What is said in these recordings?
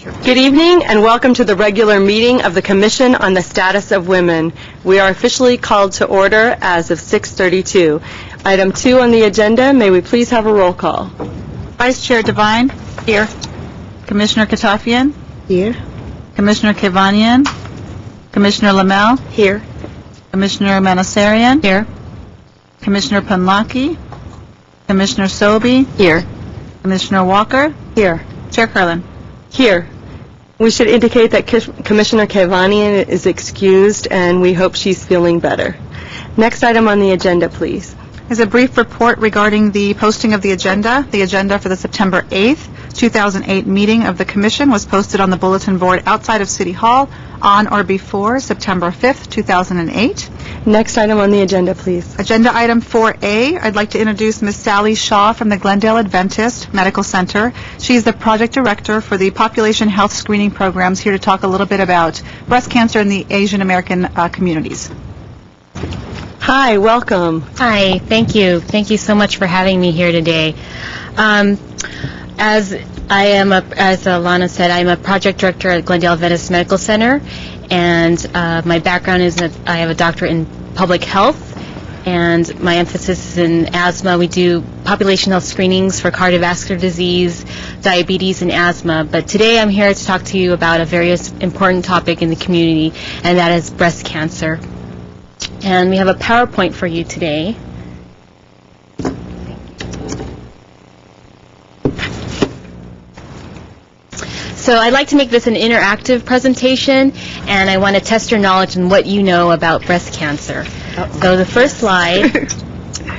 Good evening and welcome to the regular meeting of the Commission on the Status of Women. We are officially called to order as of 6:32. Item 2 on the agenda, may we please have a roll call? Vice Chair Devine? Here. Commissioner Katafian? Here. Commissioner Kevanian? Commissioner Lamel? Here. Commissioner Manasarian? Here. Commissioner Panlaki? Commissioner Sobey? Here. Commissioner Walker? Here. Chair Carlin? Here. We should indicate that Commissioner Kevanian is excused and we hope she's feeling better. Next item on the agenda, please. Is a brief report regarding the posting of the agenda. The agenda for the September 8th, 2008 meeting of the Commission was posted on the bulletin board outside of City Hall on or before September 5th, 2008. Next item on the agenda, please. Agenda item 4A, I'd like to introduce Ms. Sally Shaw from the Glendale Adventist Medical Center. She's the project director for the Population Health Screening Programs, here to talk a little bit about breast cancer in the Asian American communities. Hi, welcome. Hi, thank you. Thank you so much for having me here today. As Alana said, I'm a project director at Glendale Adventist Medical Center, and my background is that I have a doctorate in public health, and my emphasis is in asthma. We do population health screenings for cardiovascular disease, diabetes, and asthma. But today I'm here to talk to you about a very important topic in the community, and that is breast cancer. And we have a PowerPoint for you today. So I'd like to make this an interactive presentation, and I want to test your knowledge on what you know about breast cancer. So the first slide,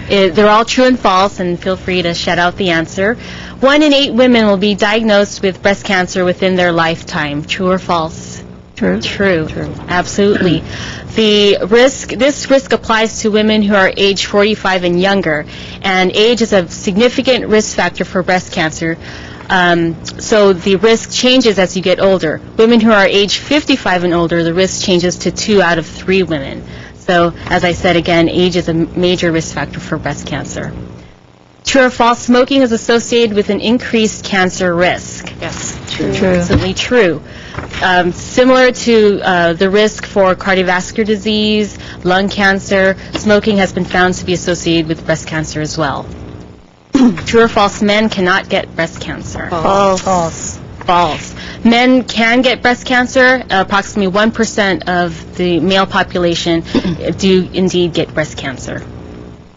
they're all true and false, and feel free to shout out the answer. 1 in 8 women will be diagnosed with breast cancer within their lifetime. True or false? True. True. Absolutely. This risk applies to women who are age 45 and younger, and age is a significant risk factor for breast cancer. So the risk changes as you get older. Women who are age 55 and older, the risk changes to 2 out of 3 women. So as I said again, age is a major risk factor for breast cancer. True or false, smoking is associated with an increased cancer risk. Yes. True. Absolutely true. Similar to the risk for cardiovascular disease, lung cancer, smoking has been found to be associated with breast cancer as well. True or false, men cannot get breast cancer? False. False. Men can get breast cancer. Approximately 1% of the male population do indeed get breast cancer.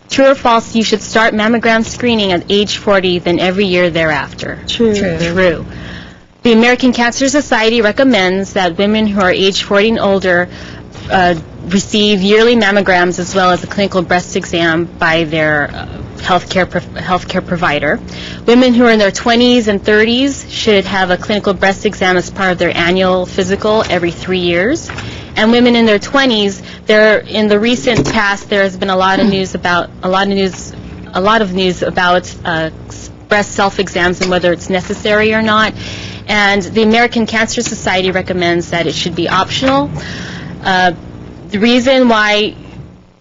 True or false, you should start mammogram screening at age 40, then every year thereafter? True. True. The American Cancer Society recommends that women who are age 40 and older receive yearly mammograms as well as a clinical breast exam by their healthcare provider. Women who are in their 20s and 30s should have a clinical breast exam as part of their annual physical every 3 years. And women in their 20s, in the recent past, there has been a lot of news about breast self-exams and whether it's necessary or not. And the American Cancer Society recommends that it should be optional. The reason why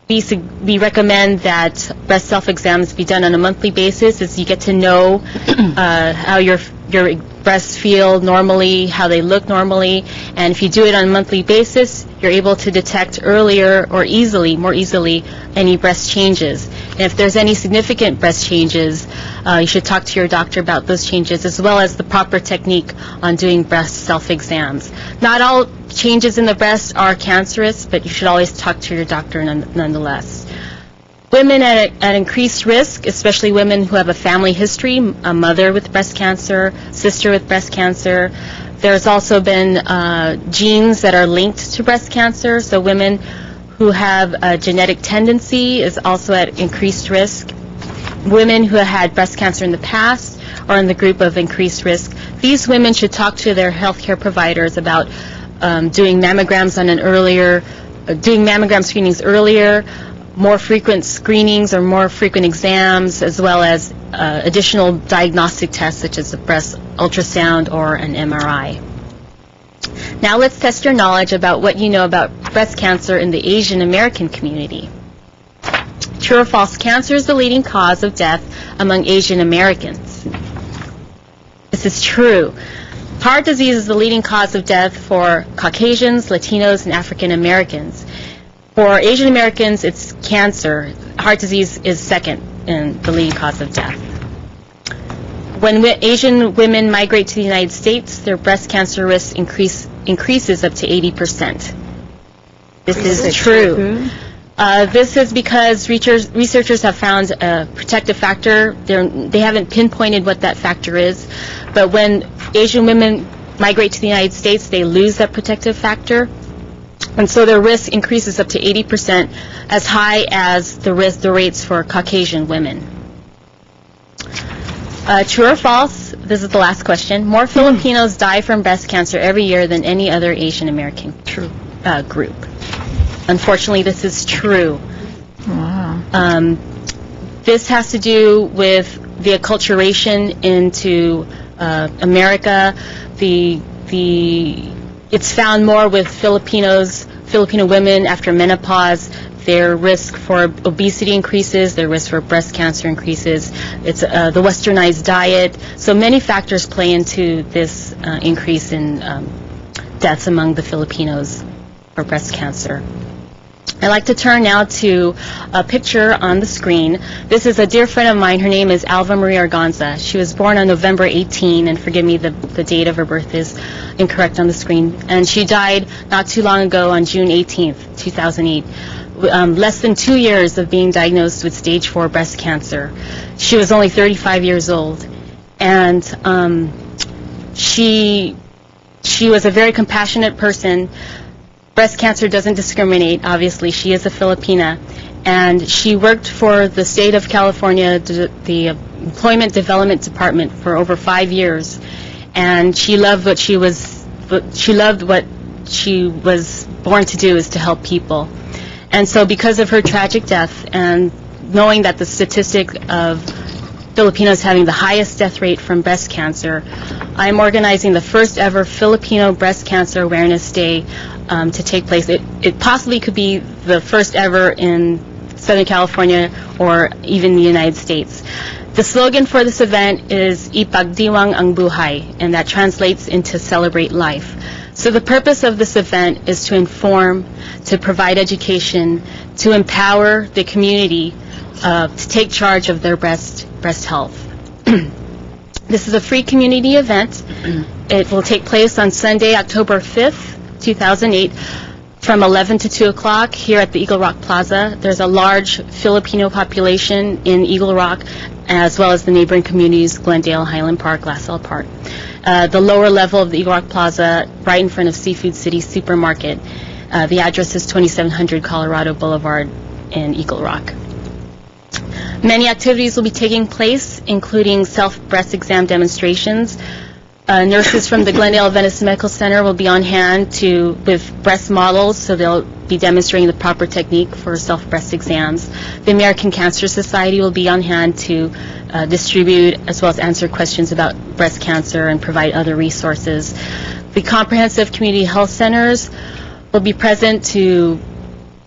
we recommend that breast self-exams be done on a monthly basis is you get to know how your breasts feel normally, how they look normally, and if you do it on a monthly basis, you're able to detect earlier or more easily, any breast changes. And if there's any significant breast changes, you should talk to your doctor about those changes, as well as the proper technique on doing breast self-exams. Not all changes in the breast are cancerous, but you should always talk to your doctor nonetheless. Women at increased risk, especially women who have a family history, a mother with breast cancer, sister with breast cancer. There's also been genes that are linked to breast cancer, so women who have a genetic tendency is also at increased risk. Women who have had breast cancer in the past are in the group of increased risk. These women should talk to their healthcare providers about doing mammogram screenings earlier, more frequent screenings or more frequent exams, as well as additional diagnostic tests such as a breast ultrasound or an MRI. Now let's test your knowledge about what you know about breast cancer in the Asian American community. True or false, cancer is the leading cause of death among Asian Americans. This is true. Heart disease is the leading cause of death for Caucasians, Latinos, and African Americans. For Asian Americans, it's cancer. Heart disease is second in the leading cause of death. When Asian women migrate to the United States, their breast cancer risk increases up to 80%. This is true. This is because researchers have found a protective factor. They haven't pinpointed what that factor is, but when Asian women migrate to the United States, they lose that protective factor, and so their risk increases up to 80%, as high as the rates for Caucasian women. True or false? This is the last question. More Filipinos die from breast cancer every year than any other Asian American group. Unfortunately, this is true. Wow. This has to do with the acculturation into America. It's found more with Filipino women after menopause. Their risk for obesity increases, their risk for breast cancer increases. It's the westernized diet. So many factors play into this increase in deaths among the Filipinos for breast cancer. I'd like to turn now to a picture on the screen. This is a dear friend of mine. Her name is Alva Maria Organza. She was born on November 18, and forgive me, the date of her birth is incorrect on the screen. And she died not too long ago on June 18th, 2008. Less than 2 years of being diagnosed with stage 4 breast cancer. She was only 35 years old, and she was a very compassionate person. Breast cancer doesn't discriminate, obviously. She is a Filipina, and she worked for the state of California, the Employment Development Department, for over 5 years, and she loved what she was born to do, is to help people. And so because of her tragic death, and knowing that the statistic of Filipinos having the highest death rate from breast cancer, I'm organizing the first ever Filipino Breast Cancer Awareness Day to take place. It possibly could be the first ever in Southern California or even the United States. The slogan for this event is Ipagdiwang ang buhay, and that translates into celebrate life. So the purpose of this event is to inform, to provide education, to empower the community to take charge of their breast health. This is a free community event. It will take place on Sunday, October 5th, 2008, from 11 to 2 o'clock here at the Eagle Rock Plaza. There's a large Filipino population in Eagle Rock, as well as the neighboring communities, Glendale, Highland Park, LaSalle Park. The lower level of the Eagle Rock Plaza, right in front of Seafood City Supermarket. The address is 2700 Colorado Boulevard in Eagle Rock. Many activities will be taking place, including self-breast exam demonstrations. Nurses from the Glendale Adventist Medical Center will be on hand with breast models, so they'll be demonstrating the proper technique for self-breast exams. The American Cancer Society will be on hand to distribute as well as answer questions about breast cancer and provide other resources. The comprehensive community health centers will be present to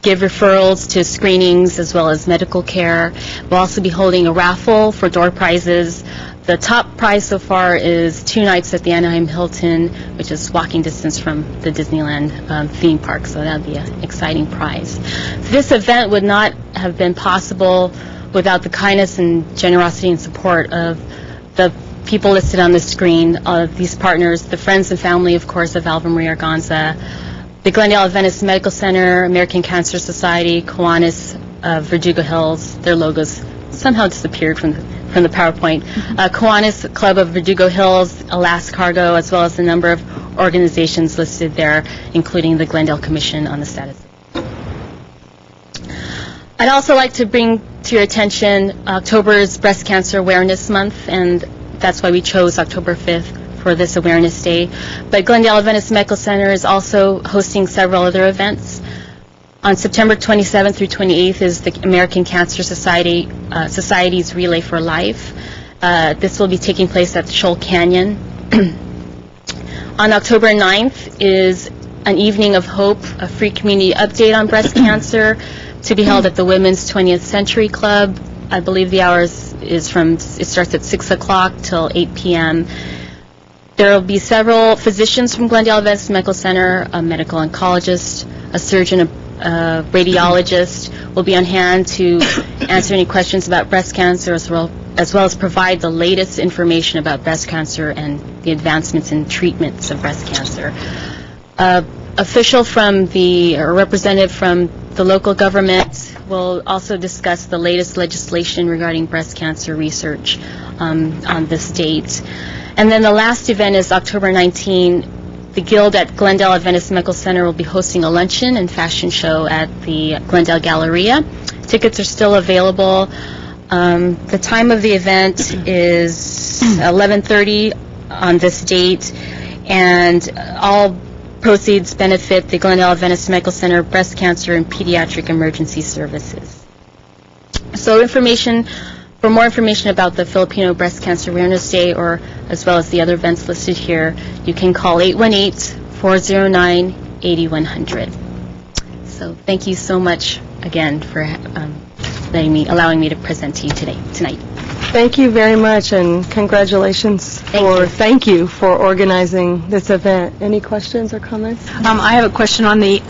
give referrals to screenings as well as medical care. We'll also be holding a raffle for door prizes. The top prize so far is 2 nights at the Anaheim Hilton, which is walking distance from the Disneyland theme park, so that would be an exciting prize. This event would not have been possible without the kindness and generosity and support of the people listed on the screen, these partners, the friends and family, of course, of Alva Maria Organza, the Glendale Adventist Medical Center, American Cancer Society, Kiwanis of Verdugo Hills. Their logos somehow disappeared from the PowerPoint. Kiwanis Club of Verdugo Hills, Alaska Cargo, as well as a number of organizations listed there, including the Glendale Commission on the Status. I'd also like to bring to your attention October's Breast Cancer Awareness Month, and that's why we chose October 5th for this Awareness Day. But Glendale Adventist Medical Center is also hosting several other events. On September 27th through 28th is the American Cancer Society's Relay for Life. This will be taking place at the Shoal Canyon. On October 9th is an Evening of Hope, a free community update on breast cancer, to be held at the Women's 20th Century Club. I believe the hours it starts at 6 o'clock till 8 p.m. There will be several physicians from Glendale Adventist Medical Center, a medical oncologist, a surgeon, a radiologist will be on hand to answer any questions about breast cancer, as well as provide the latest information about breast cancer and the advancements in treatments of breast cancer. Official from or representative from the local government will also discuss the latest legislation regarding breast cancer research on this date. And then the last event is October 19. The Guild at Glendale Adventist Medical Center will be hosting a luncheon and fashion show at the Glendale Galleria. Tickets are still available. The time of the event is 11:30 on this date, and all proceeds benefit the Glendale Adventist Medical Center Breast Cancer and Pediatric Emergency Services. So for more information about the Filipino Breast Cancer Awareness Day, or as well as the other events listed here, you can call 818-409-8100. So thank you so much again for allowing me to present to you tonight. Thank you very much, and congratulations. Thank you for organizing this event. Any questions or comments? I have a question on the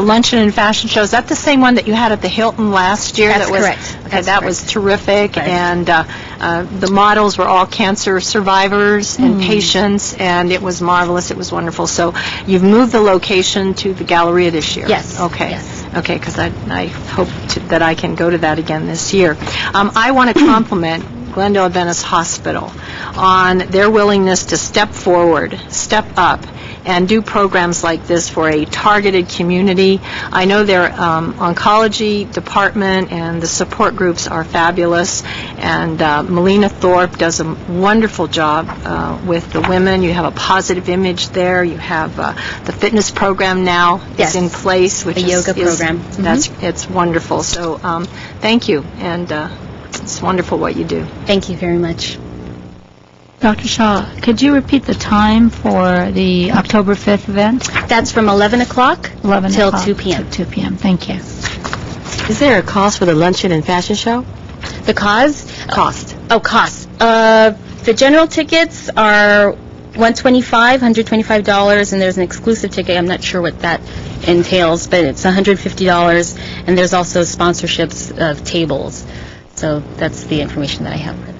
luncheon and fashion show. Is that the same one that you had at the Hilton last year? That's correct. Okay, that was terrific, and the models were all cancer survivors and patients, and it was marvelous. It was wonderful. So you've moved the location to the Galleria this year? Yes. Okay. Yes. Okay, because I hope that I can go to that again this year. I want to compliment Glendale Adventist Hospital on their willingness to step forward, step up, and do programs like this for a targeted community. I know their oncology department and the support groups are fabulous, and Melina Thorpe does a wonderful job with the women. You have a positive image there. You have the fitness program now is in place, which is yoga program. It's wonderful. So thank you, and it's wonderful what you do. Thank you very much. Dr. Shaw, could you repeat the time for the October 5th event? That's from 11 o'clock till 2 p.m. 2 p.m. Thank you. Is there a cost for the luncheon and fashion show? The cost? Cost. Cost. The general tickets are $125, and there's an exclusive ticket. I'm not sure what that entails, but it's $150, and there's also sponsorships of tables. So that's the information that I have for that.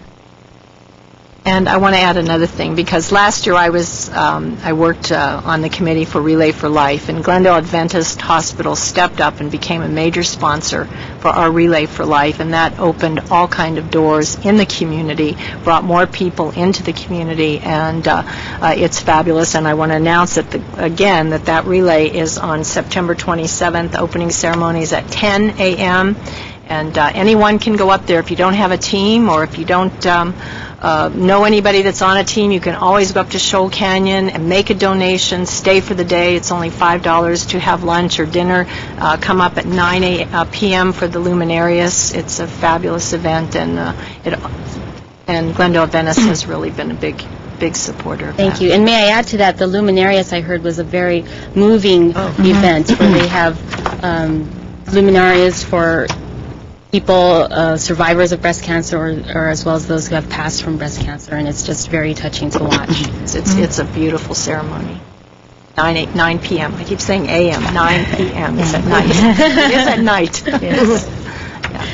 And I want to add another thing, because last year I worked on the committee for Relay for Life, and Glendale Adventist Hospital stepped up and became a major sponsor for our Relay for Life, and that opened all kind of doors in the community, brought more people into the community, and it's fabulous. And I want to announce that that relay is on September 27th. Opening ceremony is at 10 a.m. And anyone can go up there. If you don't have a team, or if you don't know anybody that's on a team, you can always go up to Shoal Canyon and make a donation, stay for the day. It's only $5 to have lunch or dinner. Come up at 9 p.m. for the Luminarius. It's a fabulous event, and Glendale Adventist has really been a big supporter of Thank that. you. And may I add to that, the Luminarius, I heard, was a very moving event where they have luminarias for people, survivors of breast cancer, or as well as those who have passed from breast cancer, and it's just very touching to watch. It's a beautiful ceremony. 9 p.m. I keep saying a.m. 9 p.m. It's at night. It is at night. Yes.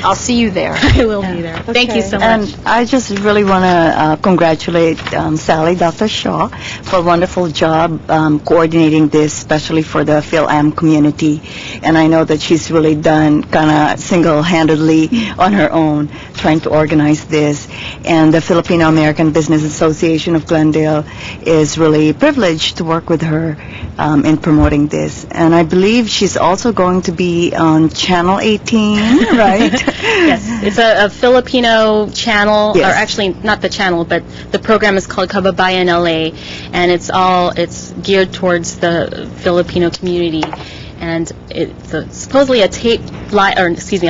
I'll see you there. I will be there. Thank you so much. And I just really want to congratulate Sally, Dr. Shaw, for a wonderful job coordinating this, especially for the Phil-Am community. And I know that she's really done kind of single-handedly on her own, trying to organize this. And the Filipino American Business Association of Glendale is really privileged to work with her in promoting this. And I believe she's also going to be on Channel 18, right? Yes, it's a Filipino channel, Yes. or actually not the channel, but the program is called Kababayan LA, and it's geared towards the Filipino community, and it's supposedly a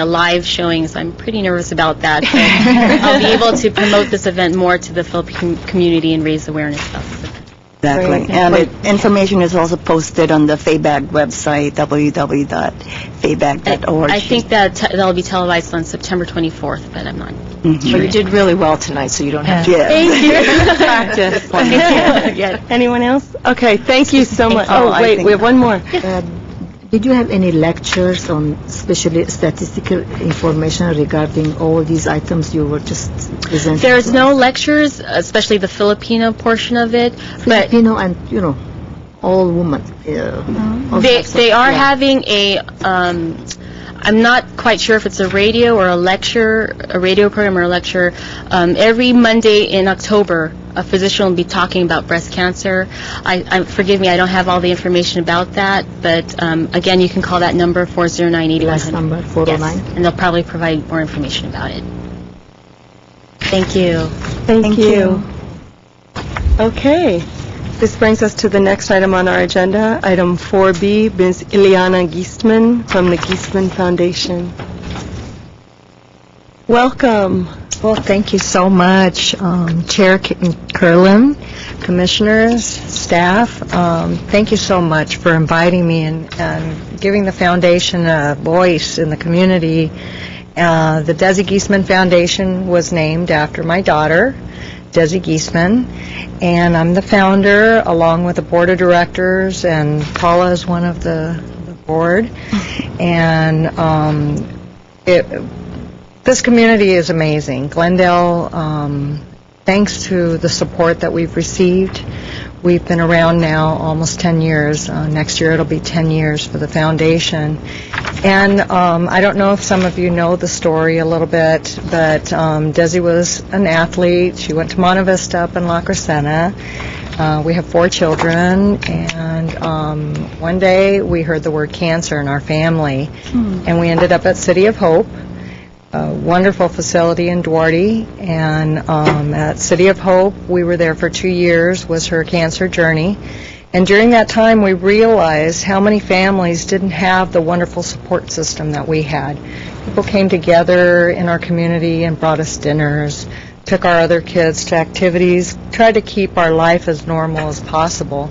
live showing, so I'm pretty nervous about that. But I'll be able to promote this event more to the Filipino community and raise awareness about this event. Exactly. Great. And information is also posted on the FABAG website, www.fabag.org. I think that that'll be televised on September 24th, but I'm not. Mhm. Well, you did really well tonight, so you don't have to. Yes. Thank you. Practice. Anyone else? Okay, thank you so much. Oh, Oh, I wait, think- we have one more. Did you have any lectures on especially statistical information regarding all these items you were just presenting? There's no lectures, especially the Filipino portion of it, but Filipino and, all women. All they types of- are yeah. having a, I'm not quite sure if it's a radio or a lecture, a radio program or a lecture. Every Monday in October, a physician will be talking about breast cancer. Forgive me, I don't have all the information about that, but again, you can call that number 409-8100. Last number, 409. Yes, and they'll probably provide more information about it. Thank you. Thank you. Okay. This brings us to the next item on our agenda, item 4B, Ms. Ileana Giestman from the Giestman Foundation. Welcome. Well, thank you so much, Chair Curlin, Commissioners, staff. Thank you so much for inviting me and giving the Foundation a voice in the community. The Desi Giestman Foundation was named after my daughter, Desi Giestman, and I'm the founder along with the board of directors, and Paula is one of the board. And this community is amazing. Glendale, thanks to the support that we've received, we've been around now almost 10 years. Next year it'll be 10 years for the foundation. And I don't know if some of you know the story a little bit, but Desi was an athlete. She went to Monte Vista up in La Crescenta. We have 4 children, and one day we heard the word cancer in our family, and we ended up at City of Hope, a wonderful facility in Duarte, and at City of Hope, we were there for 2 years, was her cancer journey. And during that time, we realized how many families didn't have the wonderful support system that we had. People came together in our community and brought us dinners, took our other kids to activities, tried to keep our life as normal as possible.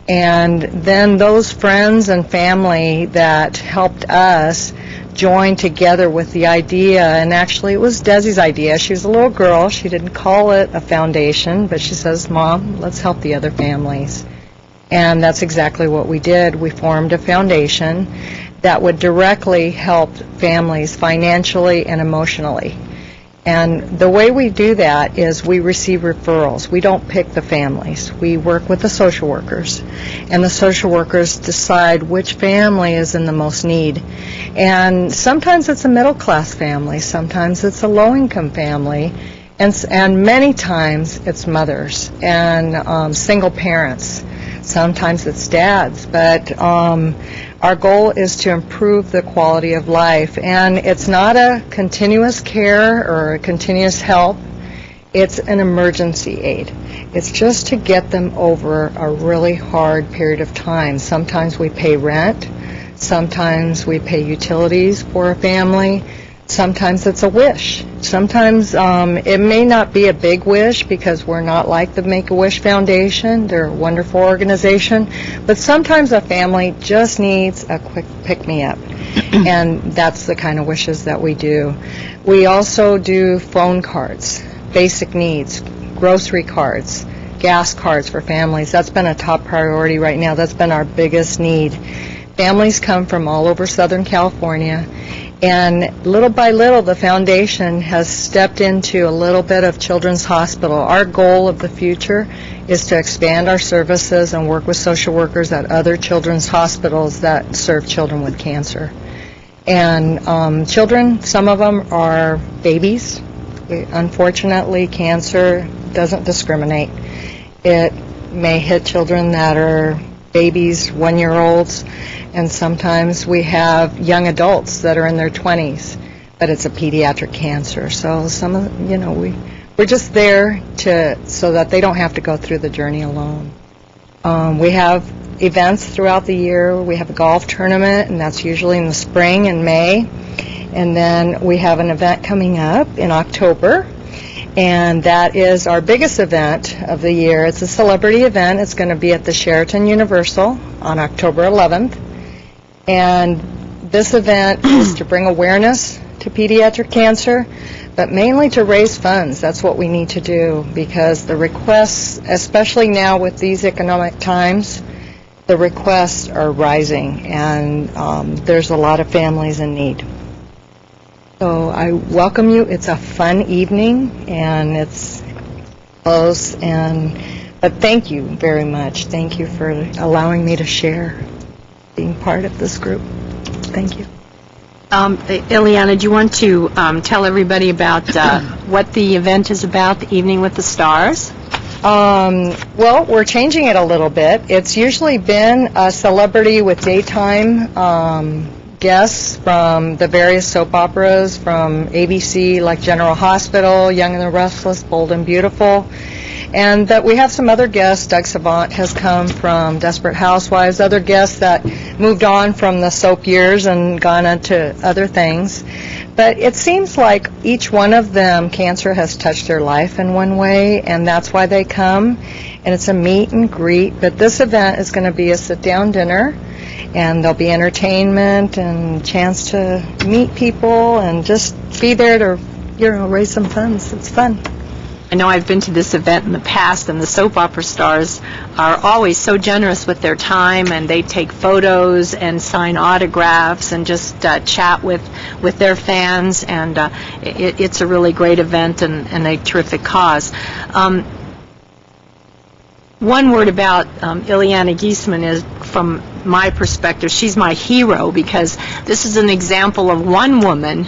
And then those friends and family that helped us joined together with the idea, and actually it was Desi's idea. She was a little girl. She didn't call it a foundation, but she says, "Mom, let's help the other families." And that's exactly what we did. We formed a foundation that would directly help families financially and emotionally. And the way we do that is we receive referrals. We don't pick the families. We work with the social workers, and the social workers decide which family is in the most need. And sometimes it's a middle-class family, sometimes it's a low-income family, and many times it's mothers and single parents. Sometimes it's dads, but our goal is to improve the quality of life. And it's not a continuous care or a continuous help. It's an emergency aid. It's just to get them over a really hard period of time. Sometimes we pay rent. Sometimes we pay utilities for a family. Sometimes it's a wish. Sometimes it may not be a big wish because we're not like the Make-A-Wish Foundation. They're a wonderful organization. But sometimes a family just needs a quick pick-me-up. And that's the kind of wishes that we do. We also do phone cards, basic needs, grocery cards, gas cards for families. That's been a top priority right now. That's been our biggest need. Families come from all over Southern California. And little by little, the foundation has stepped into a little bit of Children's Hospital. Our goal of the future is to expand our services and work with social workers at other children's hospitals that serve children with cancer. And children, some of them are babies. Unfortunately, cancer doesn't discriminate. It may hit children that are babies, 1-year-olds, and sometimes we have young adults that are in their 20s, but it's a pediatric cancer. So some of, we're just there so that they don't have to go through the journey alone. We have events throughout the year. We have a golf tournament, and that's usually in the spring and May. And then we have an event coming up in October, and that is our biggest event of the year. It's a celebrity event. It's going to be at the Sheraton Universal on October 11th, and this event is to bring awareness to pediatric cancer, but mainly to raise funds. That's what we need to do, because the requests, especially now with these economic times, the requests are rising, and there's a lot of families in need. So I welcome you. It's a fun evening, and it's close, but thank you very much. Thank you for allowing me to share, being part of this group. Thank you. Ileana, do you want to tell everybody about what the event is about, the Evening with the Stars? Well, we're changing it a little bit. It's usually been a celebrity with daytime guests from the various soap operas from ABC, like General Hospital, Young and the Restless, Bold and Beautiful. And that we have some other guests. Doug Savant has come from Desperate Housewives, other guests that moved on from the soap years and gone on to other things. But it seems like each one of them, cancer has touched their life in one way, and that's why they come. And it's a meet and greet. But this event is going to be a sit-down dinner, and there'll be entertainment and chance to meet people and just be there to, raise some funds. It's fun. I know I've been to this event in the past, and the soap opera stars are always so generous with their time, and they take photos and sign autographs and just chat with their fans, and it's a really great event and a terrific cause. One word about Ileana Giesman is, from my perspective, she's my hero, because this is an example of one woman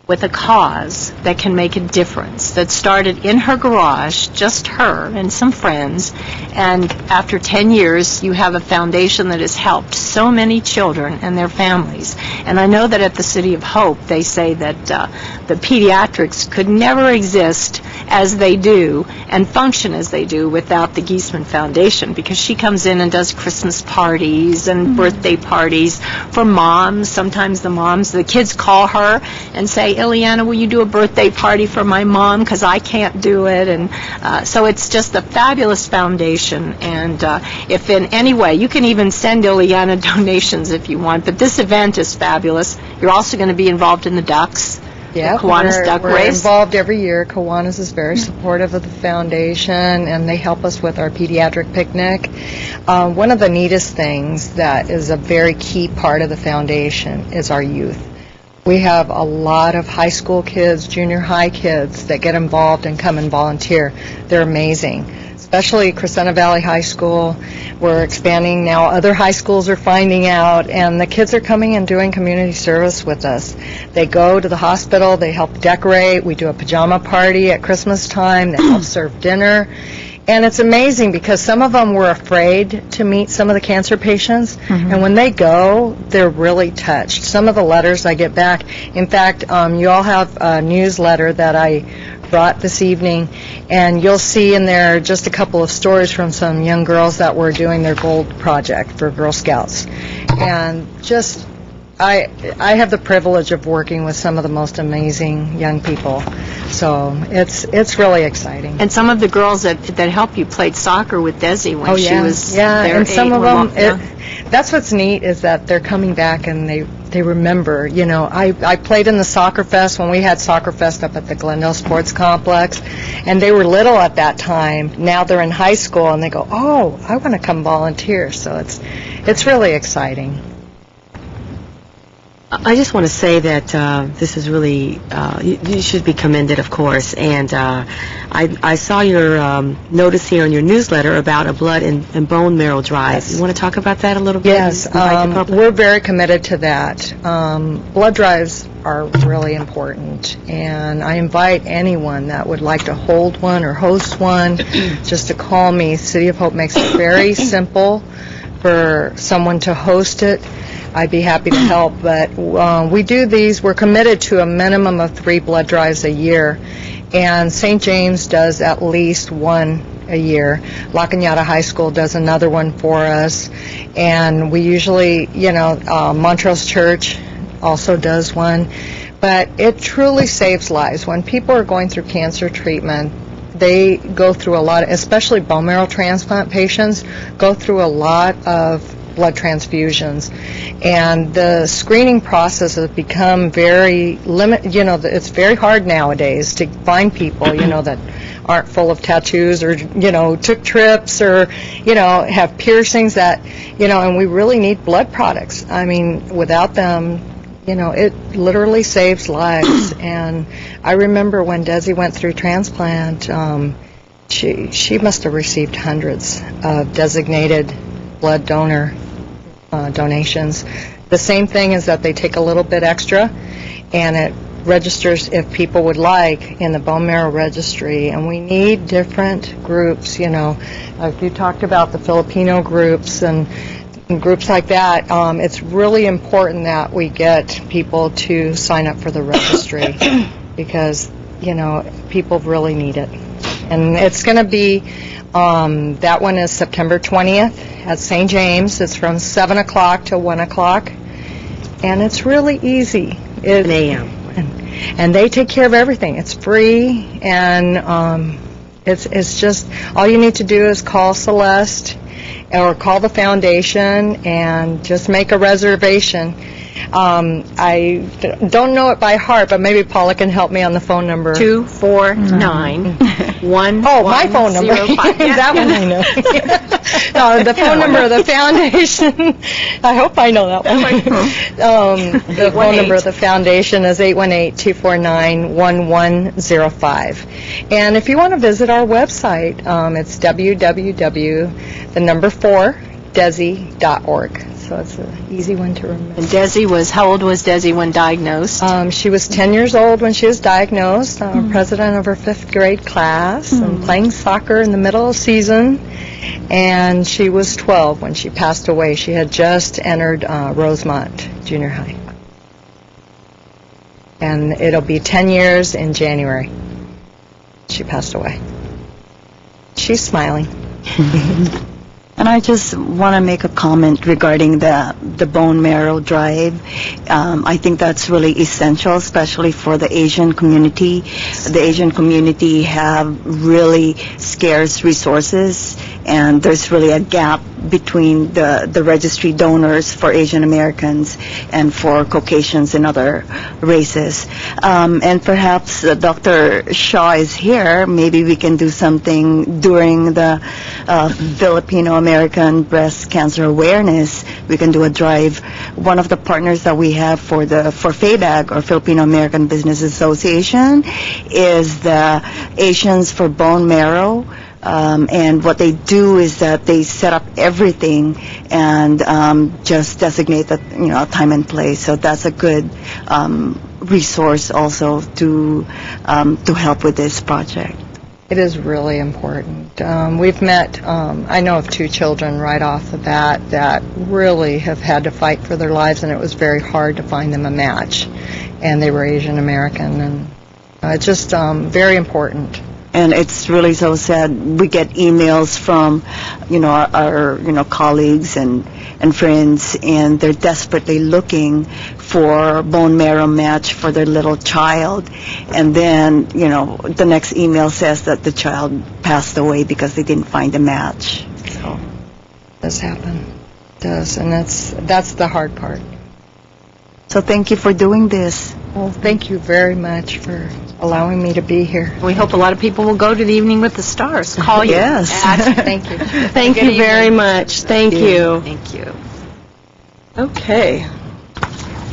with a cause that can make a difference, that started in her garage, just her and some friends, and after 10 years you have a foundation that has helped so many children and their families. And I know that at the City of Hope they say that the pediatrics could never exist as they do and function as they do without the Giesman Foundation, because she comes in and does Christmas parties and birthday parties for moms. Sometimes the kids call her and say, Ileana, will you do a birthday party for my mom, because I can't do it? And so it's just a fabulous foundation, and if in any way, you can even send Ileana donations if you want, but this event is fabulous. You're also going to be involved in the ducks. Yeah, we're involved every year. Kiwanis is very supportive of the foundation, and they help us with our pediatric picnic. One of the neatest things that is a very key part of the foundation is our youth. We have a lot of high school kids, junior high kids that get involved and come and volunteer. They're amazing, especially Crescenta Valley High School. We're expanding now. Other high schools are finding out, and the kids are coming and doing community service with us. They go to the hospital. They help decorate. We do a pajama party at Christmas time. They help serve dinner. And it's amazing, because some of them were afraid to meet some of the cancer patients, and when they go, they're really touched. Some of the letters I get back, in fact, you all have a newsletter that I brought this evening, and you'll see in there just a couple of stories from some young girls that were doing their gold project for Girl Scouts. And just, I have the privilege of working with some of the most amazing young people, so it's really exciting. And some of the girls that help you played soccer with Desi when she was there. And some of them, that's what's neat, is that they're coming back and they remember. I played in the Soccer Fest when we had Soccer Fest up at the Glendale Sports Complex, and they were little at that time. Now they're in high school, and they go, oh, I want to come volunteer. So it's really exciting. I just want to say that this is really, you should be commended, of course, and I saw your notice here in your newsletter about a blood and bone marrow drive. Yes. You want to talk about that a little bit? Yes, we're very committed to that. Blood drives are really important, and I invite anyone that would like to hold one or host one just to call me. City of Hope makes it very simple for someone to host it. I'd be happy to help, but we do these. We're committed to a minimum of 3 blood drives a year, and St. James does at least one a year. La Cañada High School does another one for us, and we usually, Montrose Church also does one. But it truly saves lives. When people are going through cancer treatment, they go through a lot, especially bone marrow transplant patients, go through a lot of blood transfusions. And the screening process has become very it's very hard nowadays to find people, that aren't full of tattoos or, took trips or, have piercings that, and we really need blood products. I mean, without them, it literally saves lives. And I remember when Desi went through transplant, she must have received hundreds of designated blood donor donations. The same thing is that they take a little bit extra, and it registers, if people would like, in the bone marrow registry. And we need different groups, like you talked about the Filipino groups and groups like that. It's really important that we get people to sign up for the registry because, people really need it. And it's going to be, that one is September 20th at St. James. It's from 7 o'clock to 1 o'clock. And it's really easy. 10 a.m. And they take care of everything. It's free, and it's just, all you need to do is call Celeste or call the foundation and just make a reservation. I don't know it by heart, but maybe Paula can help me on the phone number. 249-1. Oh, my phone number. That one I know. No, the phone number of the foundation. I hope I know that one. The phone number of the foundation is 818-249-1105. And if you want to visit our website, it's www.desi.org. So it's an easy one to remember. And how old was Desi when diagnosed? She was 10 years old when she was diagnosed, president of her 5th grade class, and playing soccer in the middle of season. And she was 12 when she passed away. She had just entered Rosemont Junior High. And it'll be 10 years in January. She passed away. She's smiling. And I just want to make a comment regarding the bone marrow drive. I think that's really essential, especially for the Asian community. The Asian community have really scarce resources, and there's really a gap between the registry donors for Asian Americans and for Caucasians and other races. And perhaps Dr. Shaw is here. Maybe we can do something during the Filipino American Breast Cancer Awareness. We can do a drive. One of the partners that we have for FABAG, or Filipino American Business Association, is the Asians for Bone Marrow. And what they do is that they set up everything and just designate a time and place. So that's a good resource also to help with this project. It is really important. We've met, I know of 2 children right off the bat that really have had to fight for their lives, and it was very hard to find them a match. And they were Asian American, and it's just very important. And it's really so sad. We get emails from, our colleagues and friends, and they're desperately looking for bone marrow match for their little child. And then, the next email says that the child passed away because they didn't find a match. So it does happen. It does, and that's the hard part. So thank you for doing this. Well, thank you very much for allowing me to be here. We hope a lot of people will go to the Evening with the Stars. Call you. Yes. Thank you. Thank you very much. Thank you. Thank you. Okay.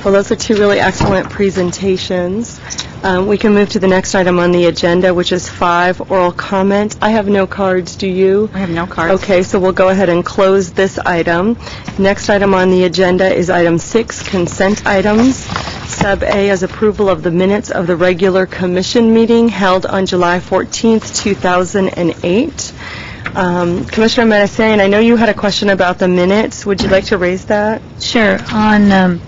Well, those are 2 really excellent presentations. We can move to the next item on the agenda, which is 5, oral comment. I have no cards. Do you? I have no cards. Okay, so we'll go ahead and close this item. Next item on the agenda is item 6, consent items. Sub A is approval of the minutes of the regular commission meeting held on July 14th, 2008. Commissioner Manasseh, I know you had a question about the minutes. Would you like to raise that? Sure. On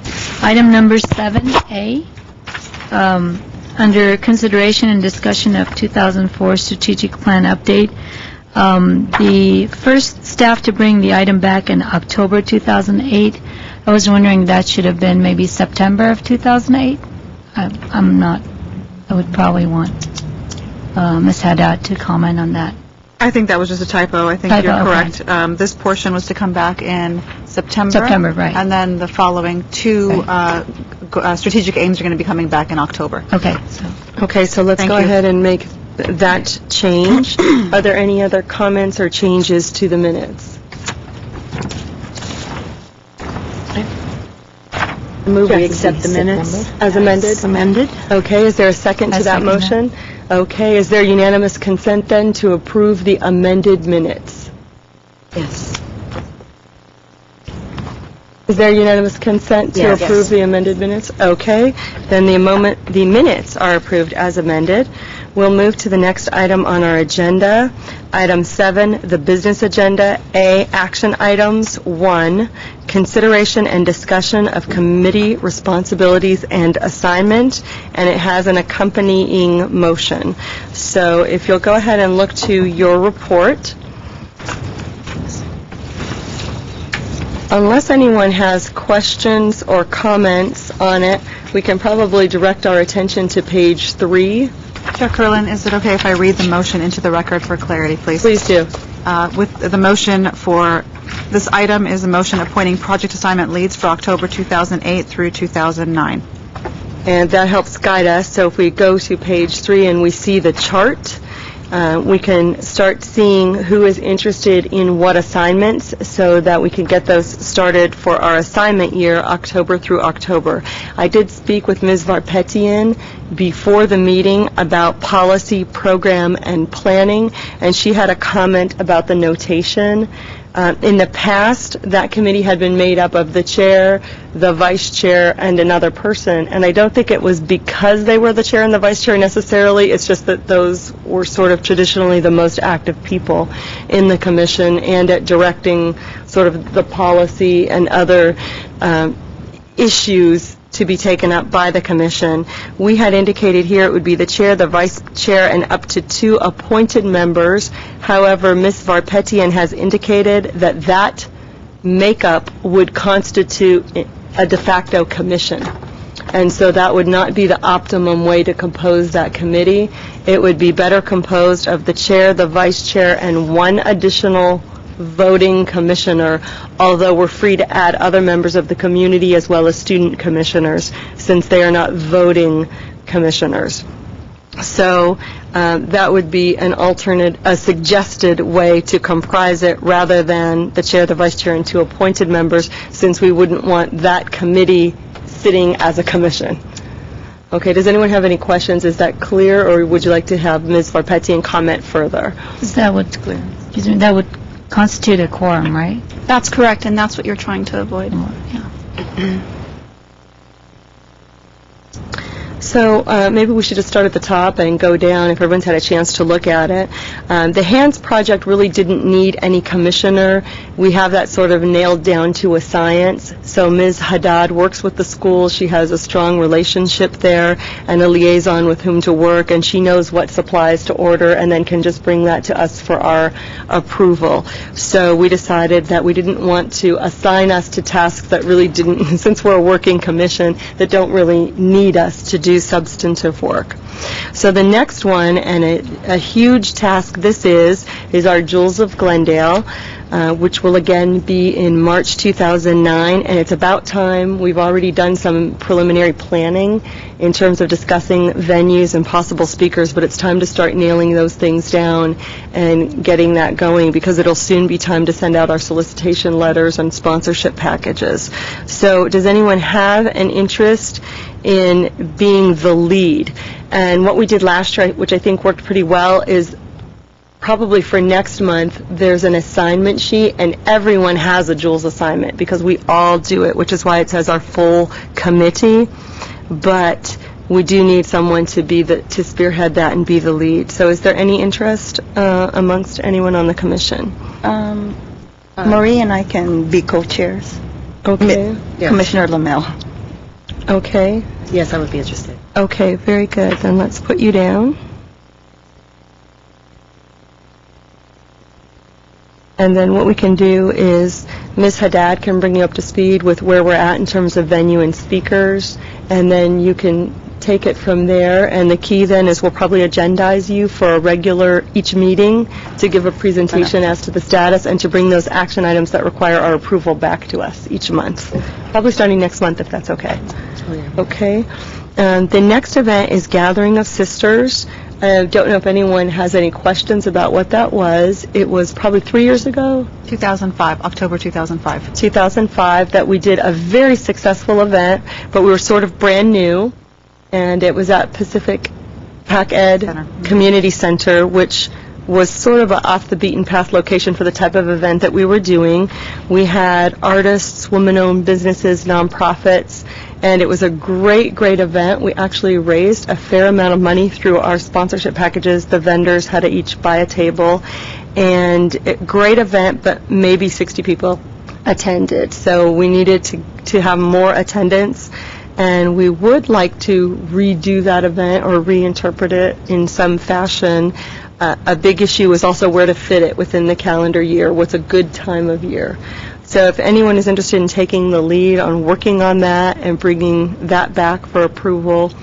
item number 7A, under consideration and discussion of 2004 strategic plan update, the first staff to bring the item back in October 2008, I was wondering that should have been maybe September of 2008. I'm not, I would probably want Ms. Haddad to comment on that. I think that was just a typo. I think Typo, you're okay. correct. This portion was to come back in September. September, right. And then the following two strategic aims are going to be coming back in October. Okay, so. Okay, so let's Thank go you. ahead and make that change. Are there any other comments or changes to the minutes? Move we accept the minutes As amended? amended. Okay, is there a second to I that second that. motion? Okay, is there unanimous consent then to approve the amended minutes? Yes. Is there unanimous consent to Yes. approve the amended minutes? Okay, then the minutes are approved as amended. We'll move to the next item on our agenda. Item 7, the business agenda. A, action items. 1, consideration and discussion of committee responsibilities and assignment, and it has an accompanying motion. So if you'll go ahead and look to your report. Unless anyone has questions or comments on it, we can probably direct our attention to page 3. Chair Curlin, is it okay if I read the motion into the record for clarity, please? Please do. With the motion for, this item is a motion appointing project assignment leads for October 2008 through 2009. And that helps guide us. So if we go to page 3 and we see the chart, we can start seeing who is interested in what assignments so that we can get those started for our assignment year, October through October. I did speak with Ms. Varpetian before the meeting about policy, program, and planning, and she had a comment about the notation. In the past, that committee had been made up of the chair, the vice chair, and another person. And I don't think it was because they were the chair and the vice chair necessarily. It's just that those were sort of traditionally the most active people in the commission and at directing sort of the policy and other issues to be taken up by the commission. We had indicated here it would be the chair, the vice chair, and up to 2 appointed members. However, Ms. Varpetian has indicated that that makeup would constitute a de facto commission. And so that would not be the optimum way to compose that committee. It would be better composed of the chair, the vice chair, and 1 additional voting commissioner, although we're free to add other members of the community as well as student commissioners, since they are not voting commissioners. So that would be an alternate, a suggested way to comprise it rather than the chair, the vice chair, and 2 appointed members, since we wouldn't want that committee sitting as a commission. Okay, does anyone have any questions? Is that clear, or would you like to have Ms. Varpetian comment further? That would, excuse me, that would constitute a quorum, right? That's correct, and that's what you're trying to avoid. Yeah. So maybe we should just start at the top and go down if everyone's had a chance to look at it. The HANDS project really didn't need any commissioner. We have that sort of nailed down to a science. So Ms. Haddad works with the school. She has a strong relationship there and a liaison with whom to work, and she knows what supplies to order and then can just bring that to us for our approval. So we decided that we didn't want to assign us to tasks that really didn't, since we're a working commission, that don't really need us to do substantive work. So the next one, and a huge task this is our Jewels of Glendale, which will again be in March 2009, and it's about time. We've already done some preliminary planning in terms of discussing venues and possible speakers, but it's time to start nailing those things down and getting that going, because it'll soon be time to send out our solicitation letters and sponsorship packages. So does anyone have an interest in being the lead? And what we did last year, which I think worked pretty well, is probably for next month, there's an assignment sheet, and everyone has a Jules assignment because we all do it, which is why it says our full committee. But we do need someone to spearhead that and be the lead. So is there any interest amongst anyone on the commission? Marie and I can be co-chairs. Okay. Yes. Commissioner Lamel. Okay. Yes, I would be interested. Okay, very good. Then let's put you down. And then what we can do is Ms. Haddad can bring you up to speed with where we're at in terms of venue and speakers, and then you can take it from there, and the key then is we'll probably agendize you for a regular each meeting to give a presentation as to the status and to bring those action items that require our approval back to us each month, probably starting next month if that's okay. Okay. The next event is Gathering of Sisters. I don't know if anyone has any questions about what that was. It was probably 3 years ago, 2005, October 2005. 2005, that we did a very successful event, but we were sort of brand new, and it was at Pacific Pac Ed Community Center, which was sort of an off-the-beaten-path location for the type of event that we were doing. We had artists, women-owned businesses, nonprofits, and it was a great, great event. We actually raised a fair amount of money through our sponsorship packages. The vendors had to each buy a table, and great event, but maybe 60 people attended. So we needed to have more attendance, and we would like to redo that event or reinterpret it in some fashion. A big issue is also where to fit it within the calendar year, what's a good time of year. So if anyone is interested in taking the lead on working on that and bringing that back for approval,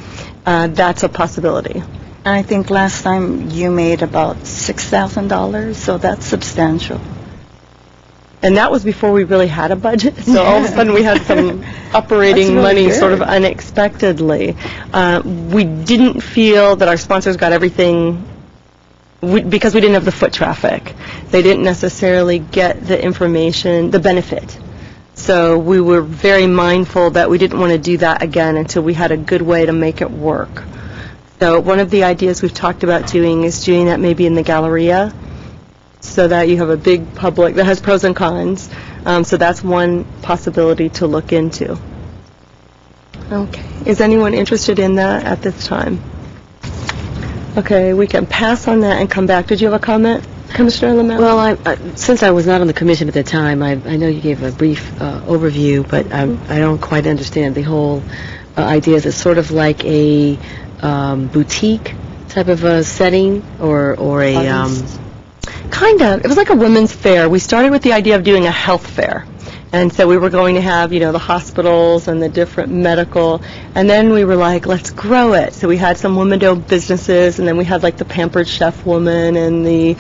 that's a possibility. And I think last time you made about $6,000, so that's substantial. And that was before we really had a budget, so all of a sudden we had some operating money sort of unexpectedly. We didn't feel that our sponsors got everything because we didn't have the foot traffic. They didn't necessarily get the information, the benefit. So we were very mindful that we didn't want to do that again until we had a good way to make it work. So one of the ideas we've talked about doing is doing that maybe in the Galleria, so that you have a big public that has pros and cons. So that's one possibility to look into. Okay. Is anyone interested in that at this time? Okay, we can pass on that and come back. Did you have a comment, Commissioner Lamel? Well, since I was not on the commission at the time, I know you gave a brief overview, but I don't quite understand the whole idea. Is it sort of like a boutique type of a setting, or a... Kind of. It was like a women's fair. We started with the idea of doing a health fair. And so we were going to have, the hospitals and the different medical, and then we were like, let's grow it. So we had some women-owned businesses, and then we had like the Pampered Chef woman and the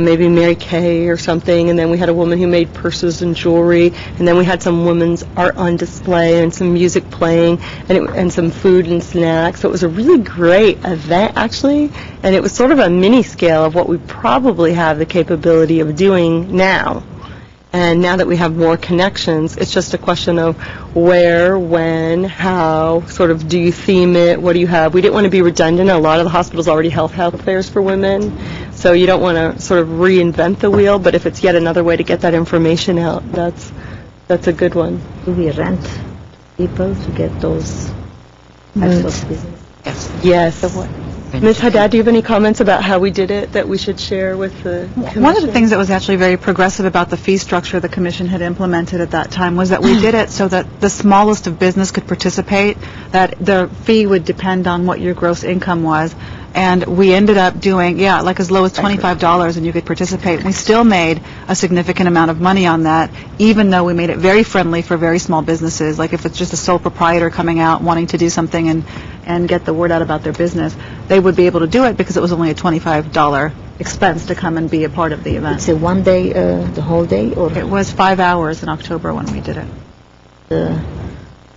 maybe Mary Kay or something, and then we had a woman who made purses and jewelry, and then we had some women's art on display and some music playing, and some food and snacks. So it was a really great event, actually, and it was sort of a mini scale of what we probably have the capability of doing now. And now that we have more connections, it's just a question of where, when, how, sort of do you theme it, what do you have? We didn't want to be redundant. A lot of the hospitals already have health fairs for women, so you don't want to sort of reinvent the wheel, but if it's yet another way to get that information out, that's a good one. Do we rent people to get those types of business? Yes. Ms. Haddad, do you have any comments about how we did it that we should share with the commission? One of the things that was actually very progressive about the fee structure the commission had implemented at that time was that we did it so that the smallest of business could participate, that the fee would depend on what your gross income was. And we ended up doing, like as low as $25, and you could participate. We still made a significant amount of money on that, even though we made it very friendly for very small businesses. Like if it's just a sole proprietor coming out wanting to do something and get the word out about their business, they would be able to do it because it was only a $25 expense to come and be a part of the event. It's a one day, the whole day? Or it was 5 hours in October when we did it.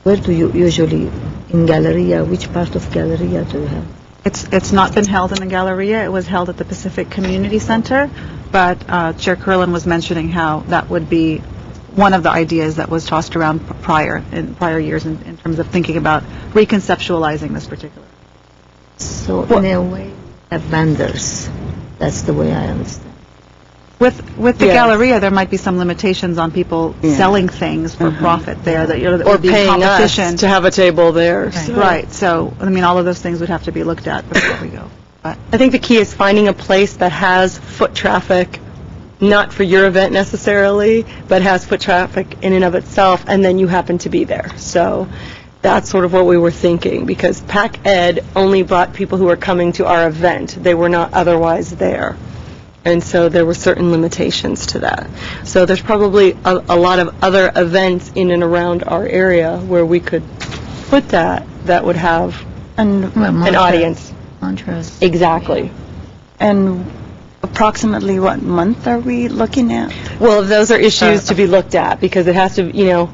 Where do you usually, in Galleria, which part of Galleria do you have? It's not been held in the Galleria. It was held at the Pacific Community Center, but Chair Curlin was mentioning how that would be one of the ideas that was tossed around in prior years in terms of thinking about reconceptualizing this particular. So in a way, have vendors. That's the way I understand. With the Galleria, there might be some limitations on people selling things for profit there. That or would be paying competition. us to have a table there. Right. So, all of those things would have to be looked at before we go. But I think the key is finding a place that has foot traffic, not for your event necessarily, but has foot traffic in and of itself, and then you happen to be there. So that's sort of what we were thinking, because Pac Ed only brought people who were coming to our event. They were not otherwise there. And so there were certain limitations to that. So there's probably a lot of other events in and around our area where we could put that would have And Well, an Montrose. audience. Montrose. Exactly. and approximately what month are we looking at? Well, those are issues to be looked at, because it has to, Yeah.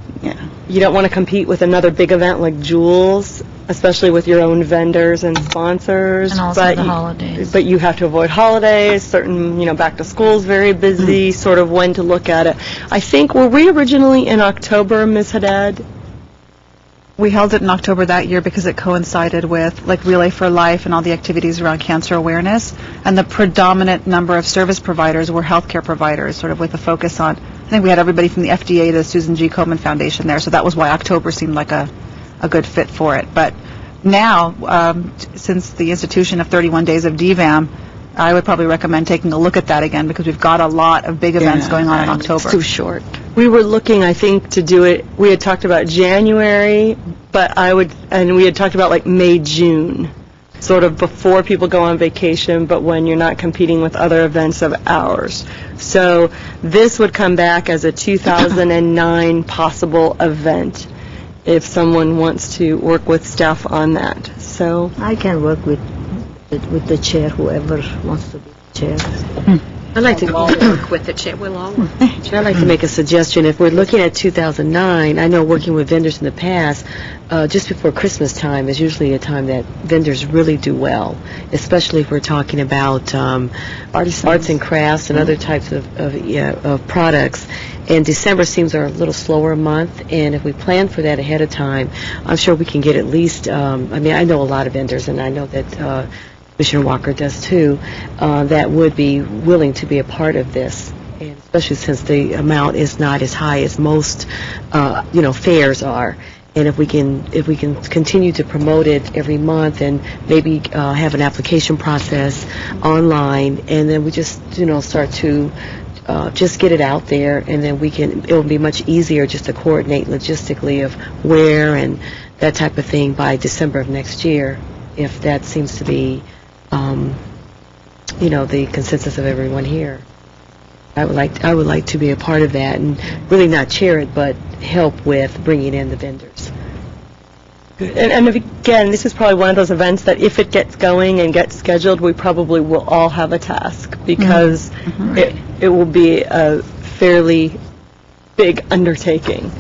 you don't want to compete with another big event like Jules, especially with your own vendors and sponsors. And also the holidays. But you have to avoid holidays, certain, back to school's very busy, sort of when to look at it. I think, were we originally in October, Ms. Haddad? We held it in October that year because it coincided with like Relay for Life and all the activities around cancer awareness. And the predominant number of service providers were healthcare providers, sort of with a focus on, I think we had everybody from the FDA to Susan G. Komen Foundation there. So that was why October seemed like a good fit for it. But now, since the institution of 31 days of DVAM, I would probably recommend taking a look at that again, because we've got a lot of big events going on in October. It's too short. We were looking, I think, to do it, we had talked about January, and we had talked about like May, June, sort of before people go on vacation, but when you're not competing with other events of ours. So this would come back as a 2009 possible event, if someone wants to work with staff on that. So I can work with the chair, whoever wants to be chair. I'd like to work with the chair. We'll all work. I'd like to make a suggestion. If we're looking at 2009, I know working with vendors in the past, just before Christmas time is usually a time that vendors really do well, especially if we're talking about arts and crafts and other types of products. And December seems a little slower month, and if we plan for that ahead of time, I'm sure we can get at least, I know a lot of vendors, and I know that Commissioner Walker does too, that would be willing to be a part of this, and especially since the amount is not as high as most, fairs are. And if we can continue to promote it every month, and maybe have an application process online, and then we just start to just get it out there, and then it will be much easier just to coordinate logistically of where and that type of thing by December of next year, if that seems to be the consensus of everyone here. I would like to be a part of that, and really not chair it, but help with bringing in the vendors. Good. And again, this is probably one of those events that if it gets going and gets scheduled, we probably will all have a task, because it will be a fairly big undertaking.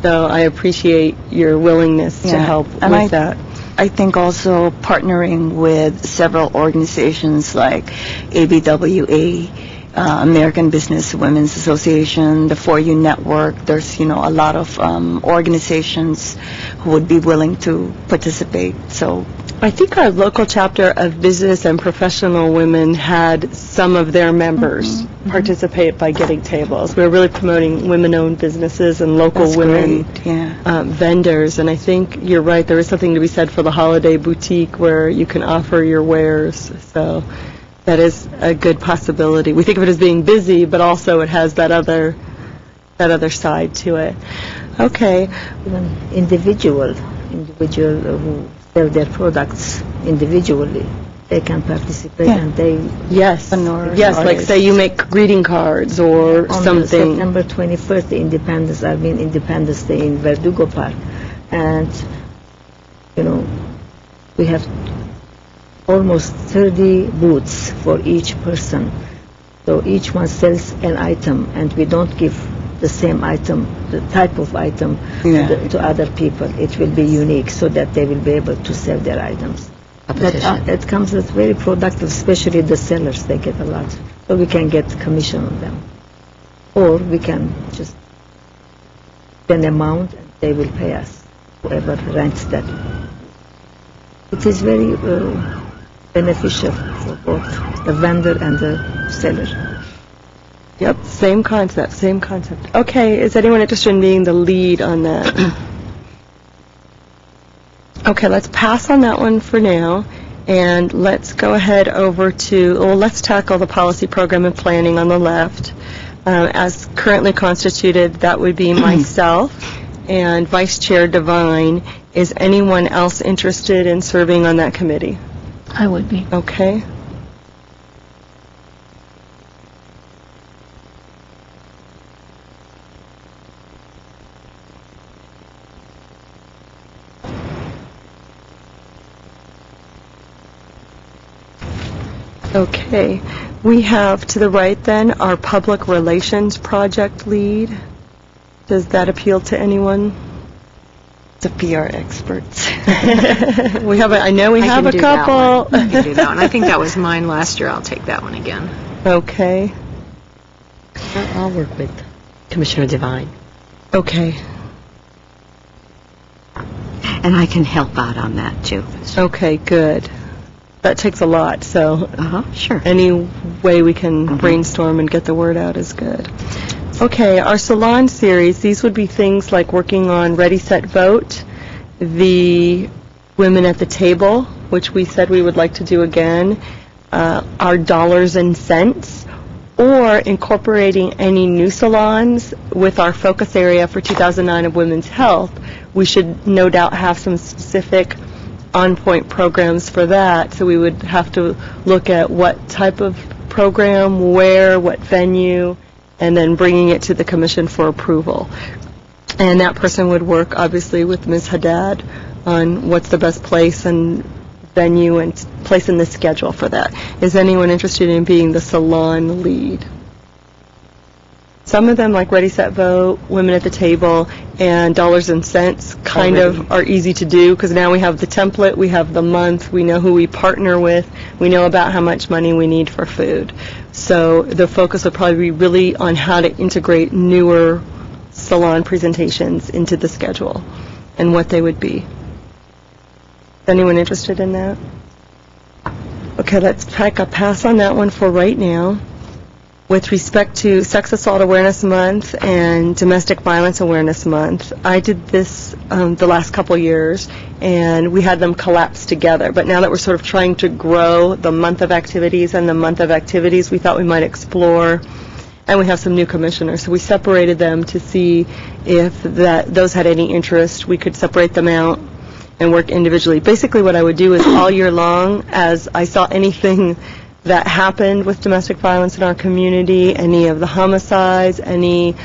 So I appreciate your willingness to help with that. I think also partnering with several organizations like ABWA, American Business Women's Association, the 4U Network. There's, a lot of organizations who would be willing to participate. So I think our local chapter of Business and Professional Women had some of their members participate by getting tables. We were really promoting women-owned businesses and local women vendors. And I think you're right, there is something to be said for the holiday boutique where you can offer your wares. So that is a good possibility. We think of it as being busy, but also it has that other side to it. Okay. Even individual who sell their products individually, they can participate, and they yes, like say you make greeting cards or on something. September 21st, the Independence Day in Verdugo Park, and we have almost 30 booths for each person. So each one sells an item, and we don't give the same item, the type of item, to other people. It will be unique so that they will be able to sell their items. That comes as very productive, especially the sellers. They get a lot. So we can get commission on them. Or we can just pay an amount and they will pay us, whoever rents that. It is very beneficial for both the vendor and the seller. Yep, same concept. Okay, is anyone interested in being the lead on that? Okay, let's pass on that one for now, and let's go ahead over to, let's tackle the policy program and planning on the left. As currently constituted, that would be myself and Vice Chair Devine. Is anyone else interested in serving on that committee? I would be. Okay. Okay. We have to the right then our public relations project lead. Does that appeal to anyone? The PR experts. I know we have a couple. I can do that one. I think that was mine last year. I'll take that one again. Okay. I'll work with Commissioner Devine. Okay. And I can help out on that, too. Okay, good. That takes a lot, so Sure. any way we can brainstorm and get the word out is good. Okay, our salon series, these would be things like working on Ready, Set, Vote, the Women at the Table, which we said we would like to do again, our dollars and cents, or incorporating any new salons with our focus area for 2009 of women's health. We should no doubt have some specific on-point programs for that, so we would have to look at what type of program, where, what venue, and then bringing it to the commission for approval. And that person would work, obviously, with Ms. Haddad on what's the best place and venue and place in the schedule for that. Is anyone interested in being the salon lead? Some of them, like Ready, Set, Vote, Women at the Table, and Dollars and Cents, kind of are easy to do because now we have the template, we have the month, we know who we partner with, we know about how much money we need for food. So the focus would probably be really on how to integrate newer salon presentations into the schedule and what they would be. Is anyone interested in that? Okay, let's take a pass on that one for right now. With respect to Sex Assault Awareness Month and Domestic Violence Awareness Month, I did this the last couple years, and we had them collapse together. But now that we're sort of trying to grow the month of activities and the month of activities, we thought we might explore, and we have some new commissioners, so we separated them to see if those had any interest. We could separate them out and work individually. Basically what I would do is all year long, as I saw anything that happened with domestic violence in our community, any of the homicides, any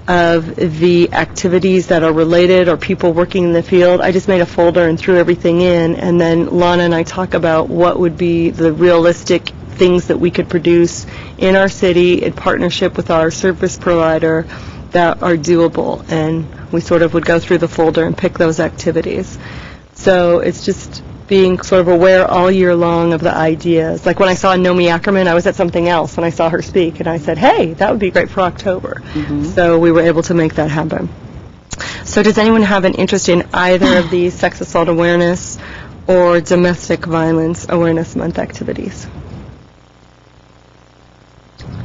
of the activities that are related or people working in the field, I just made a folder and threw everything in, and then Lana and I talk about what would be the realistic things that we could produce in our city in partnership with our service provider that are doable, and we sort of would go through the folder and pick those activities. So it's just being sort of aware all year long of the ideas. Like when I saw Nomi Ackerman, I was at something else when I saw her speak, and I said, hey, that would be great for October. So we were able to make that happen. So does anyone have an interest in either of these Sex Assault Awareness or Domestic Violence Awareness Month activities?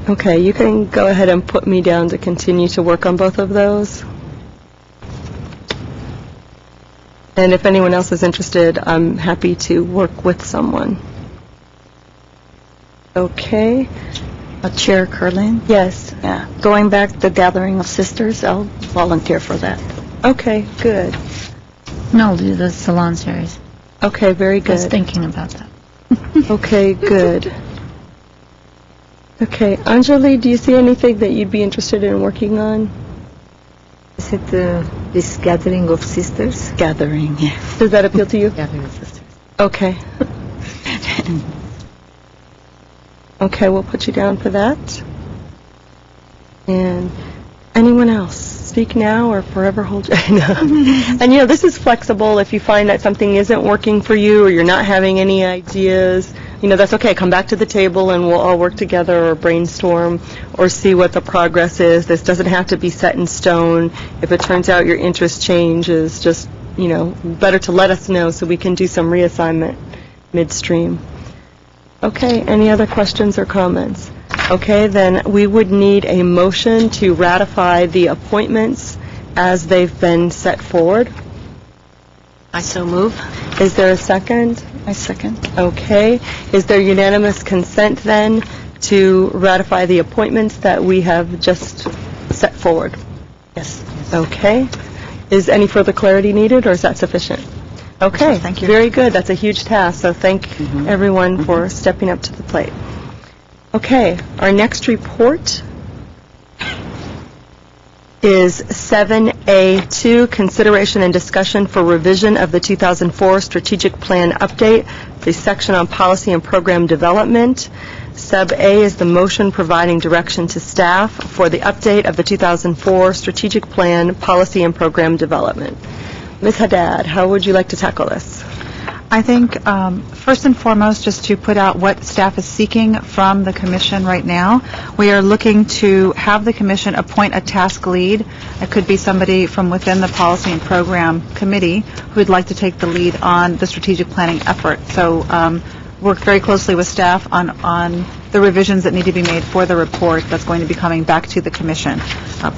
Okay, you can go ahead and put me down to continue to work on both of those. And if anyone else is interested, I'm happy to work with someone. Okay. Chair Kerlin? Yes. Yeah. Going back to the Gathering of Sisters, I'll volunteer for that. Okay, good. No, I'll do the salon series. Okay, very I was good. thinking about that. Okay, good. Okay, Anjali, do you see anything that you'd be interested in working on? Is it this Gathering of Sisters? Gathering, yes. Does that appeal to you? Gathering of Sisters. Okay. Okay, we'll put you down for that. And anyone else? Speak now or forever hold your... And, this is flexible. If you find that something isn't working for you or you're not having any ideas, that's okay. Come back to the table and we'll all work together or brainstorm or see what the progress is. This doesn't have to be set in stone. If it turns out your interest changes, just, better to let us know so we can do some reassignment midstream. Okay, any other questions or comments? Okay, then we would need a motion to ratify the appointments as they've been set forward. I so move. Is there a second? I second. Okay. Is there unanimous consent then to ratify the appointments that we have just set forward? Yes. Okay. Is any further clarity needed, or is that sufficient? Okay. Thank you. Very good. That's a huge task, so thank everyone for stepping up to the plate. Okay. Our next report is 7A2, consideration and discussion for revision of the 2004 strategic plan update, the section on policy and program development. Sub A is the motion providing direction to staff for the update of the 2004 strategic plan, policy and program development. Ms. Haddad, how would you like to tackle this? I think, first and foremost, just to put out what staff is seeking from the commission right now. We are looking to have the commission appoint a task lead. It could be somebody from within the policy and program committee who would like to take the lead on the strategic planning effort. So work very closely with staff on the revisions that need to be made for the report that's going to be coming back to the commission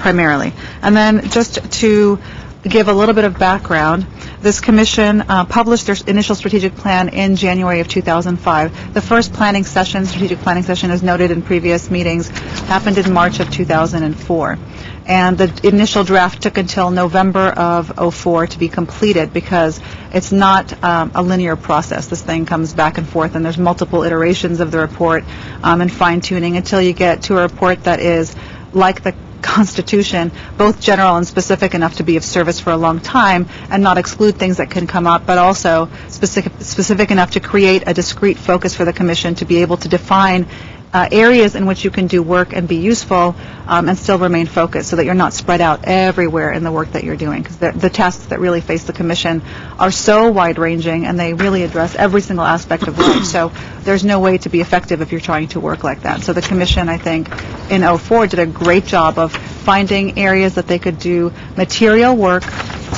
primarily. And then just to give a little bit of background, this commission published their initial strategic plan in January of 2005. The first planning session, strategic planning session, as noted in previous meetings, happened in March of 2004. And the initial draft took until November of 2004 to be completed because it's not a linear process. This thing comes back and forth, and there's multiple iterations of the report and fine-tuning until you get to a report that is like the Constitution, both general and specific enough to be of service for a long time and not exclude things that can come up, but also specific enough to create a discrete focus for the Commission to be able to define areas in which you can do work and be useful and still remain focused so that you're not spread out everywhere in the work that you're doing, because the tasks that really face the Commission are so wide-ranging and they really address every single aspect of life. So there's no way to be effective if you're trying to work like that. So the Commission, I think, in 2004 did a great job of finding areas that they could do material work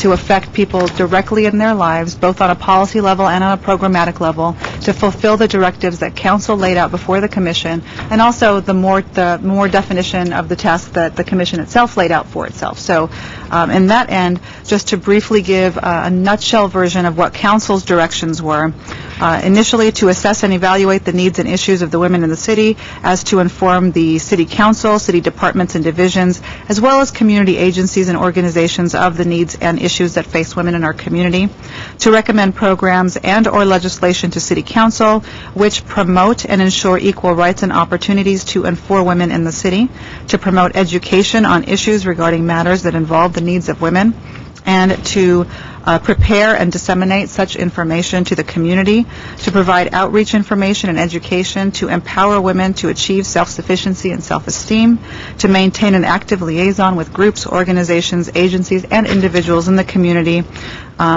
to affect people directly in their lives, both on a policy level and on a programmatic level, to fulfill the directives that Council laid out before the Commission, and also the more definition of the task that the Commission itself laid out for itself. So in that end, just to briefly give a nutshell version of what Council's directions were, initially to assess and evaluate the needs and issues of the women in the city, as to inform the City Council, city departments and divisions, as well as community agencies and organizations of the needs and issues that face women in our community, to recommend programs and or legislation to City Council which promote and ensure equal rights and opportunities to and for women in the city, to promote education on issues regarding matters that involve the needs of women, and to prepare and disseminate such information to the community, to provide outreach information and education to empower women to achieve self-sufficiency and self-esteem, to maintain an active liaison with groups, organizations, agencies, and individuals in the community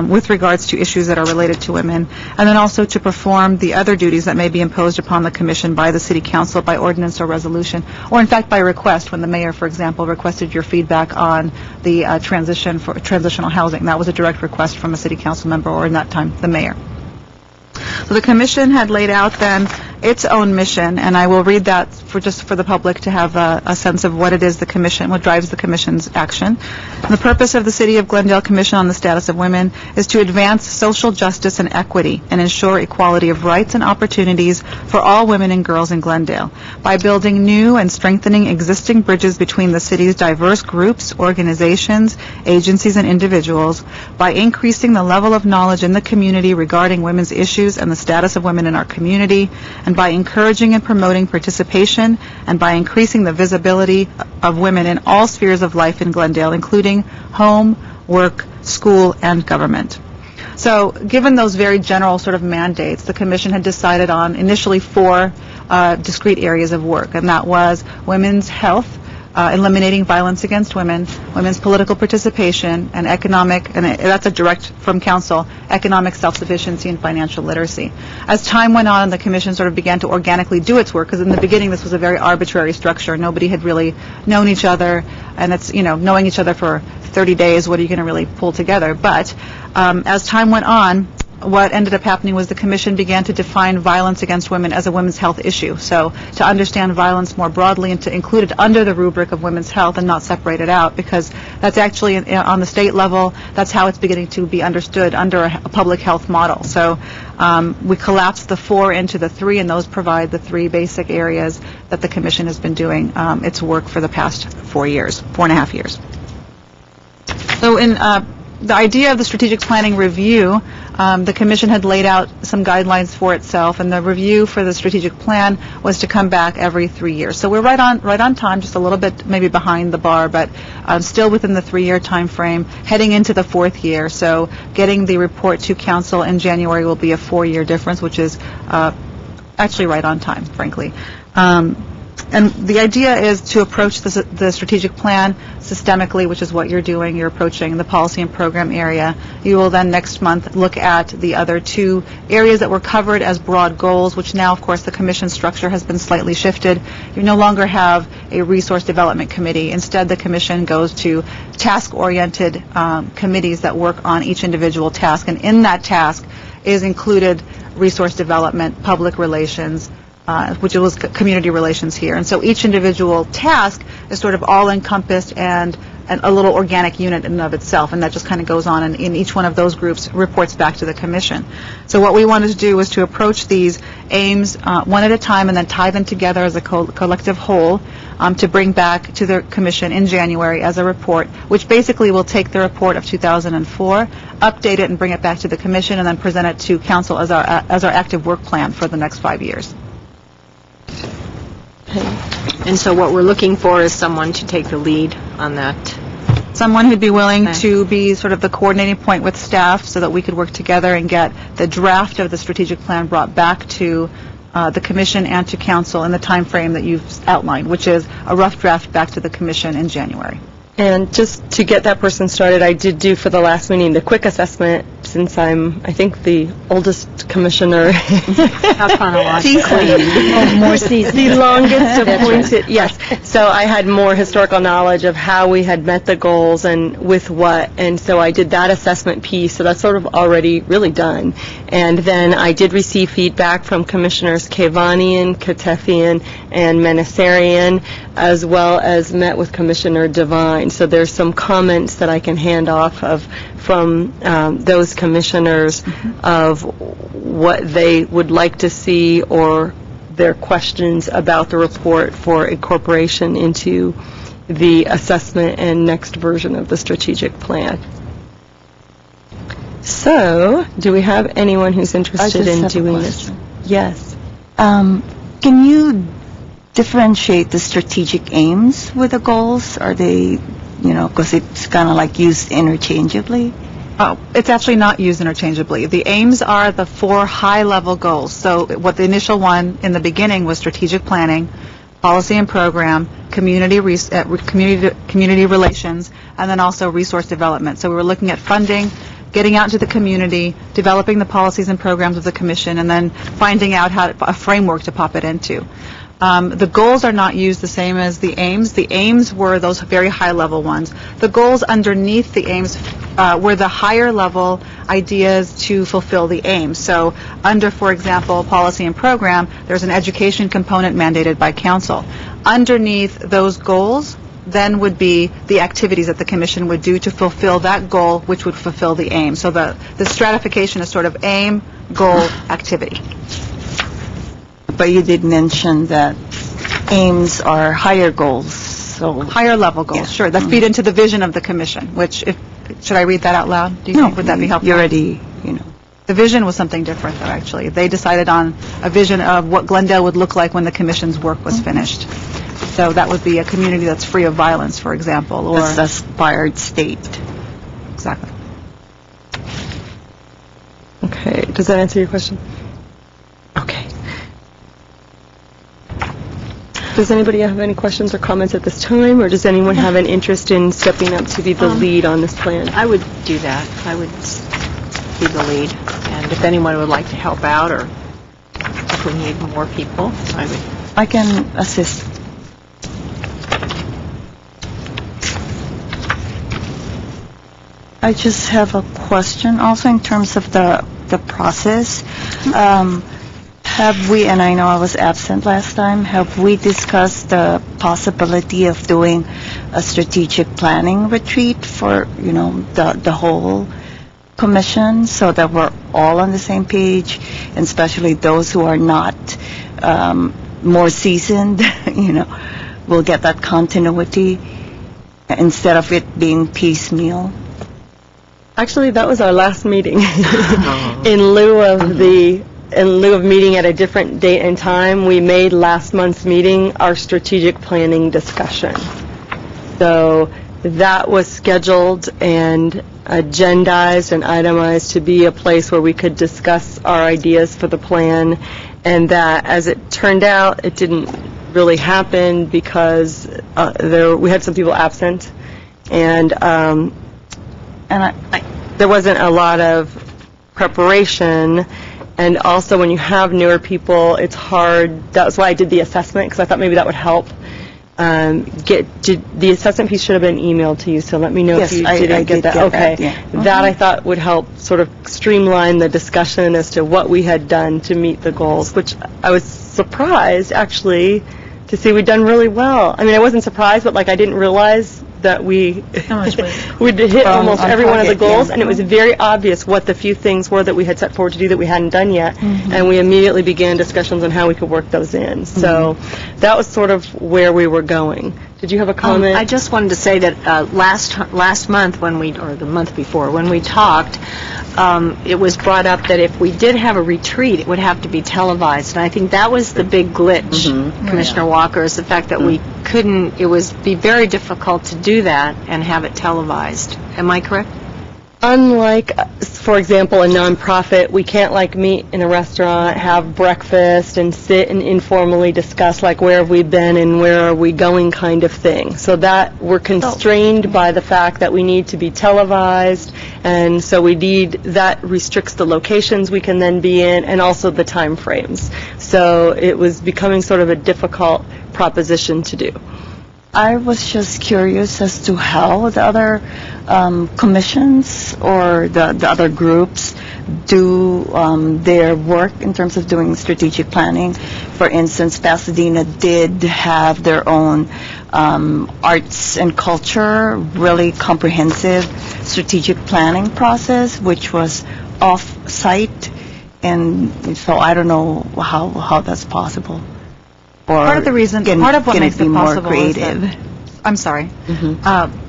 with regards to issues that are related to women, and then also to perform the other duties that may be imposed upon the Commission by the City Council by ordinance or resolution, or in fact by request, when the mayor, for example, requested your feedback on the transitional housing. That was a direct request from a City Council member, or in that time, the mayor. So the Commission had laid out then its own mission, and I will read that for the public to have a sense of what it is the Commission, what drives the Commission's action. And the purpose of the City of Glendale Commission on the Status of Women is to advance social justice and equity and ensure equality of rights and opportunities for all women and girls in Glendale by building new and strengthening existing bridges between the city's diverse groups, organizations, agencies, and individuals, by increasing the level of knowledge in the community regarding women's issues and the status of women in our community, and by encouraging and promoting participation, and by increasing the visibility of women in all spheres of life in Glendale, including home, work, school, and government. So given those very general sort of mandates, the Commission had decided on initially 4 discrete areas of work, and that was women's health, eliminating violence against women, women's political participation, and economic, and that's a direct from Council, economic self-sufficiency and financial literacy. As time went on, the Commission sort of began to organically do its work, because in the beginning this was a very arbitrary structure. Nobody had really known each other, and it's, knowing each other for 30 days, what are you going to really pull together? But as time went on, what ended up happening was the Commission began to define violence against women as a women's health issue. So to understand violence more broadly and to include it under the rubric of women's health and not separate it out, because that's actually on the state level, that's how it's beginning to be understood under a public health model. So we collapsed the 4 into the 3, and those provide the 3 basic areas that the Commission has been doing its work for the past 4.5 years. So in the idea of the strategic planning review, the commission had laid out some guidelines for itself, and the review for the strategic plan was to come back every 3 years. So we're right on time, just a little bit maybe behind the bar, but still within the 3-year time frame, heading into the 4th year. So getting the report to council in January will be a 4-year difference, which is actually right on time, frankly. And the idea is to approach the strategic plan systemically, which is what you're doing. You're approaching the policy and program area. You will then next month look at the other 2 areas that were covered as broad goals, which now, of course, the commission structure has been slightly shifted. You no longer have a resource development committee. Instead, the commission goes to task-oriented committees that work on each individual task. And in that task is included resource development, public relations, which was community relations here. And so each individual task is sort of all-encompassed and a little organic unit in and of itself, and that just kind of goes on, and in each one of those groups reports back to the commission. So what we wanted to do was to approach these aims one at a time and then tie them together as a collective whole to bring back to the commission in January as a report, which basically will take the report of 2004, update it, and bring it back to the commission, and then present it to council as our active work plan for the next 5 years. And so what we're looking for is someone to take the lead on that. Someone who'd be willing to be sort of the coordinating point with staff so that we could work together and get the draft of the strategic plan brought back to the commission and to council in the time frame that you've outlined, which is a rough draft back to the commission in January. And just to get that person started, I did do for the last meeting the quick assessment, since I'm, I think, the oldest commissioner. How chronological. More seasons. The longest appointed, yes. So I had more historical knowledge of how we had met the goals and with what, and so I did that assessment piece, so that's sort of already really done. And then I did receive feedback from Commissioners Kevanian, Katefian, and Manasarian, as well as met with Commissioner Devine. So there's some comments that I can hand off from those commissioners of what they would like to see or their questions about the report for incorporation into the assessment and next version of the strategic plan. So, do we have anyone who's interested in doing this? Yes. Can you differentiate the strategic aims with the goals? Are they, because it's kind of like used interchangeably? Oh, it's actually not used interchangeably. The aims are the 4 high-level goals. So what the initial one in the beginning was strategic planning, policy and program, community relations, and then also resource development. So we were looking at funding, getting out into the community, developing the policies and programs of the commission, and then finding out a framework to pop it into. The goals are not used the same as the aims. The aims were those very high-level ones. The goals underneath the aims were the higher-level ideas to fulfill the aims. So under, for example, policy and program, there's an education component mandated by council. Underneath those goals then would be the activities that the commission would do to fulfill that goal, which would fulfill the aim. So the stratification is sort of aim, goal, activity. But you did mention that aims are higher goals, so... Higher level goals, sure. That feed into the vision of the commission, which, should I read that out loud? Do you think, would that be helpful? You already, The vision was something different, though, actually. They decided on a vision of what Glendale would look like when the commission's work was finished. So that would be a community that's free of violence, for example, or... That's aspired state. Exactly. Okay, does that answer your question? Okay. Does anybody have any questions or comments at this time, or does anyone have an interest in stepping up to be the lead on this plan? I would do that. I would be the lead. And if anyone would like to help out, or if we need more people, I can assist. I just have a question also in terms of the process. Have we, and I know I was absent last time, have we discussed the possibility of doing a strategic planning retreat for, the whole commission, so that we're all on the same page, and especially those who are not more seasoned, will get that continuity instead of it being piecemeal? Actually, that was our last meeting. In lieu of meeting at a different date and time, we made last month's meeting our strategic planning discussion. So that was scheduled and agendized and itemized to be a place where we could discuss our ideas for the plan, and that, as it turned out, it didn't really happen because we had some people absent, and there wasn't a lot of preparation. And also, when you have newer people, it's hard. That's why I did the assessment, because I thought maybe that would help. The assessment piece should have been emailed to you, so let me know if you didn't get that. Okay. That I thought would help sort of streamline the discussion as to what we had done to meet the goals, which I was surprised, actually, to see we'd done really well. I mean, I wasn't surprised, but I didn't realize that we'd hit almost every one of the goals, and it was very obvious what the few things were that we had set forward to do that we hadn't done yet, and we immediately began discussions on how we could work those in. So that was sort of where we were going. Did you have a comment? I just wanted to say that last month, or the month before, when we talked, it was brought up that if we did have a retreat, it would have to be televised. And I think that was the big glitch, Commissioner Walker, is the fact that we couldn't, it would be very difficult to do that and have it televised. Am I correct? Unlike, for example, a nonprofit, we can't meet in a restaurant, have breakfast, and sit and informally discuss where have we been and where are we going kind of thing. So that we're constrained by the fact that we need to be televised, and so that restricts the locations we can then be in and also the time frames. So it was becoming sort of a difficult proposition to do. I was just curious as to how the other commissions or the other groups do their work in terms of doing strategic planning. For instance, Pasadena did have their own arts and culture, really comprehensive strategic planning process, which was off-site, and so I don't know how that's possible. Part of the reason, part of what makes it possible is that, I'm sorry.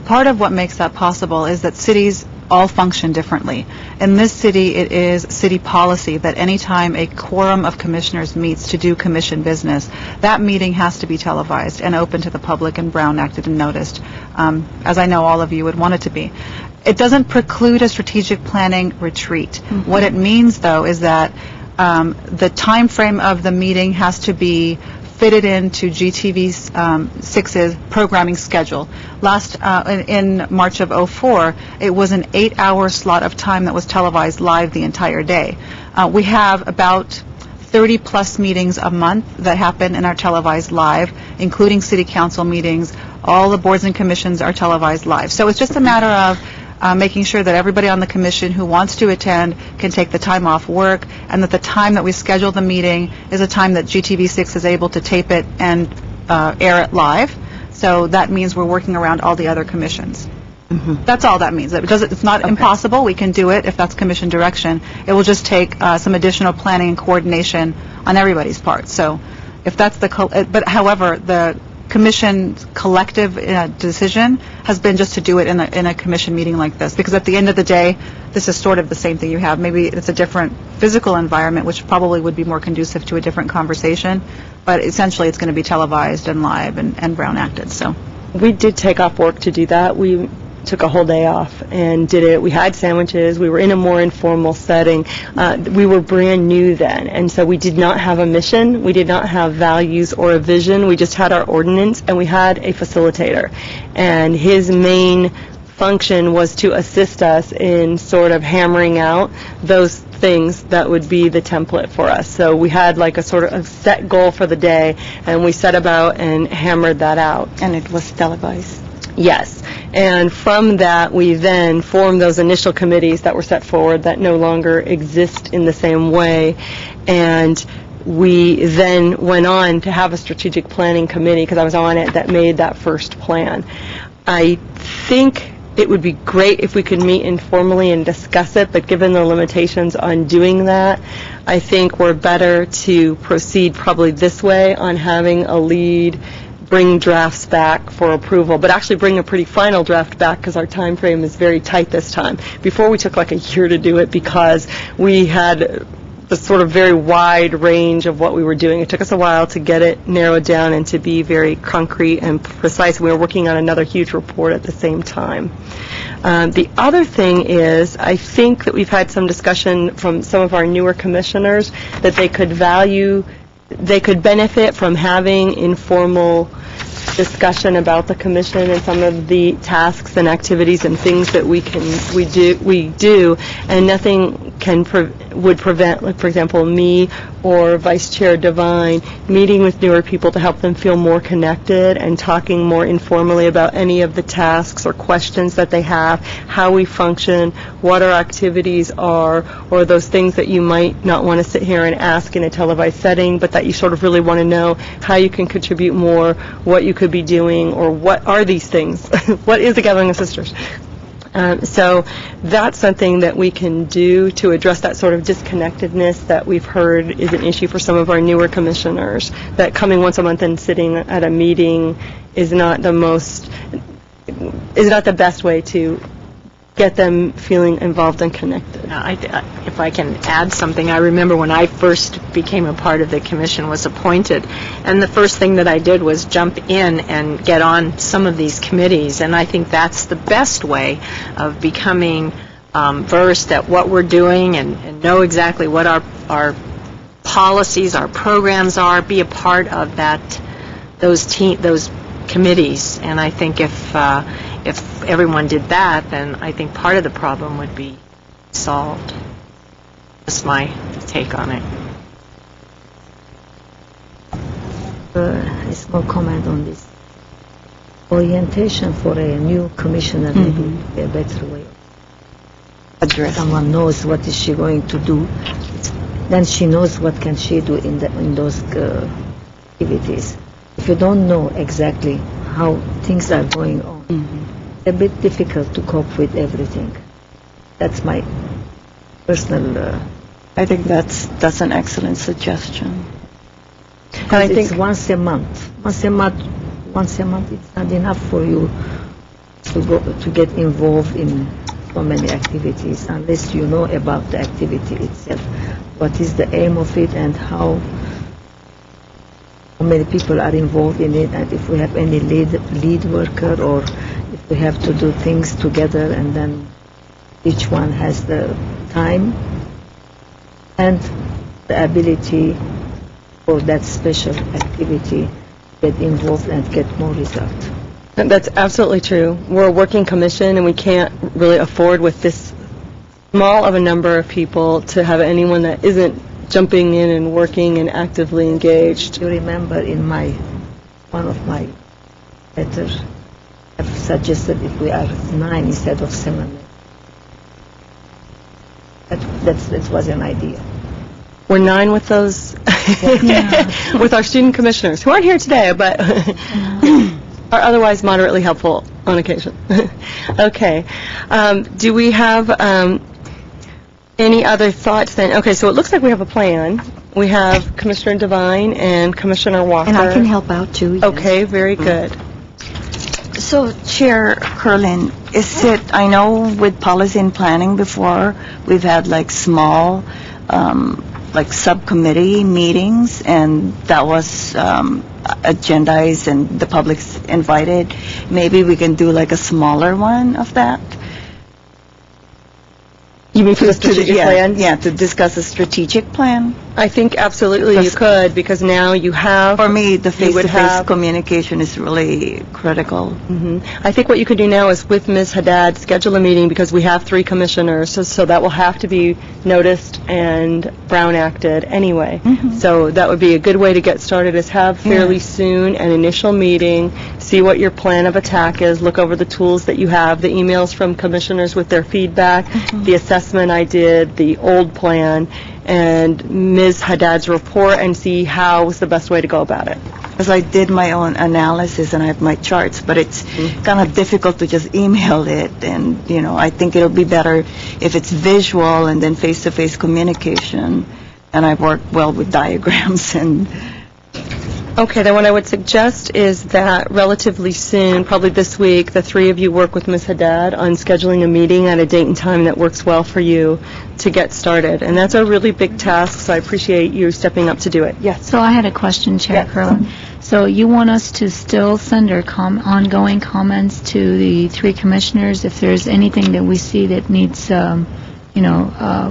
Part of what makes that possible is that cities all function differently. In this city, it is city policy that any time a quorum of commissioners meets to do commission business, that meeting has to be televised and open to the public and Brown acted and noticed, as I know all of you would want it to be. It doesn't preclude a strategic planning retreat. What it means, though, is that the time frame of the meeting has to be fitted into GTV 6's programming schedule. In March of '04, it was an 8-hour slot of time that was televised live the entire day. We have about 30-plus meetings a month that happen and are televised live, including city council meetings. All the boards and commissions are televised live. So it's just a matter of making sure that everybody on the commission who wants to attend can take the time off work, and that the time that we schedule the meeting is a time that GTV6 is able to tape it and air it live. So that means we're working around all the other commissions. That's all that means. It's not impossible. We can do it if that's commission direction. It will just take some additional planning and coordination on everybody's part. So if that's but however, the Commission's collective decision has been just to do it in a commission meeting like this, because at the end of the day, this is sort of the same thing you have. Maybe it's a different physical environment, which probably would be more conducive to a different conversation, but essentially it's going to be televised and live and Brown acted. So we did take off work to do that. We took a whole day off and did it. We had sandwiches. We were in a more informal setting. We were brand new then, and so we did not have a mission. We did not have values or a vision. We just had our ordinance, and we had a facilitator. And his main function was to assist us in sort of hammering out those things that would be the template for us. So we had a sort of a set goal for the day, and we set about and hammered that out. And it was televised. Yes, and from that we then formed those initial committees that were set forward that no longer exist in the same way, and we then went on to have a strategic planning committee, because I was on it, that made that first plan. I think it would be great if we could meet informally and discuss it, but given the limitations on doing that, I think we're better to proceed probably this way, on having a lead bring drafts back for approval, but actually bring a pretty final draft back because our time frame is very tight this time. Before, we took like a year to do it because we had the sort of very wide range of what we were doing. It took us a while to get it narrowed down and to be very concrete and precise. We were working on another huge report at the same time. The other thing is, I think that we've had some discussion from some of our newer commissioners that they could benefit from having informal discussion about the commission and some of the tasks and activities and things that we do, and nothing would prevent, like, for example, me or Vice Chair Devine meeting with newer people to help them feel more connected and talking more informally about any of the tasks or questions that they have, how we function, what our activities are, or those things that you might not want to sit here and ask in a televised setting, but that you sort of really want to know how you can contribute more, what you could be doing, or what are these things? What is the Gathering of Sisters? So that's something that we can do to address that sort of disconnectedness that we've heard is an issue for some of our newer commissioners, that coming once a month and sitting at a meeting is not the best way to get them feeling involved and connected. If I can add something, I remember when I first became a part of the commission, was appointed, and the first thing that I did was jump in and get on some of these committees, and I think that's the best way of becoming versed at what we're doing and know exactly what our policies, our programs are, be a part of those committees. And I think if everyone did that, then I think part of the problem would be solved. That's my take on it. A small comment on this. Orientation for a new commissioner may be a better way. Address. Someone knows what is she going to do, then she knows what can she do in those activities. If you don't know exactly how things are going on, it's a bit difficult to cope with everything. That's my personal... I think that's an excellent suggestion. And I think it's once a month. Once a month, it's not enough for you to get involved in so many activities unless you know about the activity itself. What is the aim of it and how many people are involved in it, and if we have any lead worker, or if we have to do things together, and then each one has the time and the ability for that special activity get involved and get more result. That's absolutely true. We're a working commission, and we can't really afford with this small of a number of people to have anyone that isn't jumping in and working and actively engaged. You remember in one of my letters, I've suggested if we are 9 instead of 7. That was an idea. We're 9 with those, with our student commissioners, who aren't here today, but are otherwise moderately helpful on occasion. Okay. Do we have any other thoughts then? Okay, so it looks like we have a plan. We have Commissioner Devine and Commissioner Walker. And I can help out too. Yes. Okay, very good. So, Chair Curlin, I know with policy and planning before, we've had like small, like subcommittee meetings, and that was agendized and the public's invited. Maybe we can do like a smaller one of that. You mean for the strategic plan? Yeah, to discuss a strategic plan. I think absolutely you could, because now you have... For me, the face-to-face communication is really critical. I think what you could do now is with Ms. Haddad, schedule a meeting, because we have 3 commissioners, so that will have to be noticed and Brown acted anyway. So that would be a good way to get started, is have fairly soon an initial meeting, see what your plan of attack is, look over the tools that you have, the emails from commissioners with their feedback, the assessment I did, the old plan, and Ms. Haddad's report, and see how was the best way to go about it. Because I did my own analysis and I have my charts, but it's kind of difficult to just email it. And, I think it'll be better if it's visual and then face-to-face communication. And I work well with diagrams and Okay, then what I would suggest is that relatively soon, probably this week, the three of you work with Ms. Haddad on scheduling a meeting at a date and time that works well for you to get started. And that's a really big task, so I appreciate you stepping up to do it. Yes. So I had a question, Chair Yes. Curlin. So you want us to still send our ongoing comments to the three commissioners if there's anything that we see that needs,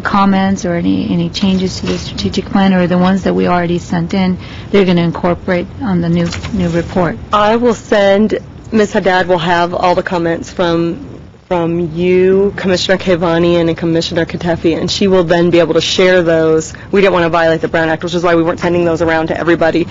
comments or any changes to the strategic plan, or the ones that we already sent in, they're going to incorporate on the new report? I will send, Ms. Haddad will have all the comments from you, Commissioner Kevanian, and Commissioner Katefi, and she will then be able to share those. We didn't want to violate the Brown Act, which is why we weren't sending those around to everybody.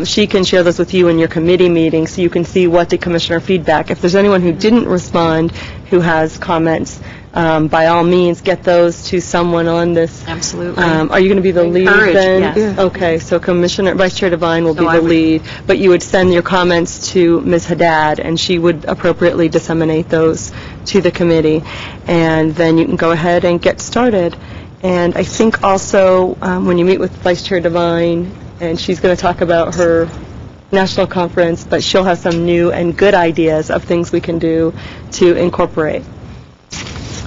She can share those with you in your committee meeting so you can see what the commissioner feedback. If there's anyone who didn't respond who has comments, by all means, get those to someone on this. Absolutely. Are you going to be the lead Encourage, then? yes. Okay, so Vice Chair Devine will be I the would- lead, but you would send your comments to Ms. Haddad, and she would appropriately disseminate those to the committee, and then you can go ahead and get started. And I think also, when you meet with Vice Chair Devine, and she's going to talk about her national conference, but she'll have some new and good ideas of things we can do to incorporate.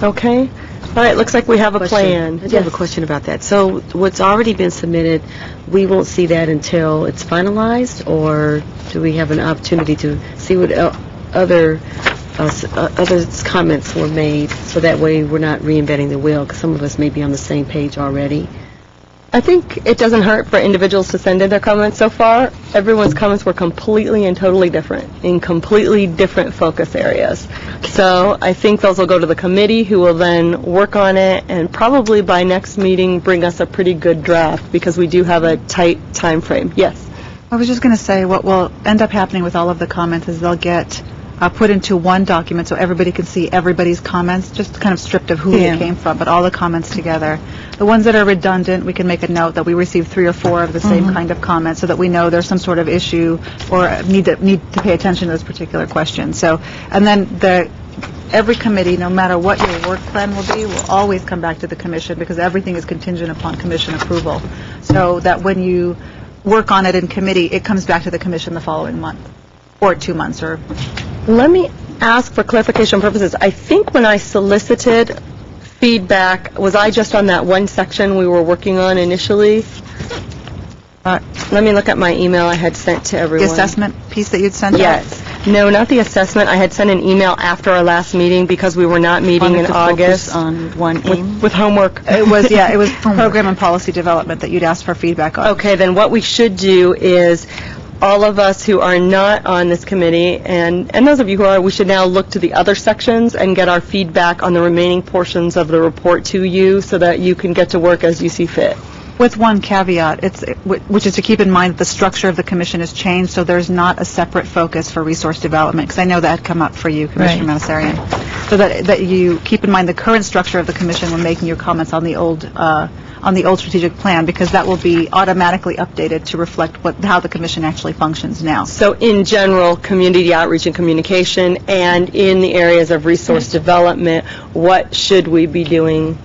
Okay? All right, looks like we have a plan. I do have a question about that. So what's already been submitted, we won't see that until it's finalized, or do we have an opportunity to see what other comments were made, so that way we're not reinventing the wheel, because some of us may be on the same page already? I think it doesn't hurt for individuals to send in their comments. So far, everyone's comments were completely and totally different, in completely different focus areas. So I think those will go to the committee, who will then work on it, and probably by next meeting bring us a pretty good draft, because we do have a tight time frame. Yes? I was just going to say, what will end up happening with all of the comments is they'll get put into one document so everybody can see everybody's comments, just kind of stripped of who they came from, but all the comments together. The ones that are redundant, we can make a note that we received 3 or 4 of the same kind of comments, so that we know there's some sort of issue or need to pay attention to this particular question. So, and then every committee, no matter what your work plan will be, will always come back to the commission, because everything is contingent upon commission approval. So that when you work on it in committee, it comes back to the commission the following month, or 2 months, or... Let me ask for clarification purposes. I think when I solicited feedback, was I just on that one section we were working on initially? Let me look at my email I had sent to The everyone. assessment piece that you'd sent out? Yes. No, not the assessment. I had sent an email after our last meeting because we were not meeting in Wanted to August. focus on one aim. With homework. It was program and policy development that you'd asked for feedback on. Okay, then what we should do is, all of us who are not on this committee, and those of you who are, we should now look to the other sections and get our feedback on the remaining portions of the report to you, so that you can get to work as you see fit. With one caveat, which is to keep in mind that the structure of the commission has changed, so there's not a separate focus for resource development, because I know that had come up for you, Commissioner Manasarian. So that you keep in mind the current structure of the commission when making your comments on the old strategic plan, because that will be automatically updated to reflect how the commission actually functions now. So in general, community outreach and communication, and in the areas of resource development, what should we be doing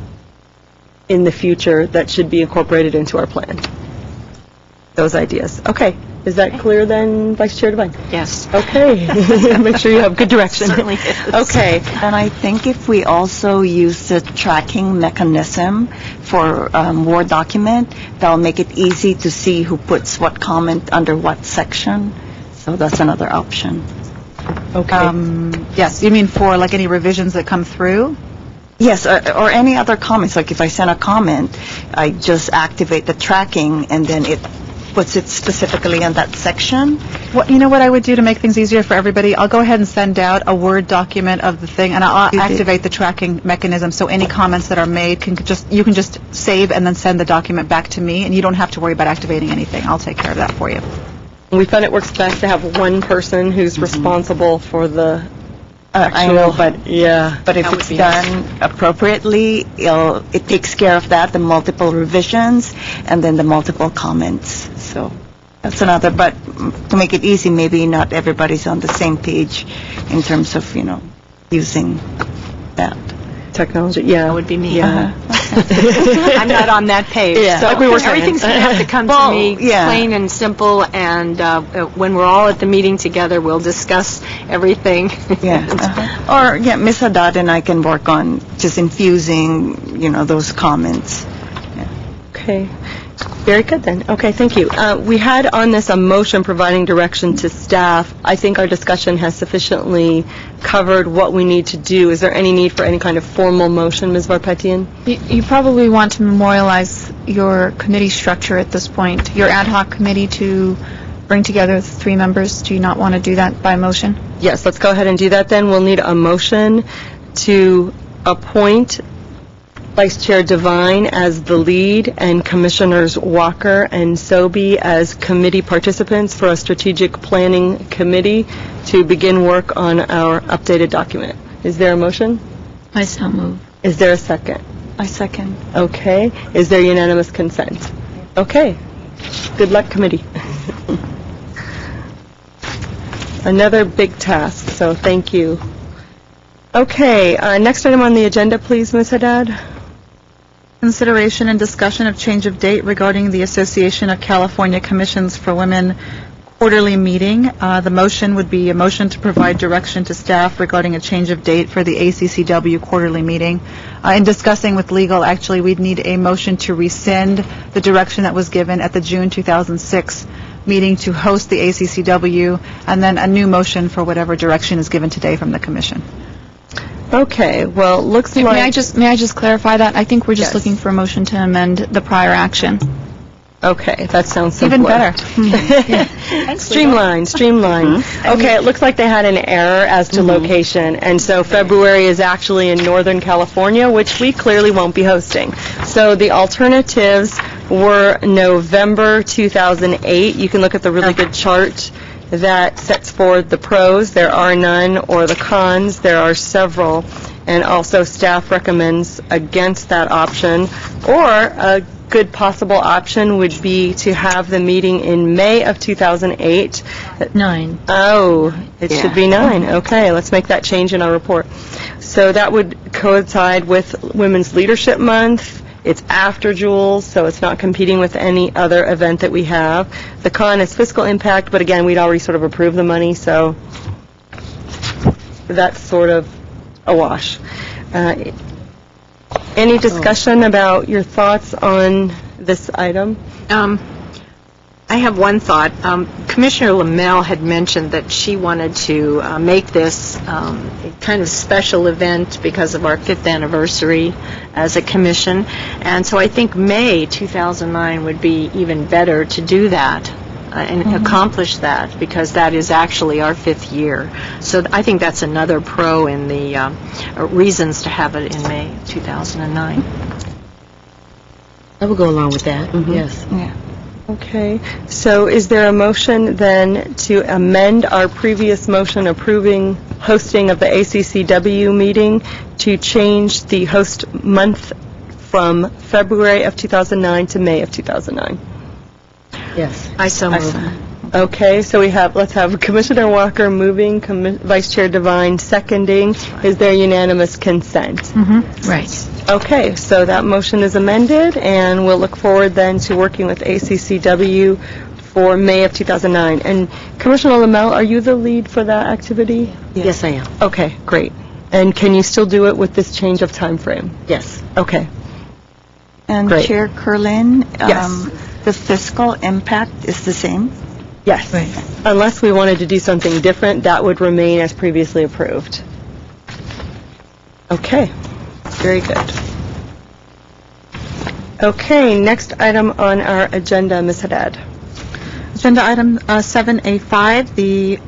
in the future that should be incorporated into our plan? Those ideas. Okay. Is that clear then, Vice Chair Devine? Yes. Okay. Make sure you have good direction. Certainly is. Okay. And I think if we also use the tracking mechanism for Word document, that'll make it easy to see who puts what comment under what section. So that's another option. Okay. Yes, you mean for like any revisions that come through? Yes, or any other comments. Like if I send a comment, I just activate the tracking, and then it puts it specifically in that section. You know what I would do to make things easier for everybody? I'll go ahead and send out a Word document of the thing, and I'll activate the tracking mechanism, so any comments that are made you can just save and then send the document back to me, and you don't have to worry about activating anything. I'll take care of that for you. We found it works best to have one person who's responsible for the I know, but yeah. But if it's done appropriately, it takes care of that, the multiple revisions, and then the multiple comments. So that's another. But to make it easy, maybe not everybody's on the same page in terms of using that. technology, yeah. That would be me. Yeah. I'm not on that page. Yeah. So Like we were saying. everything's going to have to come Well, to me yeah. plain and simple, and when we're all at the meeting together, we'll discuss everything. Yeah. Or, yeah, Ms. Haddad and I can work on just infusing, those comments. Okay. Very good then. Okay, thank you. We had on this a motion providing direction to staff. I think our discussion has sufficiently covered what we need to do. Is there any need for any kind of formal motion, Ms. Varpetian? You probably want to memorialize your committee structure at this point, your ad hoc committee to bring together 3 members. Do you not want to do that by motion? Yes, let's go ahead and do that then. We'll need a motion to appoint Vice Chair Devine as the lead and Commissioners Walker and Sobey as committee participants for a strategic planning committee to begin work on our updated document. Is there a motion? I so move. Is there a second? I second. Okay. Is there unanimous consent? Okay. Good luck, committee. Another big task, so thank you. Okay, next item on the agenda, please, Ms. Haddad. Consideration and discussion of change of date regarding the Association of California Commissions for Women quarterly meeting. The motion would be a motion to provide direction to staff regarding a change of date for the ACCW quarterly meeting. In discussing with legal, actually, we'd need a motion to rescind the direction that was given at the June 2006 meeting to host the ACCW, and then a new motion for whatever direction is given today from the commission. Okay, well, looks like... May I just clarify that? I think we're just Yes. looking for a motion to amend the prior action. Okay, that sounds simpler. Even better. Streamline. Okay, it looks like they had an error as to location, and so February is actually in Northern California, which we clearly won't be hosting. So the alternatives were November 2008. You can look at the really good chart that sets forward the pros. There are none, or the cons. There are several, and also staff recommends against that option. Or a good possible option would be to have the meeting in May of 2008. 9. Oh, it should be 9. Okay, let's make that change in our report. So that would coincide with Women's Leadership Month. It's after Jules, so it's not competing with any other event that we have. The con is fiscal impact, but again, we'd already sort of approved the money, so that's sort of a wash. Any discussion about your thoughts on this item? I have one thought. Commissioner Lamel had mentioned that she wanted to make this a kind of special event because of our 5th anniversary as a commission, and so I think May 2009 would be even better to do that and accomplish that, because that is actually our 5th year. So I think that's another pro in the reasons to have it in May 2009. I would go along with that, yes. Yeah. Okay, so is there a motion then to amend our previous motion approving hosting of the ACCW meeting to change the host month from February of 2009 to May of 2009? Yes. I so move. Okay, so let's have Commissioner Walker moving, Vice Chair Devine seconding. Is there unanimous consent? Right. Okay, so that motion is amended, and we'll look forward then to working with ACCW for May of 2009. And Commissioner Lamel, are you the lead for that activity? Yes, I am. Okay, great. And can you still do it with this change of time frame? Yes. Okay. And Great. Chair Kerlin, Yes. the fiscal impact is the same? Yes. Right. Unless we wanted to do something different, that would remain as previously approved. Okay. Very good. Okay, next item on our agenda, Ms. Haddad. Agenda item 7A5, the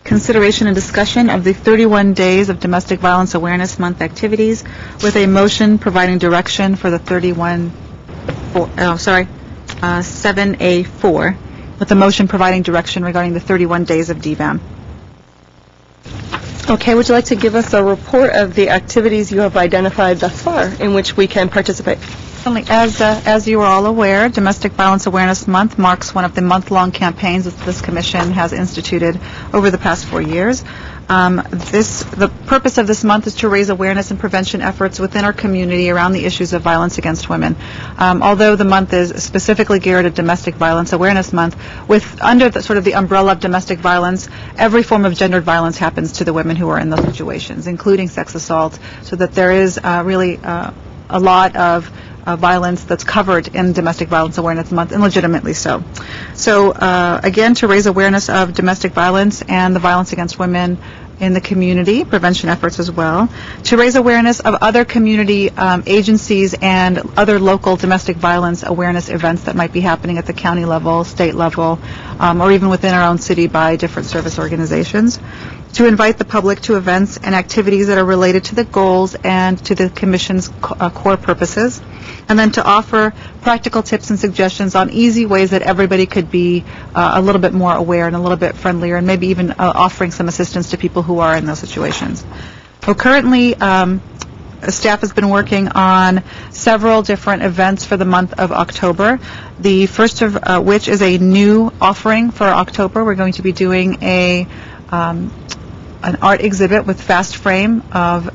consideration and discussion of the 31 Days of Domestic Violence Awareness Month activities, with a motion providing direction for the 7A4, with a motion providing direction regarding the 31 days of DVAM. Okay, would you like to give us a report of the activities you have identified thus far in which we can participate? Certainly, as you are all aware, Domestic Violence Awareness Month marks one of the month-long campaigns that this commission has instituted over the past 4 years. The purpose of this month is to raise awareness and prevention efforts within our community around the issues of violence against women. Although the month is specifically geared at Domestic Violence Awareness Month, under the sort of the umbrella of domestic violence, every form of gendered violence happens to the women who are in those situations, including sex assault, so that there is really a lot of violence that's covered in Domestic Violence Awareness Month, and legitimately so. So, again, to raise awareness of domestic violence and the violence against women in the community, prevention efforts as well, to raise awareness of other community agencies and other local domestic violence awareness events that might be happening at the county level, state level, or even within our own city by different service organizations, to invite the public to events and activities that are related to the goals and to the Commission's core purposes, and then to offer practical tips and suggestions on easy ways that everybody could be a little bit more aware and a little bit friendlier, and maybe even offering some assistance to people who are in those situations. So currently, staff has been working on several different events for the month of October, the first of which is a new offering for October. We're going to be doing an art exhibit with Fast Frame of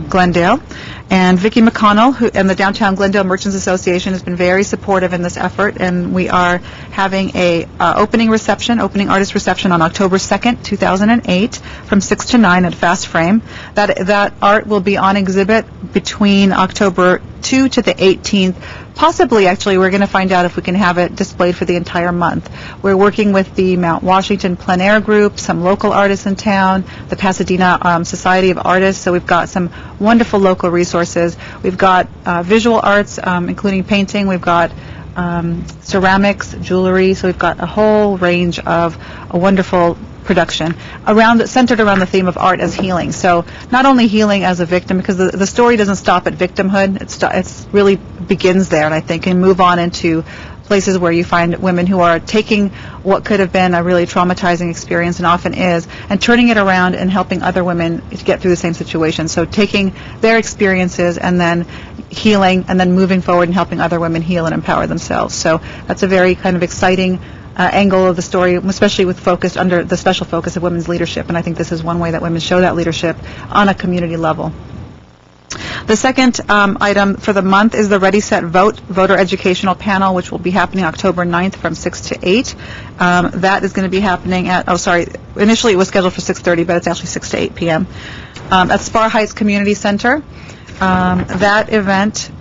Glendale. And Vicki McConnell and the Downtown Glendale Merchants Association has been very supportive in this effort, and we are having a opening artist reception on October 2nd, 2008 from 6 to 9 at Fast Frame. That art will be on exhibit between October 2 to the 18th. Possibly, actually, we're going to find out if we can have it displayed for the entire month. We're working with the Mount Washington Plein Air Group, some local artists in town, the Pasadena Society of Artists, so we've got some wonderful local resources. We've got visual arts, including painting. We've got ceramics, jewelry, so we've got a whole range of a wonderful production centered around the theme of art as healing. So not only healing as a victim, because the story doesn't stop at victimhood, it's really begins there, and I think can move on into places where you find women who are taking what could have been a really traumatizing experience, and often is, and turning it around and helping other women to get through the same situation. So taking their experiences and then healing, and then moving forward and helping other women heal and empower themselves. So that's a very kind of exciting angle of the story, especially with focus under the special focus of women's leadership, and I think this is one way that women show that leadership on a community level. The second item for the month is the Ready, Set, Vote voter educational panel, which will be happening October 9th from 6 to 8. That is going to be happening at, initially it was scheduled for 6:30, but it's actually 6 to 8 p.m. At Spar Heights Community Center. That event,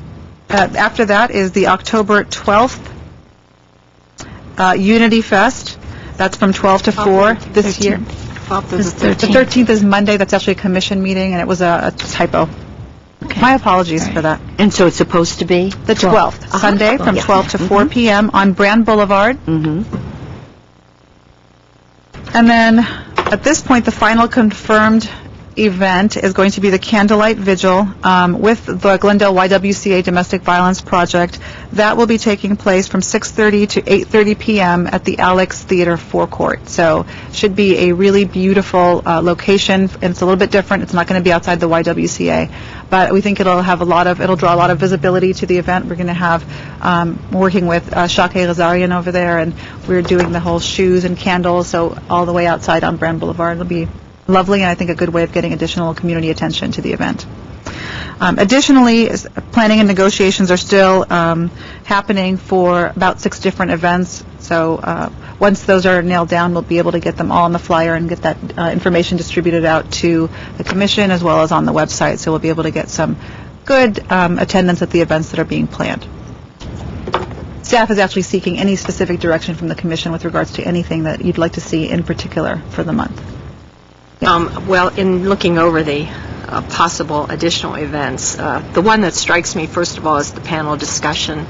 after that is the October 12th Unity Fest. That's from 12 to 4 this year. The 13th is Monday. That's actually a commission meeting, and it was a typo. Okay. My apologies for that. And so it's supposed to be? The 12th, Sunday from 12 to 4 p.m. on Brand Boulevard. And then at this point, the final confirmed event is going to be the Candlelight Vigil with the Glendale YWCA Domestic Violence Project. That will be taking place from 6:30 to 8:30 p.m. at the Alex Theater forecourt. So should be a really beautiful location, and it's a little bit different. It's not going to be outside the YWCA, but we think it'll draw a lot of visibility to the event. We're going to have working with Shake Razarian over there, and we're doing the whole shoes and candles, so all the way outside on Brand Boulevard. It'll be lovely, and I think a good way of getting additional community attention to the event. Additionally, planning and negotiations are still happening for about 6 different events. So once those are nailed down, we'll be able to get them all on the flyer and get that information distributed out to the commission as well as on the website. So we'll be able to get some good attendance at the events that are being planned. Staff is actually seeking any specific direction from the commission with regards to anything that you'd like to see in particular for the month. Well, in looking over the possible additional events, the one that strikes me, first of all, is the panel discussion,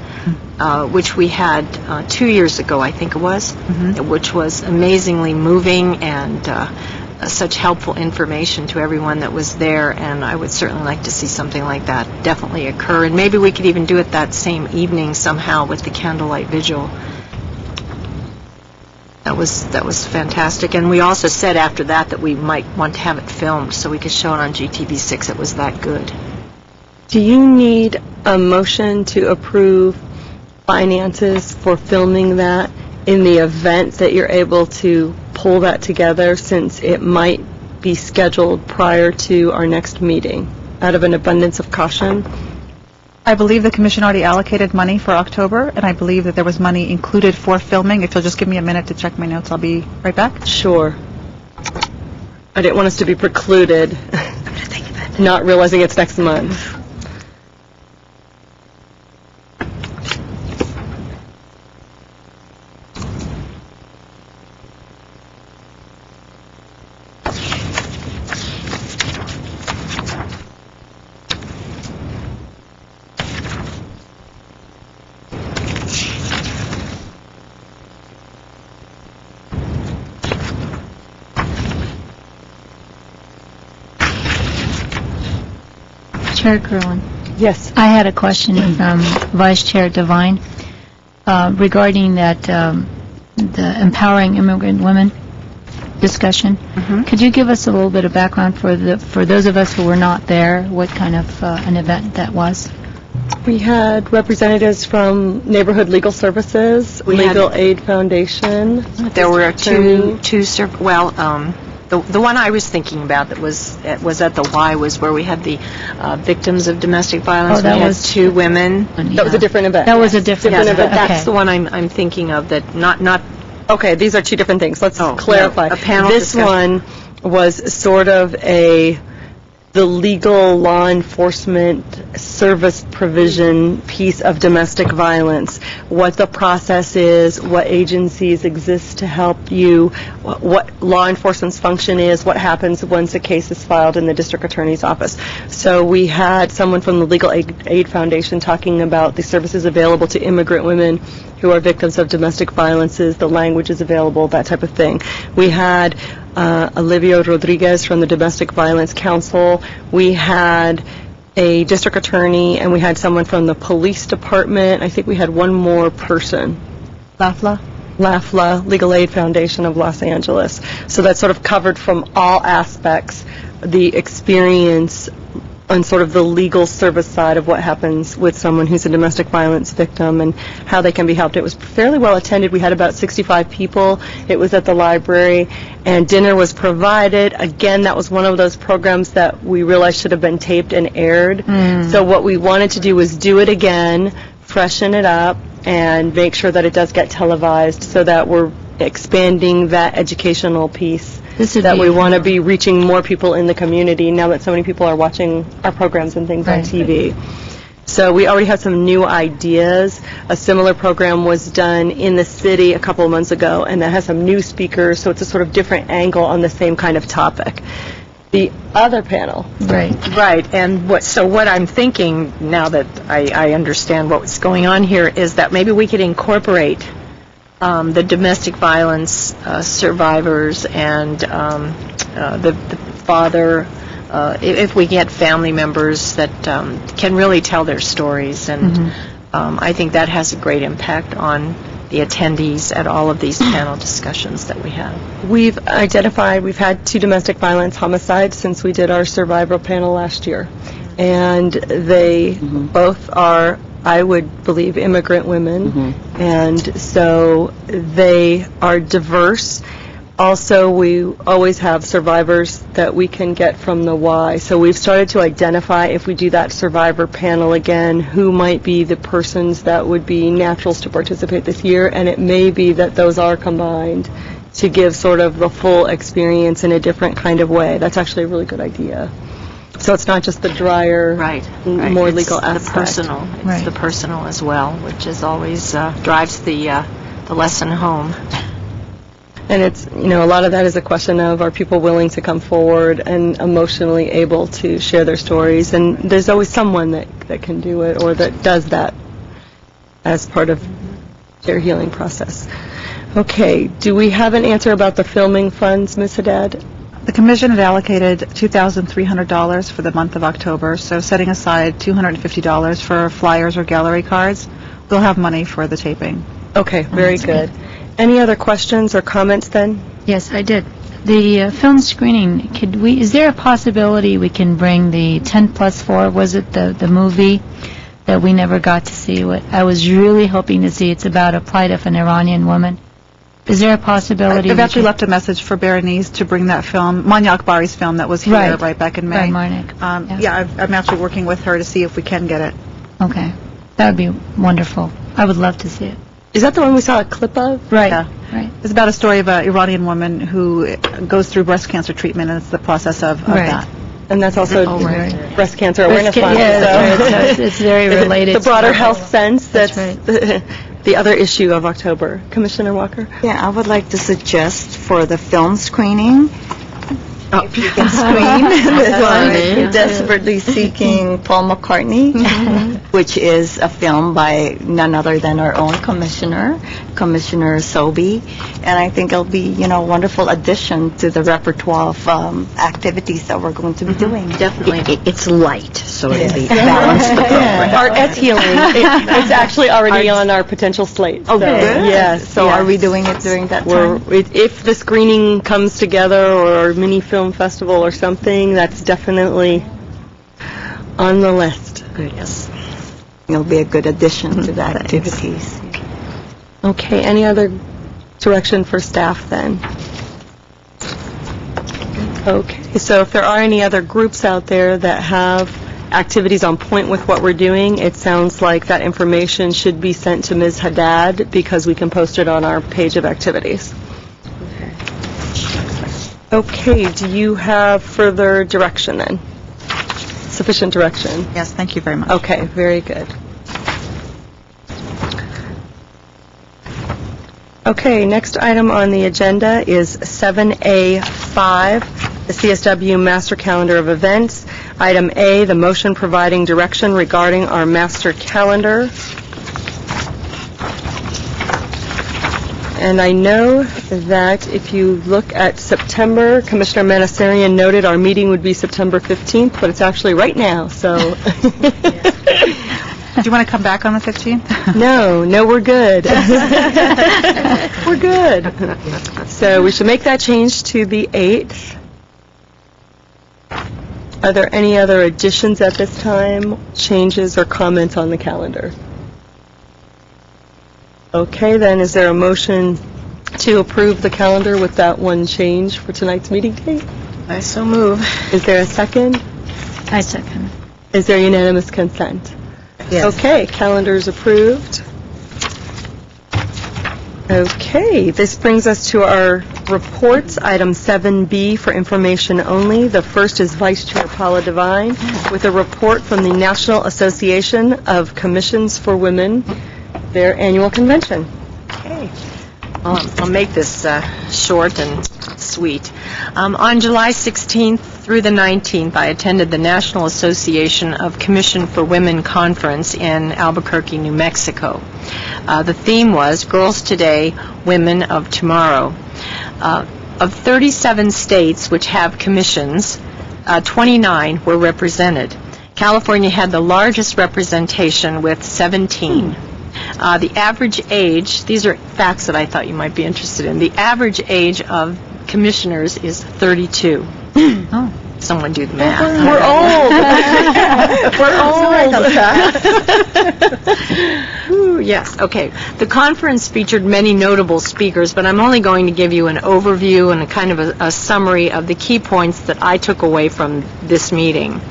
which we had 2 years ago, I think it was, which was amazingly moving and such helpful information to everyone that was there, and I would certainly like to see something like that definitely occur, and maybe we could even do it that same evening somehow with the Candlelight Vigil. That was fantastic, and we also said after that we might want to have it filmed so we could show it on GTV6. It was that good. Do you need a motion to approve finances for filming that in the event that you're able to pull that together, since it might be scheduled prior to our next meeting, out of an abundance of caution? I believe the commission already allocated money for October, and I believe that there was money included for filming. If you'll just give me a minute to check my notes, I'll be right back. Sure. I didn't want us to be precluded, not realizing it's next month. Chair Kerwin. Yes. I had a question from Vice Chair Devine regarding that the empowering immigrant women discussion. Could you give us a little bit of background for those of us who were not there, what kind of an event that was? We had representatives from Neighborhood Legal Services, Legal Aid Foundation. There were two the one I was thinking about that was at the Y was where we had the victims of domestic violence. That we had was two women. That was a different event. That was a different Yes, event. but that's Okay. the one I'm thinking of. That not. Okay, these are two different things. Let's clarify. no, a panel This discussion. one was sort of the legal law enforcement service provision piece of domestic violence, what the process is, what agencies exist to help you, what law enforcement's function is, what happens once a case is filed in the district attorney's office. So we had someone from the Legal Aid Foundation talking about the services available to immigrant women who are victims of domestic violences, the language is available, that type of thing. We had Olivia Rodriguez from the Domestic Violence Council. We had a district attorney, and we had someone from the police department. I think we had one more person. LAFLA, Legal Aid Foundation of Los Angeles. So that sort of covered from all aspects the experience on sort of the legal service side of what happens with someone who's a domestic violence victim and how they can be helped. It was fairly well attended. We had about 65 people. It was at the library, and dinner was provided. Again, that was one of those programs that we realized should have been taped and aired. So what we wanted to do was do it again, freshen it up, and make sure that it does get televised so that we're expanding that educational piece. That we want to be reaching more people in the community now that so many people are watching our programs and things on TV. So we already have some new ideas. A similar program was done in the city a couple of months ago, and that has some new speakers, so it's a sort of different angle on the same kind of topic. The other panel. Right, and what I'm thinking now that I understand what's going on here is that maybe we could incorporate the domestic violence survivors and the father, if we get family members that can really tell their stories. And I think that has a great impact on the attendees at all of these panel discussions that we have. We've had 2 domestic violence homicides since we did our survivor panel last year. And they both are, I would believe, immigrant women, and so they are diverse. Also, we always have survivors that we can get from the Y, so we've started to identify, if we do that survivor panel again, who might be the persons that would be naturals to participate this year, and it may be that those are combined to give sort of the full experience in a different kind of way. That's actually a really good idea. So it's not just the drier, more legal aspect. It's the personal as well, which is always drives the lesson home. And it's, a lot of that is a question of, are people willing to come forward and emotionally able to share their stories? And there's always someone that can do it or that does that as part of their healing process. Okay, do we have an answer about the filming funds, Ms. Haddad? The commission had allocated $2,300 for the month of October, so setting aside $250 for flyers or gallery cards, we'll have money for the taping. Okay, very good. Any other questions or comments then? Yes, I did. The film screening, is there a possibility we can bring the 10+4, was it the movie that we never got to see? What I was really hoping to see, it's about a plight of an Iranian woman. Is there a possibility? I've actually left a message for Berenice to bring that film, Manya Akbari's film that was here right back in May. Right, Marnik. I'm actually working with her to see if we can get it. Okay. That would be wonderful. I would love to see it. Is that the one we saw a clip of? Right. Yeah. Right. It's about a story of an Iranian woman who goes through breast cancer treatment, and it's the process of that. And that's also Breast Cancer Awareness Month. Yes, it's very related. The broader health sense. That's right. The other issue of October. Commissioner Walker? Yeah, I would like to suggest for the film screening, if you can screen this one, Desperately Seeking Paul McCartney, which is a film by none other than our own Commissioner Sobey. And I think it'll be, a wonderful addition to the repertoire of activities that we're going to be doing. Definitely. It's light, so it'll be Balance the program. Art as healing. It's actually already on our potential slate. Oh, good. Yes. So are we doing it during that time? If the screening comes together or a mini film festival or something, that's definitely on the list. Good. Yes. It'll be a good addition to the activities. Okay, any other direction for staff then? Okay, so if there are any other groups out there that have activities on point with what we're doing, it sounds like that information should be sent to Ms. Haddad because we can post it on our page of activities. Okay, do you have further direction then? Sufficient direction? Yes, thank you very much. Okay, very good. Okay, next item on the agenda is 7A5, the CSW Master Calendar of Events. Item A, the motion providing direction regarding our master calendar. And I know that if you look at September, Commissioner Manasarian noted our meeting would be September 15th, but it's actually right now, so... Do you want to come back on the 15th? No, we're good. We're good. So we should make that change to the 8th. Are there any other additions at this time, changes or comments on the calendar? Okay, then, is there a motion to approve the calendar with that one change for tonight's meeting date? I so move. Is there a second? I second. Is there unanimous consent? Yes. Okay, calendar is approved. Okay, this brings us to our reports, item 7B for information only. The first is Vice Chair Paula Devine with a report from the National Association of Commissions for Women, their annual convention. Okay. I'll make this short and sweet. On July 16th through the 19th, I attended the National Association of Commission for Women Conference in Albuquerque, New Mexico. The theme was Girls Today, Women of Tomorrow. Of 37 states which have commissions, 29 were represented. California had the largest representation with 17. The average age, these are facts that I thought you might be interested in, the average age of commissioners is 32. Oh. Someone do the math. We're old. Ooh, yes, okay. The conference featured many notable speakers, but I'm only going to give you an overview and a kind of a summary of the key points that I took away from this meeting.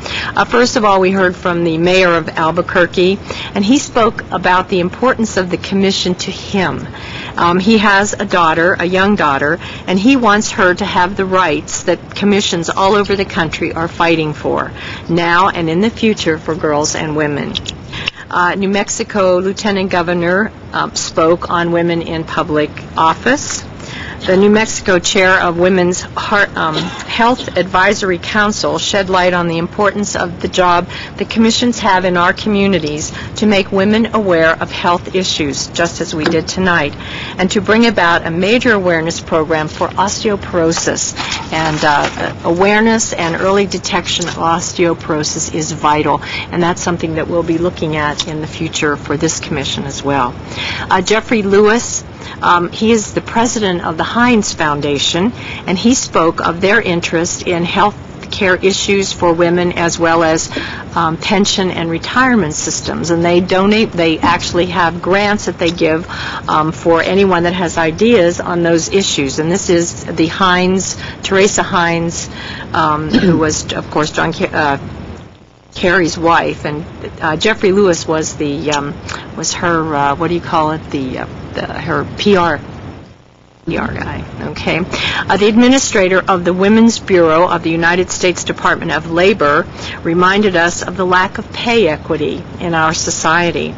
First of all, we heard from the mayor of Albuquerque, and he spoke about the importance of the commission to him. He has a daughter, a young daughter, and he wants her to have the rights that commissions all over the country are fighting for, now and in the future, for girls and women. New Mexico Lieutenant Governor spoke on women in public office. The New Mexico chair of Women's Health Advisory Council shed light on the importance of the job the commissions have in our communities to make women aware of health issues, just as we did tonight, and to bring about a major awareness program for osteoporosis. And awareness and early detection of osteoporosis is vital, and that's something that we'll be looking at in the future for this commission as well. Jeffrey Lewis He is the president of the Heinz Foundation, and he spoke of their interest in health care issues for women as well as pension and retirement systems. And they actually have grants that they give for anyone that has ideas on those issues. And this is the Teresa Heinz, who was, of course, John Kerry's wife, and Jeffrey Lewis was her what do you call it, her PR guy, okay? The administrator of the Women's Bureau of the United States Department of Labor reminded us of the lack of pay equity in our society.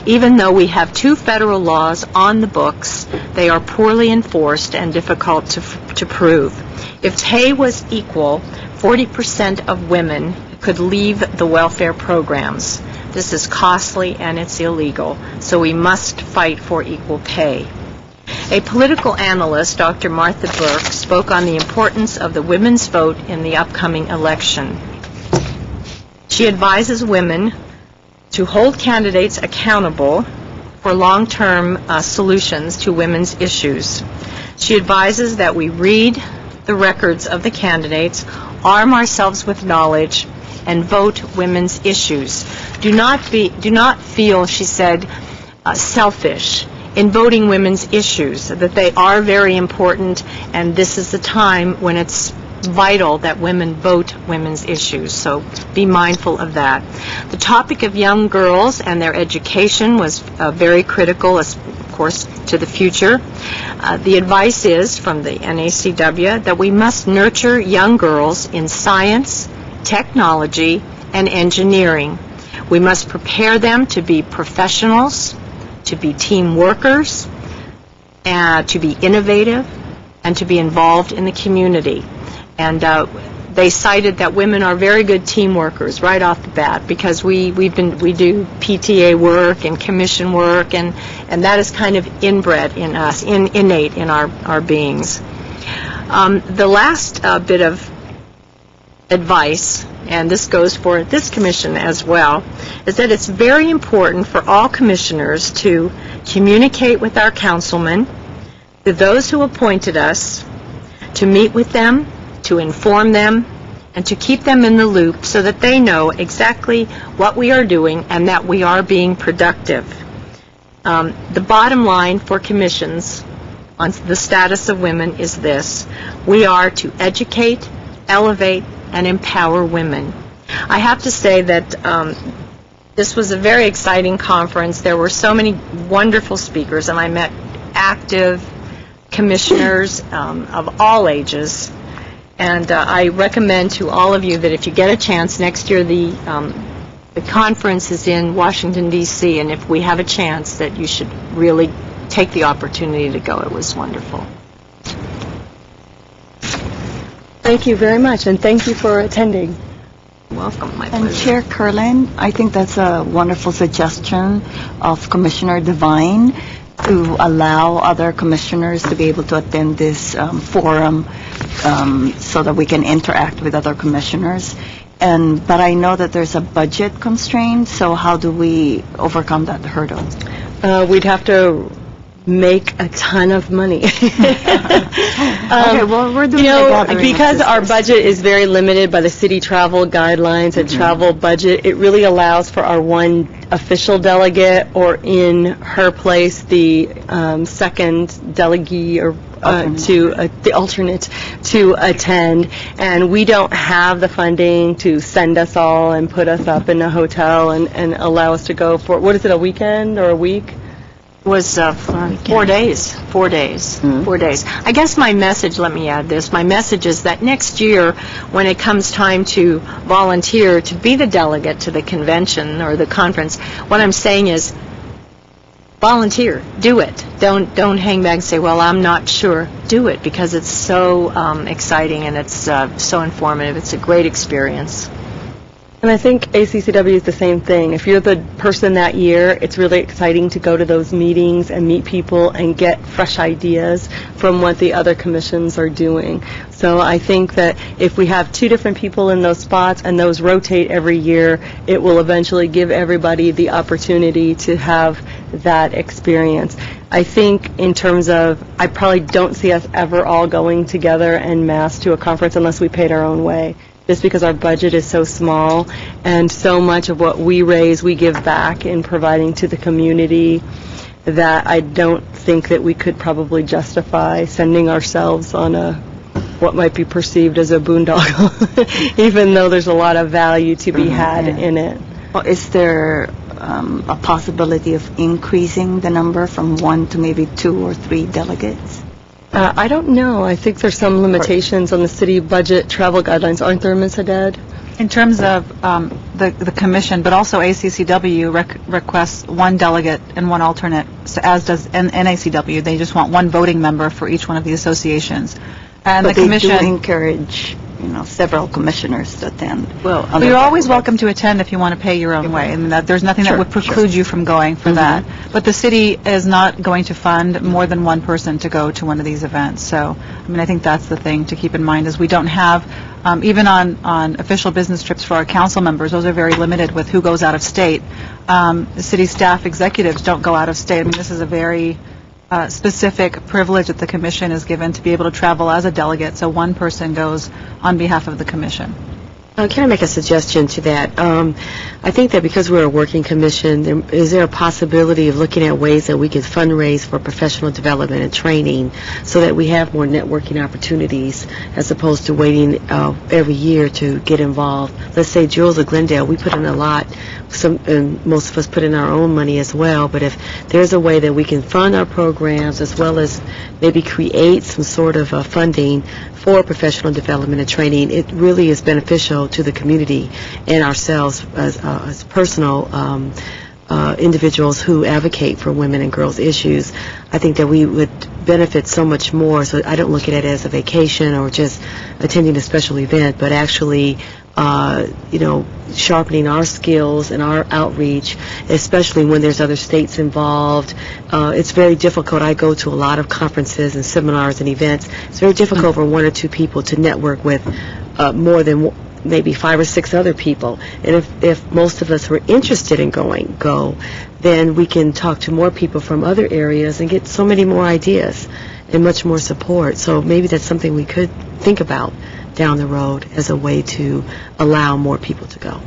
Even though we have 2 federal laws on the books, they are poorly enforced and difficult to prove. If pay was equal, 40% of women could leave the welfare programs. This is costly and it's illegal, so we must fight for equal pay. A political analyst, Dr. Martha Burke, spoke on the importance of the women's vote in the upcoming election. She advises women to hold candidates accountable for long-term solutions to women's issues. She advises that we read the records of the candidates, arm ourselves with knowledge, and vote women's issues. Do not feel, she said, selfish in voting women's issues, that they are very important, and this is the time when it's vital that women vote women's issues, so be mindful of that. The topic of young girls and their education was very critical, of course, to the future. The advice is, from the NACW, that we must nurture young girls in science, technology, and engineering. We must prepare them to be professionals, to be team workers, to be innovative, and to be involved in the community. And they cited that women are very good team workers right off the bat, because we do PTA work and commission work, and that is kind of inbred in us, innate in our beings. The last bit of advice, and this goes for this commission as well, is that it's very important for all commissioners to communicate with our councilmen, to those who appointed us, to meet with them, to inform them, and to keep them in the loop so that they know exactly what we are doing and that we are being productive. The bottom line for commissions on the status of women is this: we are to educate, elevate, and empower women. I have to say that this was a very exciting conference. There were so many wonderful speakers, and I met active commissioners of all ages. And I recommend to all of you that if you get a chance next year, the conference is in Washington, D.C., and if we have a chance, that you should really take the opportunity to go. It was wonderful. Thank you very much, and thank you for attending. Welcome, my And pleasure. Chair Kerlin, I think that's a wonderful suggestion of Commissioner Devine to allow other commissioners to be able to attend this forum so that we can interact with other commissioners. But I know that there's a budget constraint, so how do we overcome that hurdle? We'd have to make a ton of money. Okay, well, we're doing a gathering of because our sisters. budget is very limited by the city travel guidelines and travel budget, it really allows for our one official delegate, or in her place, the second delegee or the alternate to attend. And we don't have the funding to send us all and put us up in a hotel and allow us to go for, what is it, a weekend or a week? Was 4 days. 4 days. 4 days. I guess my message, let me add this, my message is that next year, when it comes time to volunteer to be the delegate to the convention or the conference, what I'm saying is volunteer. Do it. Don't hang back and say, well, I'm not sure. Do it, because it's so exciting and it's so informative. It's a great experience. And I think ACCW is the same thing. If you're the person that year, it's really exciting to go to those meetings and meet people and get fresh ideas from what the other commissions are doing. So I think that if we have 2 different people in those spots and those rotate every year, it will eventually give everybody the opportunity to have that experience. I think in terms of, I probably don't see us ever all going together en masse to a conference unless we paid our own way, just because our budget is so small, and so much of what we raise we give back in providing to the community, that I don't think that we could probably justify sending ourselves on a what might be perceived as a boondoggle, even though there's a lot of value to be had in it. Well, is there a possibility of increasing the number from 1 to maybe 2 or 3 delegates? I don't know. I think there's some limitations on the city budget travel guidelines, aren't there, Ms. Haddad? In terms of the commission, but also ACCW requests 1 delegate and 1 alternate, so as does NACW. They just want 1 voting member for each one of the associations. And but the commission they do encourage, several commissioners to attend. Well, you're always welcome to attend if you want to pay your own way, and there's nothing that would preclude you from going for that. But the city is not going to fund more than 1 person to go to one of these events. So, I think that's the thing to keep in mind, is we don't have, even on official business trips for our council members, those are very limited with who goes out of state. The city staff executives don't go out of state. This is a very specific privilege that the commission is given to be able to travel as a delegate, so 1 person goes on behalf of the commission. Can I make a suggestion to that? I think that because we're a working commission, is there a possibility of looking at ways that we can fundraise for professional development and training so that we have more networking opportunities as opposed to waiting every year to get involved? Let's say Jewels of Glendale, we put in a lot, and most of us put in our own money as well, but if there's a way that we can fund our programs as well as maybe create some sort of funding for professional development and training, it really is beneficial to the community and ourselves as personal individuals who advocate for women and girls issues. I think that we would benefit so much more. So I don't look at it as a vacation or just attending a special event, but actually sharpening our skills and our outreach, especially when there's other states involved. It's very difficult. I go to a lot of conferences and seminars and events. It's very difficult for 1 or 2 people to network with more than maybe 5 or 6 other people. And if most of us were interested in go, then we can talk to more people from other areas and get so many more ideas and much more support. So maybe that's something we could think about down the road as a way to allow more people to go.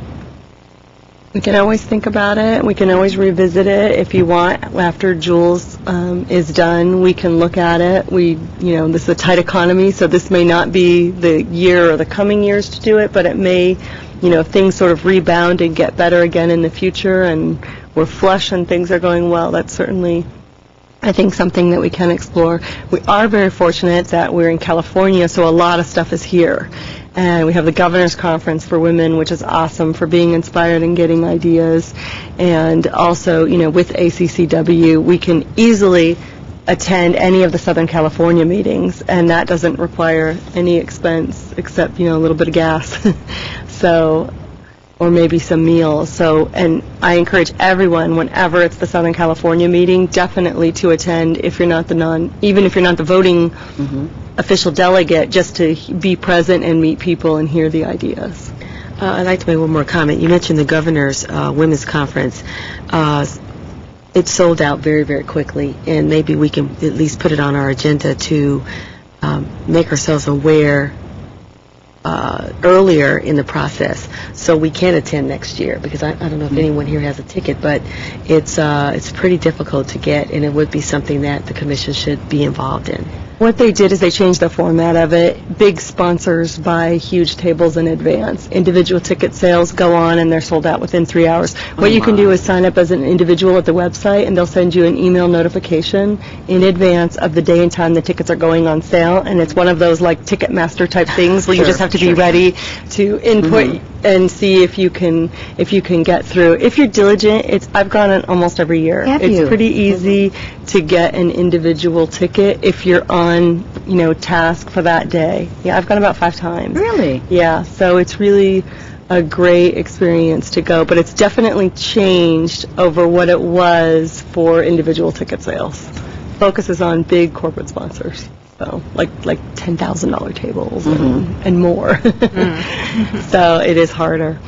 We can always think about it. We can always revisit it if you want. After Jules is done, we can look at it. This is a tight economy, so this may not be the year or the coming years to do it, but it may, if things sort of rebound and get better again in the future and we're flush and things are going well, that's certainly, I think, something that we can explore. We are very fortunate that we're in California, so a lot of stuff is here. And we have the Governor's Conference for Women, which is awesome for being inspired and getting ideas. And also, with ACCW, we can easily attend any of the Southern California meetings, and that doesn't require any expense except, a little bit of gas. Or maybe some meals. So, and I encourage everyone, whenever it's the Southern California meeting, definitely to attend even if you're not the voting official delegate, just to be present and meet people and hear the ideas. I'd like to make one more comment. You mentioned the Governor's Women's Conference. It sold out very, very quickly, and maybe we can at least put it on our agenda to make ourselves aware earlier in the process, so we can attend next year, because I don't know if anyone here has a ticket, but it's pretty difficult to get, and it would be something that the commission should be involved in. What they did is they changed the format of it. Big sponsors buy huge tables in advance. Individual ticket sales go on, and they're sold out within 3 hours. What you can do is sign up as an individual at the website, and they'll send you an email notification in advance of the day and time the tickets are going on sale. And it's one of those like Ticketmaster type things where you just have to be ready to input and see if you can get through. If you're diligent, I've gone in almost every year. It's pretty easy to get an individual ticket if you're on task for that day. Yeah, I've gone about 5 times. Really? Yeah, so it's really a great experience to go, but it's definitely changed over what it was for individual ticket sales. Focuses on big corporate sponsors. So, like $10,000 tables and more. So it is harder.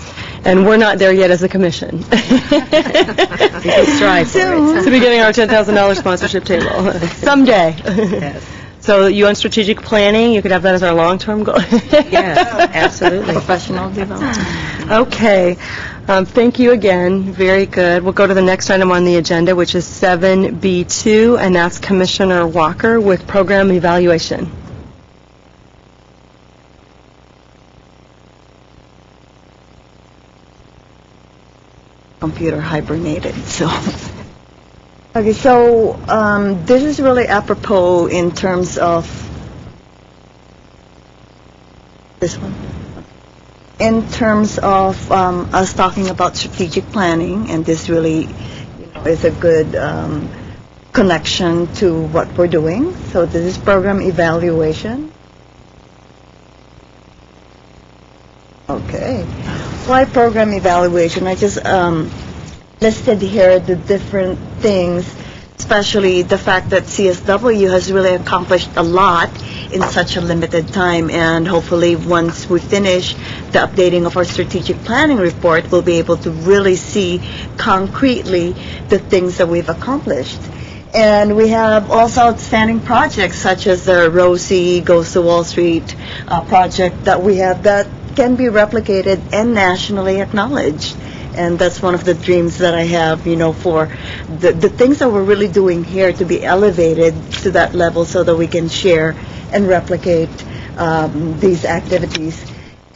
And we're not there yet as a commission. We can strive for it. To be getting our $10,000 sponsorship table someday. Yes. So you on strategic planning, you could have that as our long-term goal. Yes, absolutely. Professional development. Okay. Thank you again. Very good. We'll go to the next item on the agenda, which is 7B2, and that's Commissioner Walker with program evaluation. Computer hibernated, so. Okay, so this is really apropos in terms of this one. In terms of us talking about strategic planning, and this really is a good connection to what we're doing. So this is program evaluation. Okay. Why program evaluation? I just listed here the different things, especially the fact that CSW has really accomplished a lot in such a limited time, and hopefully once we finish the updating of our strategic planning report, we'll be able to really see concretely the things that we've accomplished. And we have also outstanding projects such as the Rosie Goes to Wall Street project that we have that can be replicated and nationally acknowledged. And that's one of the dreams that I have, for the things that we're really doing here to be elevated to that level so that we can share and replicate these activities.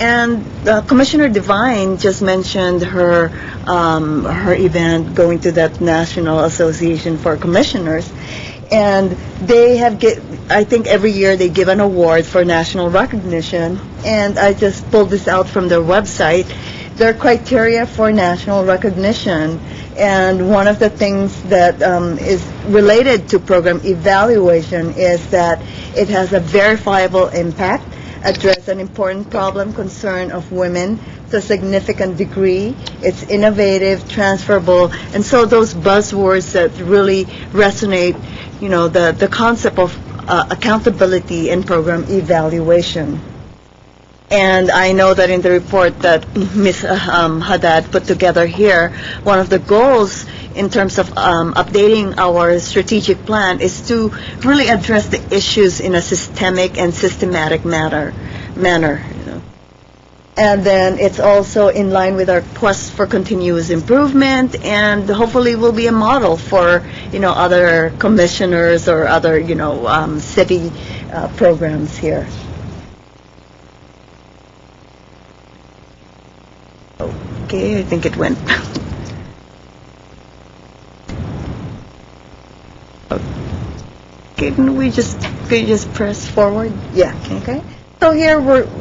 And Commissioner Devine just mentioned her event going to that National Association for Commissioners. And they have I think every year they give an award for national recognition. And I just pulled this out from their website. Their criteria for national recognition, and one of the things that is related to program evaluation is that it has a verifiable impact, address an important problem, concern of women to a significant degree, it's innovative, transferable, and so those buzzwords that really resonate, the concept of accountability in program evaluation. And I know that in the report that Ms. Haddad put together here, one of the goals in terms of updating our strategic plan is to really address the issues in a systemic and systematic manner. And then it's also in line with our quest for continuous improvement, and hopefully will be a model for other commissioners or other city programs here. Okay, I think it went. Okay, can we just press forward? Yeah, okay. So here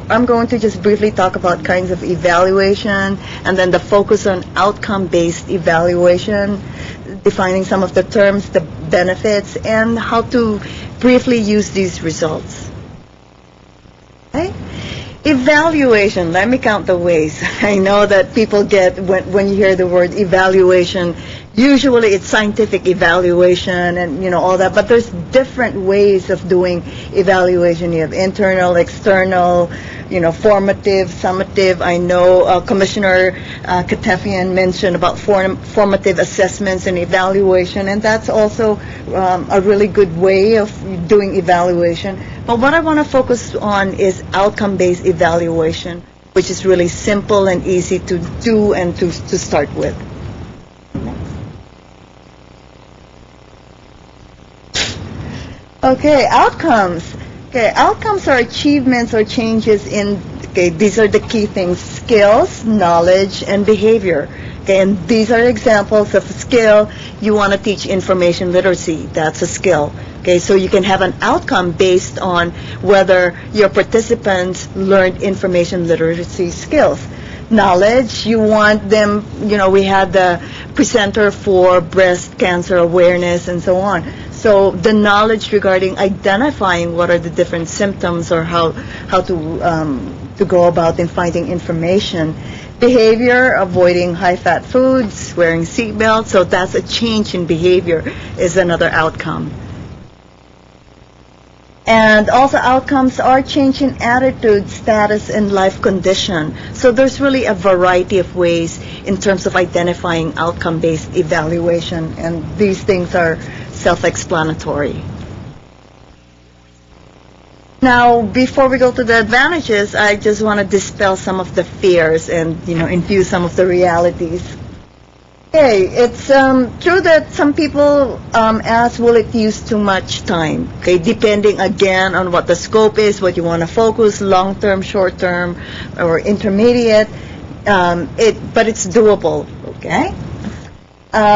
I'm going to just briefly talk about kinds of evaluation, and then the focus on outcome-based evaluation, defining some of the terms, the benefits, and how to briefly use these results. Okay? Evaluation, let me count the ways. I know that people get, when you hear the word evaluation, usually it's scientific evaluation and, all that, but there's different ways of doing evaluation. You have internal, external, formative, summative. I know Commissioner Katefian mentioned about formative assessments and evaluation, and that's also a really good way of doing evaluation. But what I want to focus on is outcome-based evaluation, which is really simple and easy to do and to start with. Okay, outcomes. Okay, outcomes are achievements or changes in, these are the key things: skills, knowledge, and behavior. Okay, and these are examples of a skill. You want to teach information literacy. That's a skill. Okay, so you can have an outcome based on whether your participants learned information literacy skills. Knowledge, you want them, we had the presenter for breast cancer awareness and so on. So the knowledge regarding identifying what are the different symptoms or how to go about in finding information. Behavior, avoiding high-fat foods, wearing seatbelts. So that's a change in behavior is another outcome. And also outcomes are change in attitude, status, and life condition. So there's really a variety of ways in terms of identifying outcome-based evaluation, and these things are self-explanatory. Now, before we go to the advantages, I just want to dispel some of the fears and, infuse some of the realities. Okay, it's true that some people ask, will it use too much time? Okay, depending again on what the scope is, what you want to focus, long-term, short-term, or intermediate, but it's doable, okay?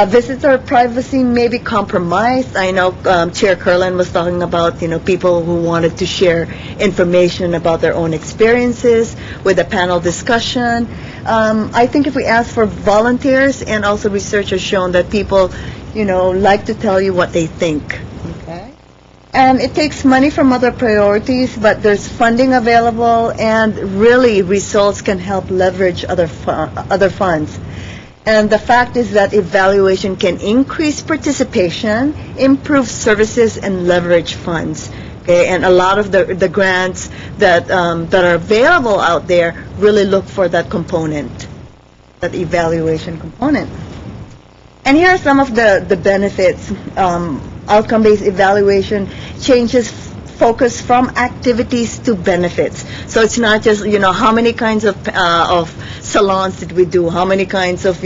Visitor privacy may be compromised. I know Chair Curlin was talking about, people who wanted to share information about their own experiences with a panel discussion. I think if we ask for volunteers, and also research has shown that people, like to tell you what they think. Okay. And it takes money from other priorities, but there's funding available, and really results can help leverage other funds. And the fact is that evaluation can increase participation, improve services, and leverage funds. Okay, and a lot of the grants that are available out there really look for that component, that evaluation component. And here are some of the benefits. Outcome-based evaluation changes focus from activities to benefits. So it's not just, how many kinds of salons did we do, how many kinds of,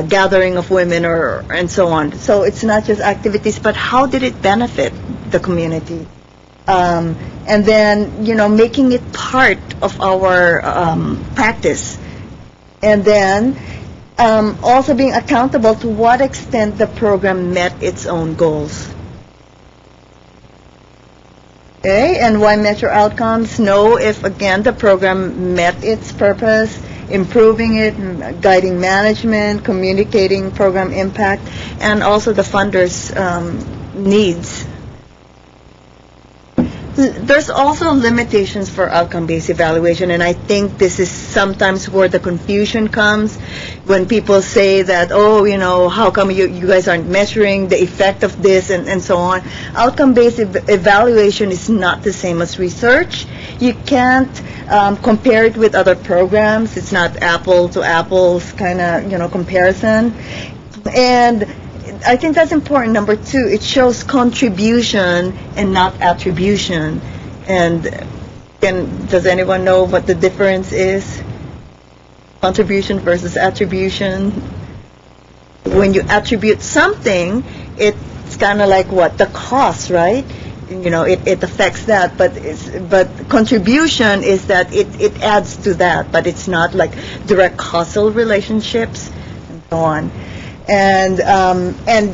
gathering of women and so on. So it's not just activities, but how did it benefit the community? And then, making it part of our practice. And then also being accountable to what extent the program met its own goals. Okay, and why measure outcomes? Know if, again, the program met its purpose, improving it, guiding management, communicating program impact, and also the funders' needs. There's also limitations for outcome-based evaluation, and I think this is sometimes where the confusion comes when people say that, how come you guys aren't measuring the effect of this and so on. Outcome-based evaluation is not the same as research. You can't compare it with other programs. It's not apple to apples kind of, comparison. And I think that's important. Number two, it shows contribution and not attribution. And does anyone know what the difference is? Contribution versus attribution. When you attribute something, it's kind of like what? The cost, right? It affects that, but contribution is that it adds to that, but it's not like direct causal relationships and so on. And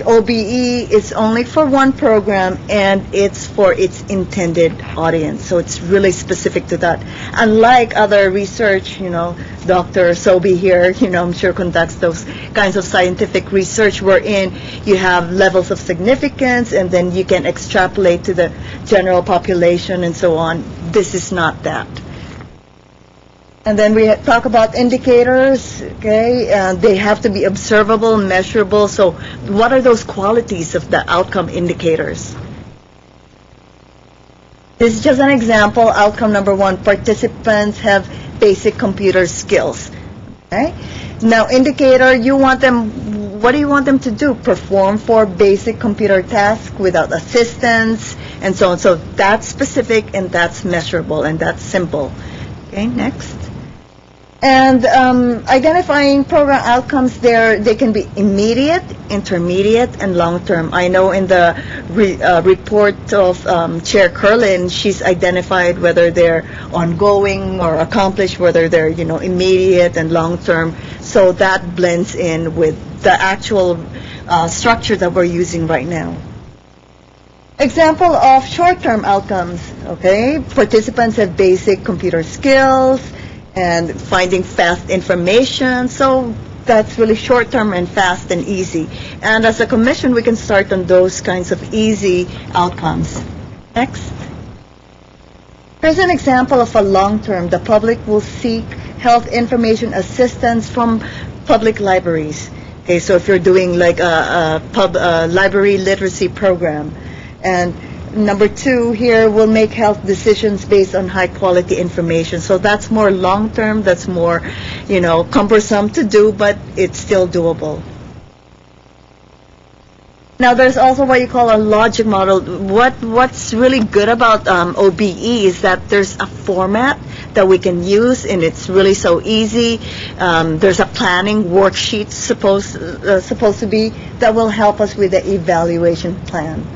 OBE is only for one program, and it's for its intended audience. So it's really specific to that. Unlike other research, Dr. Sobey here, I'm sure conducts those kinds of scientific research wherein you have levels of significance, and then you can extrapolate to the general population and so on. This is not that. And then we talk about indicators, okay? They have to be observable, measurable. So what are those qualities of the outcome indicators? This is just an example. Outcome number one, participants have basic computer skills, okay? Now, indicator, what do you want them to do? Perform 4 basic computer tasks without assistance and so on. So that's specific, and that's measurable, and that's simple. Okay, next. And identifying program outcomes they can be immediate, intermediate, and long-term. I know in the report of Chair Curlin, she's identified whether they're ongoing or accomplished, whether they're, immediate and long-term. So that blends in with the actual structure that we're using right now. Example of short-term outcomes, okay? Participants have basic computer skills, and finding fast information. So that's really short-term and fast and easy. And as a commission, we can start on those kinds of easy outcomes. Next. Here's an example of a long-term. The public will seek health information assistance from public libraries. Okay, so if you're doing like a library literacy program, and number 2 here, will make health decisions based on high-quality information. So that's more long-term, that's more, cumbersome to do, but it's still doable. Now, there's also what you call a logic model. What's really good about OBE is that there's a format that we can use, and it's really so easy. There's a planning worksheet supposed to be that will help us with the evaluation plan.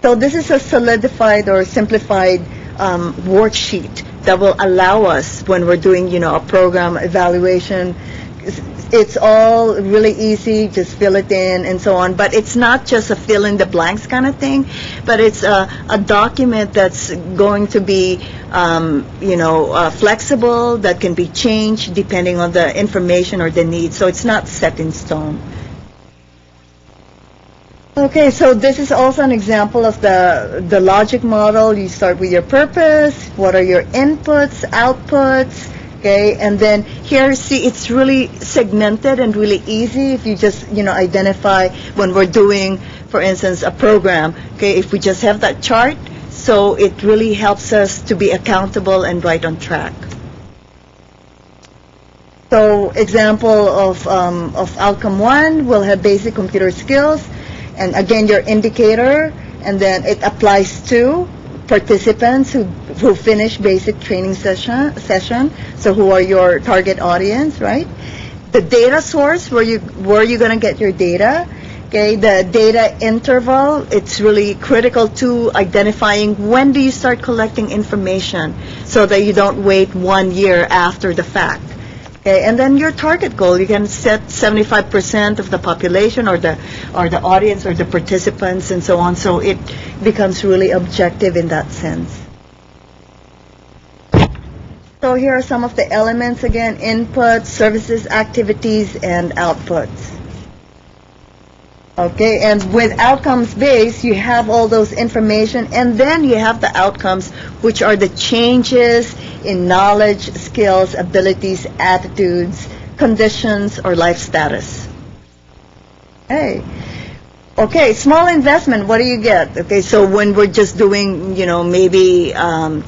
So this is a solidified or simplified worksheet that will allow us when we're doing, a program evaluation. It's all really easy, just fill it in and so on. But it's not just a fill in the blanks kind of thing, but it's a document that's going to be, flexible, that can be changed depending on the information or the needs. So it's not set in stone. Okay, so this is also an example of the logic model. You start with your purpose. What are your inputs, outputs? Okay, and then here, see, it's really segmented and really easy if you just, identify when we're doing, for instance, a program. Okay, if we just have that chart, so it really helps us to be accountable and right on track. So, example of outcome 1, we'll have basic computer skills, and again, your indicator, and then it applies to participants who finish basic training session. So who are your target audience, right? The data source, where you going to get your data. Okay, the data interval, it's really critical to identifying when do you start collecting information so that you don't wait 1 year after the fact. Okay, and then your target goal, you can set 75% of the population or the audience or the participants and so on, so it becomes really objective in that sense. So here are some of the elements again: inputs, services, activities, and outputs. Okay, and with outcomes-based, you have all those information, and then you have the outcomes, which are the changes in knowledge, skills, abilities, attitudes, conditions, or life status. Okay, small investment, what do you get? Okay, so when we're just doing, maybe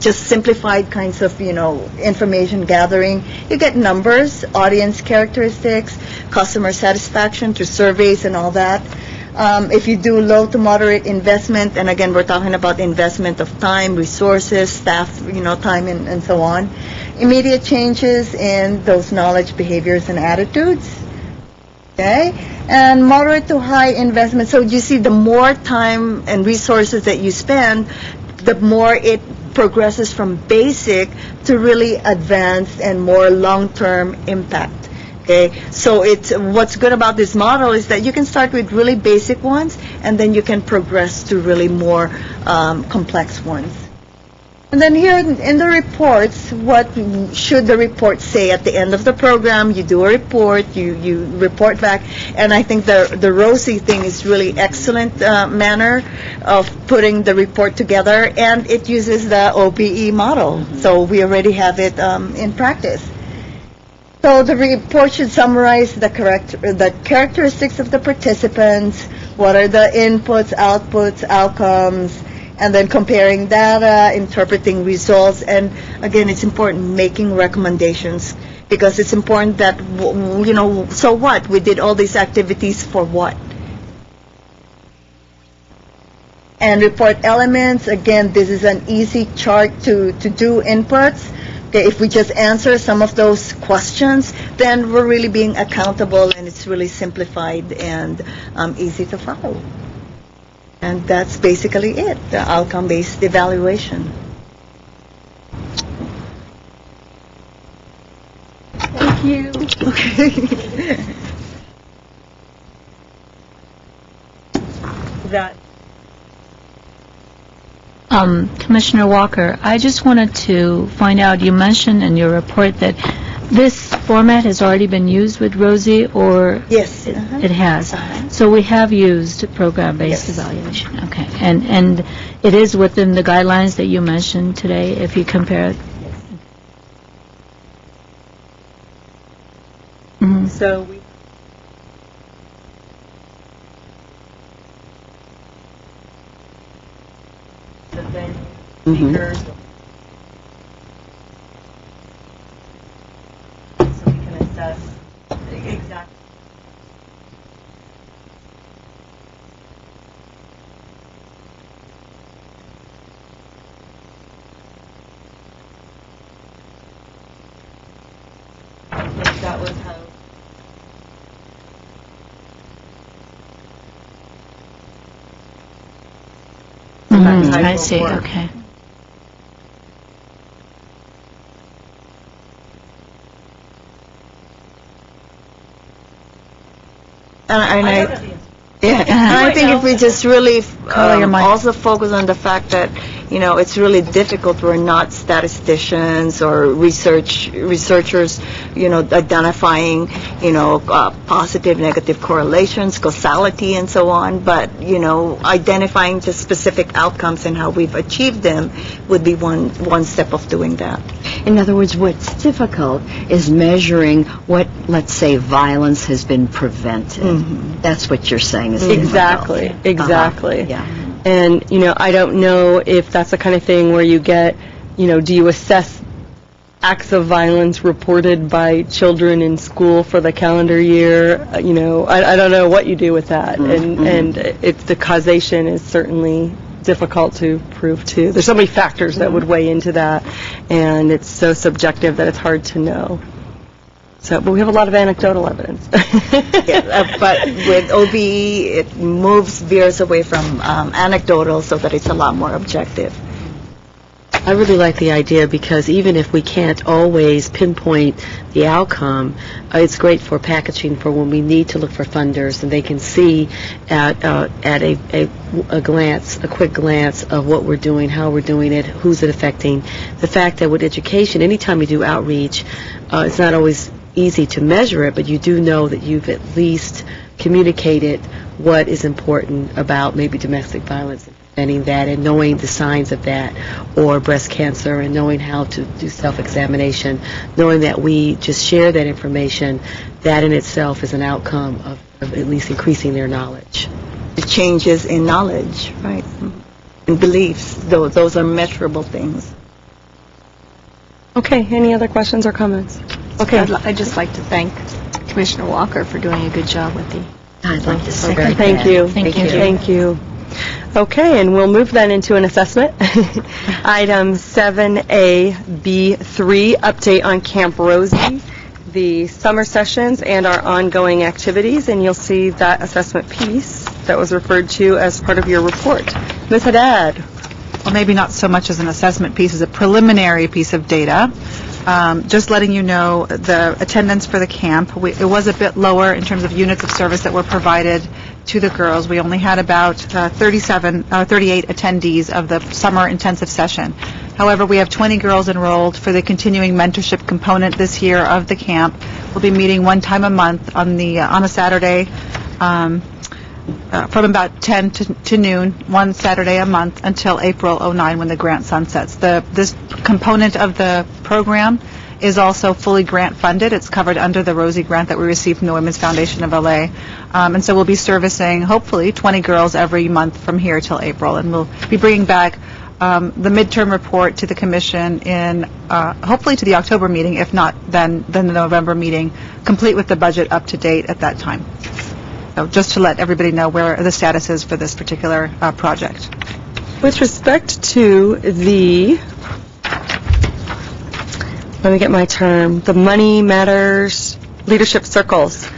just simplified kinds of, information gathering, you get numbers, audience characteristics, customer satisfaction through surveys and all that. If you do low to moderate investment, and again, we're talking about investment of time, resources, staff, time and so on. Immediate changes in those knowledge, behaviors, and attitudes. Okay? And moderate to high investment. So you see, the more time and resources that you spend, the more it progresses from basic to really advanced and more long-term impact. Okay, so what's good about this model is that you can start with really basic ones, and then you can progress to really more complex ones. And then here in the reports, what should the report say at the end of the program? You do a report, you report back, and I think the ROSI thing is really excellent manner of putting the report together, and it uses the OBE model, so we already have it in practice. So the report should summarize the characteristics of the participants, what are the inputs, outputs, outcomes, and then comparing data, interpreting results, and again, it's important making recommendations, because it's important that, so what? We did all these activities for what? And report elements, again, this is an easy chart to do inputs. Okay, if we just answer some of those questions, then we're really being accountable, and it's really simplified and easy to follow. And that's basically it, the outcome-based evaluation. Thank you. Okay. That. Commissioner Walker, I just wanted to find out, you mentioned in your report that this format has already been used with Rosie, or? Yes. It has. So we have used program-based evaluation. Okay. And it is within the guidelines that you mentioned today, if you compare it? So we the venue, Mhm. speakers. So we can assess exactly. That was how. Mhm, type I of see, work. okay. And I I, don't know the answer. yeah, and I think if we just really Carla, your mic. also focus on the fact that, you know, it's really difficult. We're not statisticians or researchers, you know, identifying, you know, positive, negative correlations, causality, and so on. But, you know, identifying the specific outcomes and how we've achieved them would be one step of doing that. In other words, what's difficult is measuring what, let's say, violence has been prevented. Mhm. That's what you're saying is difficult. Exactly, exactly. Yeah. And, you know, I don't know if that's the kind of thing where you get, you know, do you assess acts of violence reported by children in school for the calendar year? You know, I don't know what you do with that. And it's the causation is certainly difficult to prove too. There's so many factors that would weigh into that, and it's so subjective that it's hard to know. So, but we have a lot of anecdotal evidence. But with OBE, it veers away from anecdotal so that it's a lot more objective. I really like the idea because even if we can't always pinpoint the outcome, it's great for packaging for when we need to look for funders and they can see at a glance, a quick glance of what we're doing, how we're doing it, who's it affecting. The fact that with education, anytime you do outreach, it's not always easy to measure it, but you do know that you've at least communicated what is important about maybe domestic violence, preventing that, and knowing the signs of that, or breast cancer, and knowing how to do self-examination, knowing that we just share that information, that in itself is an outcome of at least increasing their knowledge. The changes in knowledge, right, and beliefs, those are measurable things. Okay, any other questions or comments? Okay. I'd just like to thank Commissioner Walker for doing a good job with the I'd like to second that. Thank you. Thank you. Thank you. Okay, and we'll move then into an assessment. Item 7A-B3, update on Camp Rosie, the summer sessions and our ongoing activities, and you'll see that assessment piece that was referred to as part of your report. Ms. Haddad. Well, maybe not so much as an assessment piece, as a preliminary piece of data. Just letting you know the attendance for the camp. It was a bit lower in terms of units of service that were provided to the girls. We only had about 38 attendees of the summer intensive session. However, we have 20 girls enrolled for the continuing mentorship component this year of the camp. We'll be meeting one time a month on a Saturday from about 10 to noon, one Saturday a month until April 09 when the grant sunsets. This component of the program is also fully grant funded. It's covered under the Rosie grant that we received from the Women's Foundation of LA. And so we'll be servicing, hopefully, 20 girls every month from here till April. And we'll be bringing back the midterm report to the commission in, hopefully to the October meeting, if not then the November meeting, complete with the budget up to date at that time. So just to let everybody know where the status is for this particular project. With respect to the, let me get my term, the Money Matters Leadership Circles,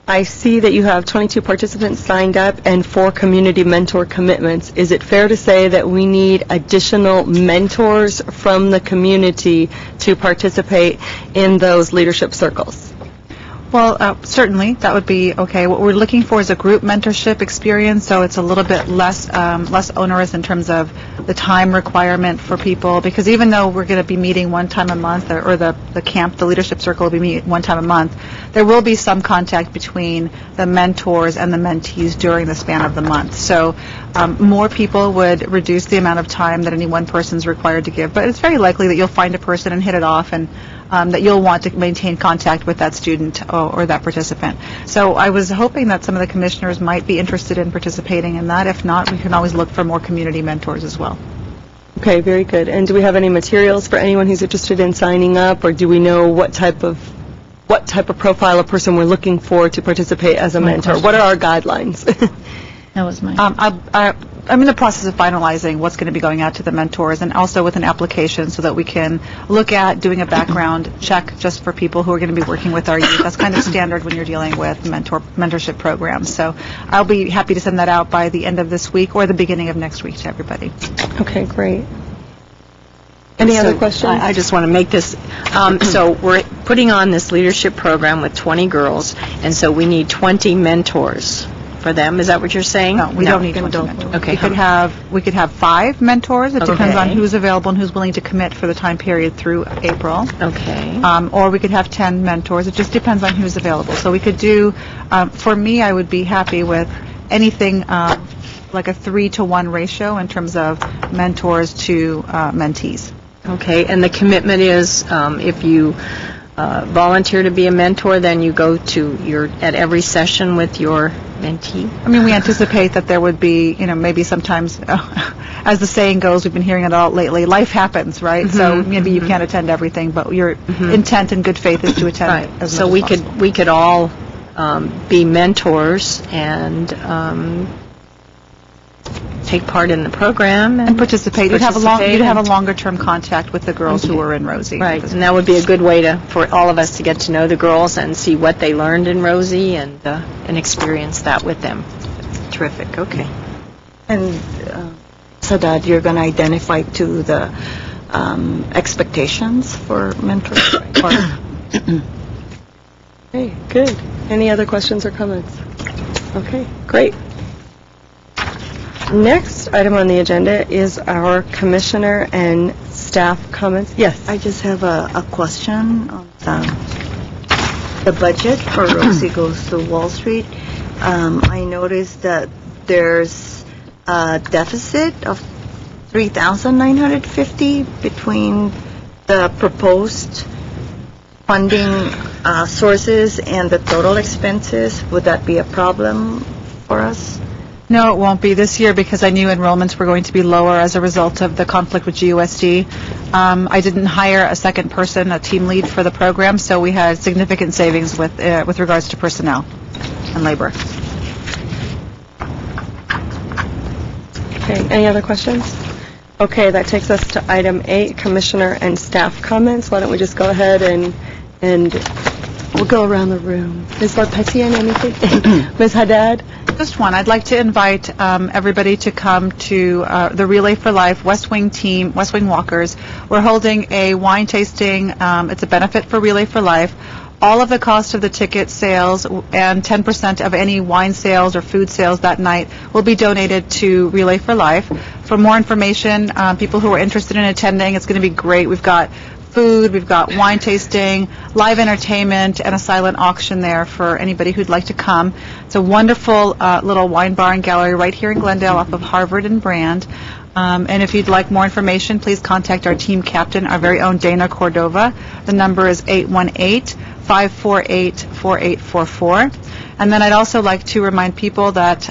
I see that you have 22 participants signed up and 4 community mentor commitments. Is it fair to say that we need additional mentors from the community to participate in those leadership circles? Well, certainly, that would be okay. What we're looking for is a group mentorship experience, so it's a little bit less onerous in terms of the time requirement for people, because even though we're going to be meeting one time a month, or the camp, the leadership circle will be meeting one time a month, there will be some contact between the mentors and the mentees during the span of the month. So more people would reduce the amount of time that any one person is required to give, but it's very likely that you'll find a person and hit it off, and that you'll want to maintain contact with that student or that participant. So I was hoping that some of the commissioners might be interested in participating in that. If not, we can always look for more community mentors as well. Okay, very good. And do we have any materials for anyone who's interested in signing up, or do we know what type of profile of person we're looking for to participate as a mentor? What are our guidelines? That was my... I'm in the process of finalizing what's going to be going out to the mentors, and also with an application so that we can look at doing a background check just for people who are going to be working with our youth. That's kind of standard when you're dealing with mentorship programs. So I'll be happy to send that out by the end of this week or the beginning of next week to everybody. Okay, great. Any other questions? I just want to make this, so we're putting on this leadership program with 20 girls, and so we need 20 mentors for them. Is that what you're saying? No, we don't need 20 mentors. Okay. We could have 5 mentors. It depends on Okay. who's available and who's willing to commit for the time period through April. Okay. Or we could have 10 mentors. It just depends on who's available. So we could do, for me, I would be happy with anything like a 3-to-1 ratio in terms of mentors to mentees. Okay, and the commitment is if you volunteer to be a mentor, then you go to at every session with your mentee? I mean, we anticipate that there would be, maybe sometimes, as the saying goes, we've been hearing it a lot lately, life happens, right? So maybe you can't attend everything, but your intent and good faith is to attend Right. as So much we as could possible. we could all be mentors and take part in the program And participate. You'd have a participate. longer term contact with the girls who were in Rosie. Right, and that would be a good way for all of us to get to know the girls and see what they learned in Rosie and experience that with them. Terrific, okay. And so that you're going to identify to the expectations for mentorship? Okay, good. Any other questions or comments? Okay, great. Next item on the agenda is our commissioner and staff comments. Yes. I just have a question on the budget for Rosie Goes to Wall Street. I noticed that there's a deficit of $3,950 between the proposed funding sources and the total expenses. Would that be a problem for us? No, it won't be this year because I knew enrollments were going to be lower as a result of the conflict with GUSD. I didn't hire a second person, a team lead for the program, so we had significant savings with regards to personnel and labor. Okay, any other questions? Okay, that takes us to item 8, commissioner and staff comments. Why don't we just go ahead and we'll go around the room. Ms. Larpetian, anything? Ms. Haddad? Just one. I'd like to invite everybody to come to the Relay for Life West Wing team, West Wing Walkers. We're holding a wine tasting. It's a benefit for Relay for Life. All of the cost of the ticket sales and 10% of any wine sales or food sales that night will be donated to Relay for Life. For more information, people who are interested in attending, it's going to be great. We've got food, we've got wine tasting, live entertainment, and a silent auction there for anybody who'd like to come. It's a wonderful little wine bar and gallery right here in Glendale off of Harvard and Brand. And if you'd like more information, please contact our team captain, our very own Dana Cordova. The number is 818-548-4844. And then I'd also like to remind people that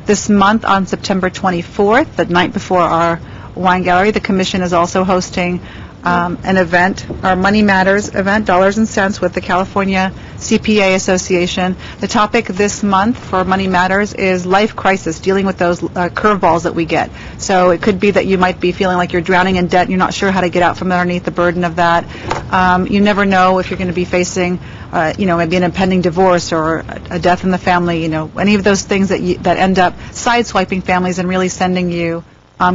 this month on September 24th, the night before our wine gallery, the commission is also hosting an event, our Money Matters event, Dollars and Cents, with the California CPA Association. The topic this month for Money Matters is life crisis, dealing with those curveballs that we get. So it could be that you might be feeling like you're drowning in debt and you're not sure how to get out from underneath the burden of that. You never know if you're going to be facing, maybe an impending divorce or a death in the family, any of those things that end up sideswiping families and really sending you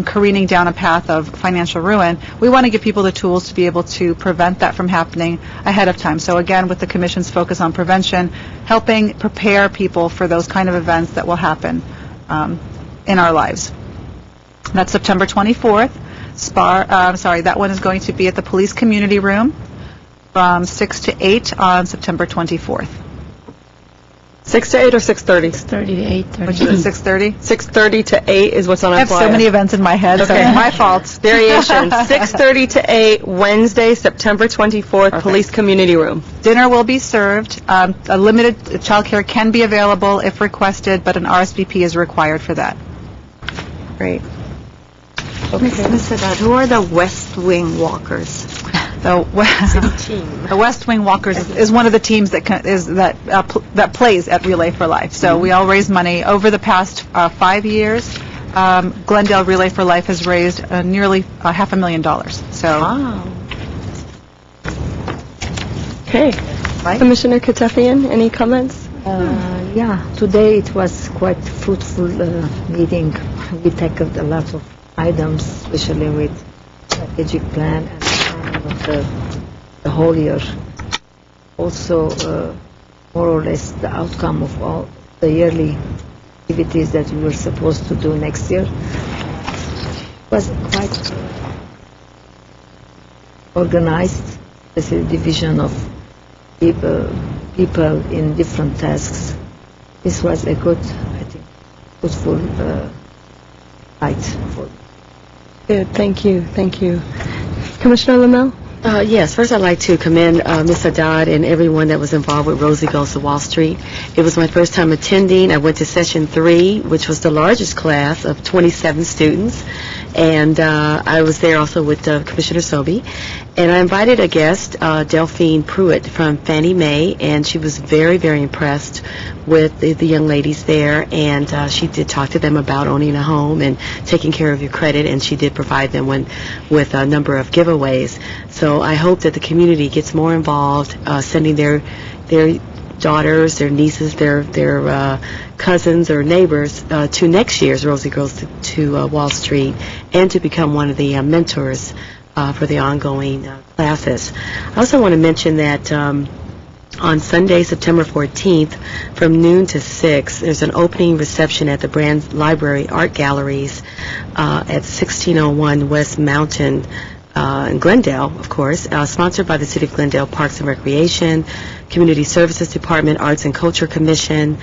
careening down a path of financial ruin. We want to give people the tools to be able to prevent that from happening ahead of time. So again, with the Commission's focus on prevention, helping prepare people for those kind of events that will happen in our lives. That's September 24th. That one is going to be at the Police Community Room from 6 to 8 on September 24th. 6 to 8 or 6:30? 6:30 to 8:30. Which is 6:30? 6:30 to 8 is what's on our I have flyer. so many events in my head, so Okay. it's my fault. Variations, 6:30 to 8, Wednesday, September 24th, Police Community Room. Dinner will be served. A limited childcare can be available if requested, but an RSVP is required for that. Great. Ms. Haddad, who are the West Wing Walkers? The West Wing Walkers is one of the teams that plays at Relay for Life. So we all raise money. Over the past 5 years, Glendale Relay for Life has raised nearly $500,000. So. Wow. Okay. Commissioner Katafian, any comments? Yeah, today it was quite fruitful meeting. We tackled a lot of items, especially with strategic plan and planning of the whole year. Also, more or less the outcome of all the yearly activities that we were supposed to do next year was quite organized. There's a division of people in different tasks. This was a good, I think, fruitful night for me. Good, thank you. Commissioner Lamel? Yes, first I'd like to commend Ms. Haddad and everyone that was involved with Rosie Goes to Wall Street. It was my first time attending. I went to session 3, which was the largest class of 27 students, and I was there also with Commissioner Sobey. And I invited a guest, Delphine Pruitt from Fannie Mae, and she was very, very impressed with the young ladies there, and she did talk to them about owning a home and taking care of your credit, and she did provide them with a number of giveaways. So I hope that the community gets more involved, sending their daughters, their nieces, their cousins or neighbors to next year's Rosie Goes to Wall Street, and to become one of the mentors for the ongoing classes. I also want to mention that on Sunday, September 14th, from noon to 6, there's an opening reception at the Brand Library Art Galleries at 1601 West Mountain in Glendale, of course, sponsored by the City of Glendale Parks and Recreation, Community Services Department, Arts and Culture Commission,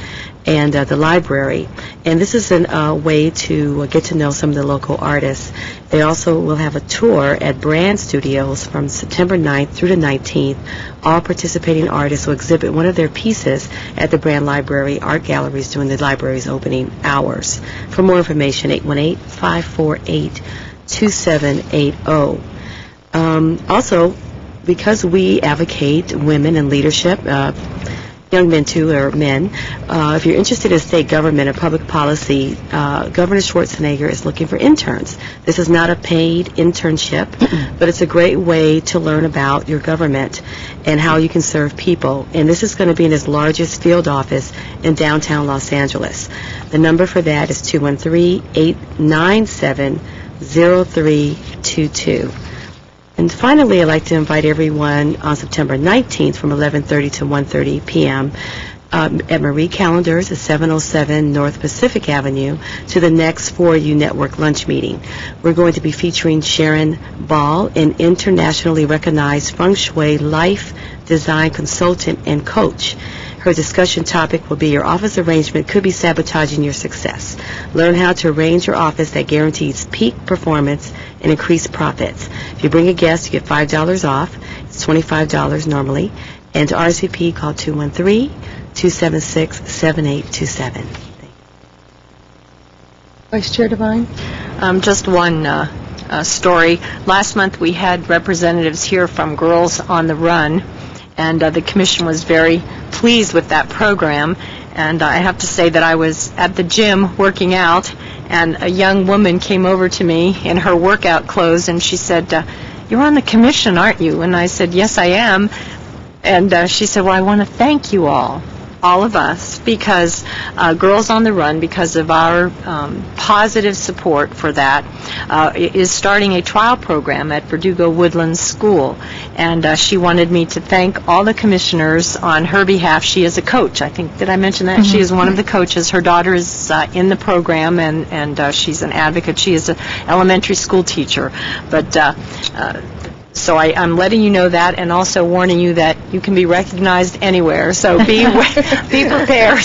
and the library. And this is a way to get to know some of the local artists. They also will have a tour at Brand Studios from September 9th through the 19th. All participating artists will exhibit one of their pieces at the Brand Library Art Galleries during the library's opening hours. For more information, 818-548-2780. Also, because we advocate women in leadership, young men too, or men, if you're interested in state government or public policy, Governor Schwarzenegger is looking for interns. This is not a paid internship, but it's a great way to learn about your government and how you can serve people. And this is going to be in his largest field office in downtown Los Angeles. The number for that is 213-897-0322. And finally, I'd like to invite everyone on September 19th from 11:30 to 1:30 p.m. At Marie Callender's at 707 North Pacific Avenue to the next 4U Network lunch meeting. We're going to be featuring Sharon Ball, an internationally recognized feng shui life design consultant and coach. Her discussion topic will be your office arrangement could be sabotaging your success. Learn how to arrange your office that guarantees peak performance and increased profits. If you bring a guest, you get $5 off. It's $25 normally. And to RSVP, call 213-276-7827. Vice Chair Devine? Just one story. Last month we had representatives here from Girls on the Run, and the commission was very pleased with that program. And I have to say that I was at the gym working out, and a young woman came over to me in her workout clothes, and she said, "You're on the commission, aren't you?" And I said, "Yes, I am." And she said, "Well, I want to thank you all of us, because Girls on the Run, because of our positive support for that, is starting a trial program at Verdugo Woodlands School. And she wanted me to thank all the commissioners on her behalf. She is a coach. I think, did I mention that? Mm-hmm. She is one of the coaches. Her daughter is in the program, and she's an advocate. She is an elementary school teacher. But so I'm letting you know that, and also warning you that you can be recognized anywhere. So be prepared.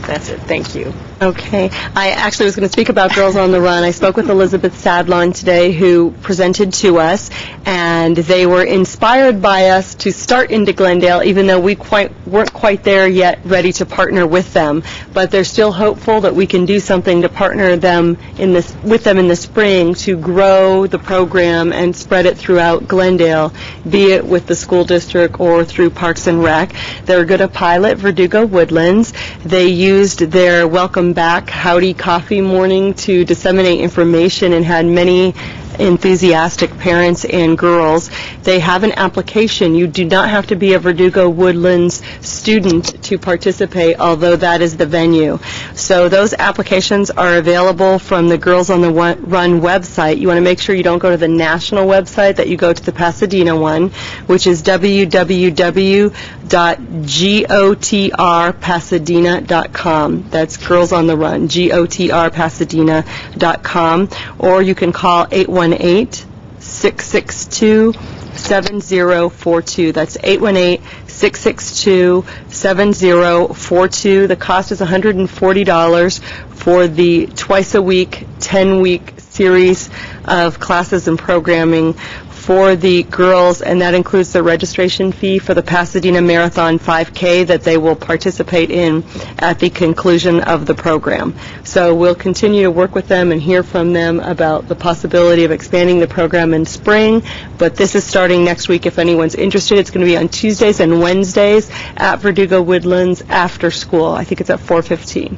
That's it. Thank you. Okay. I actually was going to speak about Girls on the Run. I spoke with Elizabeth Sadlon today, who presented to us, and they were inspired by us to start into Glendale, even though we weren't quite there yet, ready to partner with them. But they're still hopeful that we can do something to partner with them in the spring to grow the program and spread it throughout Glendale, be it with the school district or through Parks and Rec. They're going to pilot Verdugo Woodlands. They used their Welcome Back Howdy Coffee morning to disseminate information and had many enthusiastic parents and girls. They have an application. You do not have to be a Verdugo Woodlands student to participate, although that is the venue. So those applications are available from the Girls on the Run website. You want to make sure you don't go to the national website, that you go to the Pasadena one, which is www.gotrpasadena.com. That's Girls on the Run, gotrpasadena.com. Or you can call 818-662-7042. That's 818-662-7042. The cost is $140 for the twice-a-week, 10-week series of classes and programming for the girls, and that includes the registration fee for the Pasadena Marathon 5K that they will participate in at the conclusion of the program. So we'll continue to work with them and hear from them about the possibility of expanding the program in spring, but this is starting next week if anyone's interested. It's going to be on Tuesdays and Wednesdays at Verdugo Woodlands after school. I think it's at 4:15.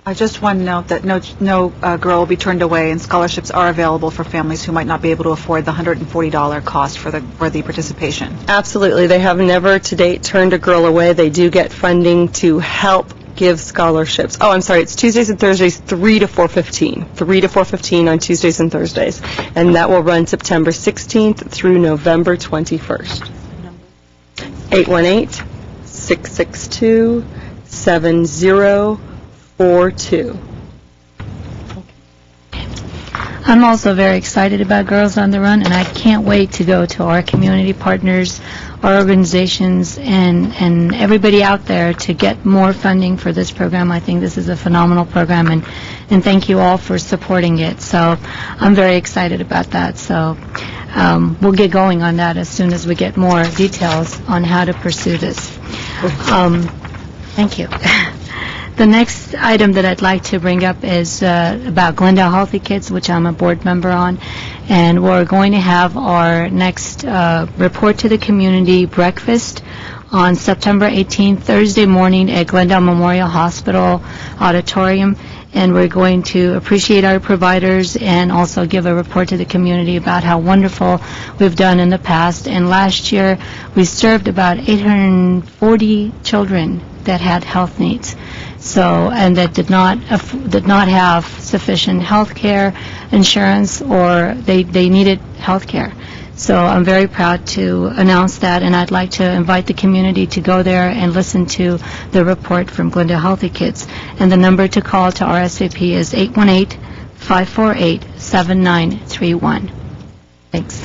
I just want to note that no girl will be turned away, and scholarships are available for families who might not be able to afford the $140 cost for the participation. Absolutely. They have never to date turned a girl away. They do get funding to help give scholarships. Oh, I'm sorry. It's Tuesdays and Thursdays, 3 to 4:15. 3 to 4:15 on Tuesdays and Thursdays. And that will run September 16th through November 21st. 818-662-7042. I'm also very excited about Girls on the Run, and I can't wait to go to our community partners, our organizations, and everybody out there to get more funding for this program. I think this is a phenomenal program, and thank you all for supporting it. So I'm very excited about that. So we'll get going on that as soon as we get more details on how to pursue this. Thank you. The next item that I'd like to bring up is about Glendale Healthy Kids, which I'm a board member on, and we're going to have our next report to the community breakfast on September 18th, Thursday morning at Glendale Memorial Hospital Auditorium, and we're going to appreciate our providers and also give a report to the community about how wonderful we've done in the past. And last year, we served about 840 children that had health needs. So, and that did not have sufficient health care insurance, or they needed health care. So I'm very proud to announce that, and I'd like to invite the community to go there and listen to the report from Glendale Healthy Kids. And the number to call to RSVP is 818-548-7931. Thanks.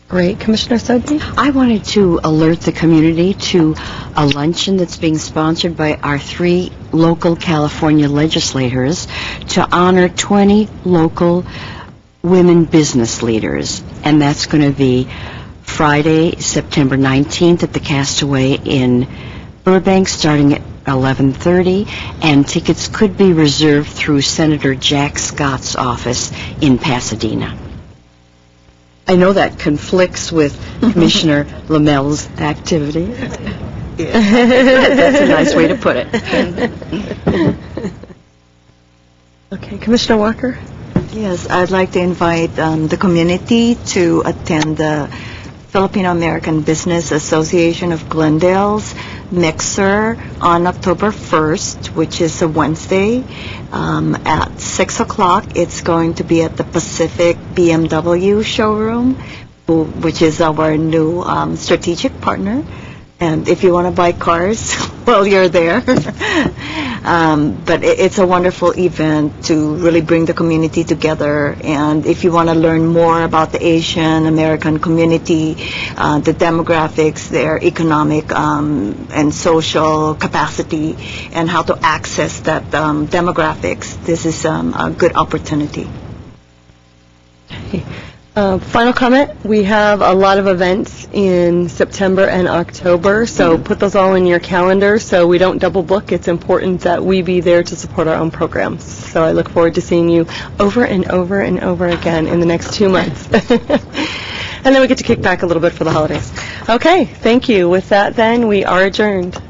Great. Commissioner Sobey? I wanted to alert the community to a luncheon that's being sponsored by our 3 local California legislators to honor 20 local women business leaders. And that's going to be Friday, September 19th at the Castaway in Burbank, starting at 11:30, and tickets could be reserved through Senator Jack Scott's office in Pasadena. I know that conflicts with Commissioner Lamel's activity. That's a nice way to put it. Okay, Commissioner Walker? Yes, I'd like to invite the community to attend the Filipino American Business Association of Glendale's mixer on October 1st, which is a Wednesday, at 6 o'clock. It's going to be at the Pacific BMW showroom, which is our new strategic partner. And if you want to buy cars, well, you're there. But it's a wonderful event to really bring the community together. And if you want to learn more about the Asian American community, the demographics, their economic and social capacity, and how to access that demographics, this is a good opportunity. Final comment, we have a lot of events in September and October, so put those all in your calendar so we don't double book. It's important that we be there to support our own programs. So I look forward to seeing you over and over and over again in the next 2 months. And then we get to kick back a little bit for the holidays. Okay, thank you. With that then, we are adjourned.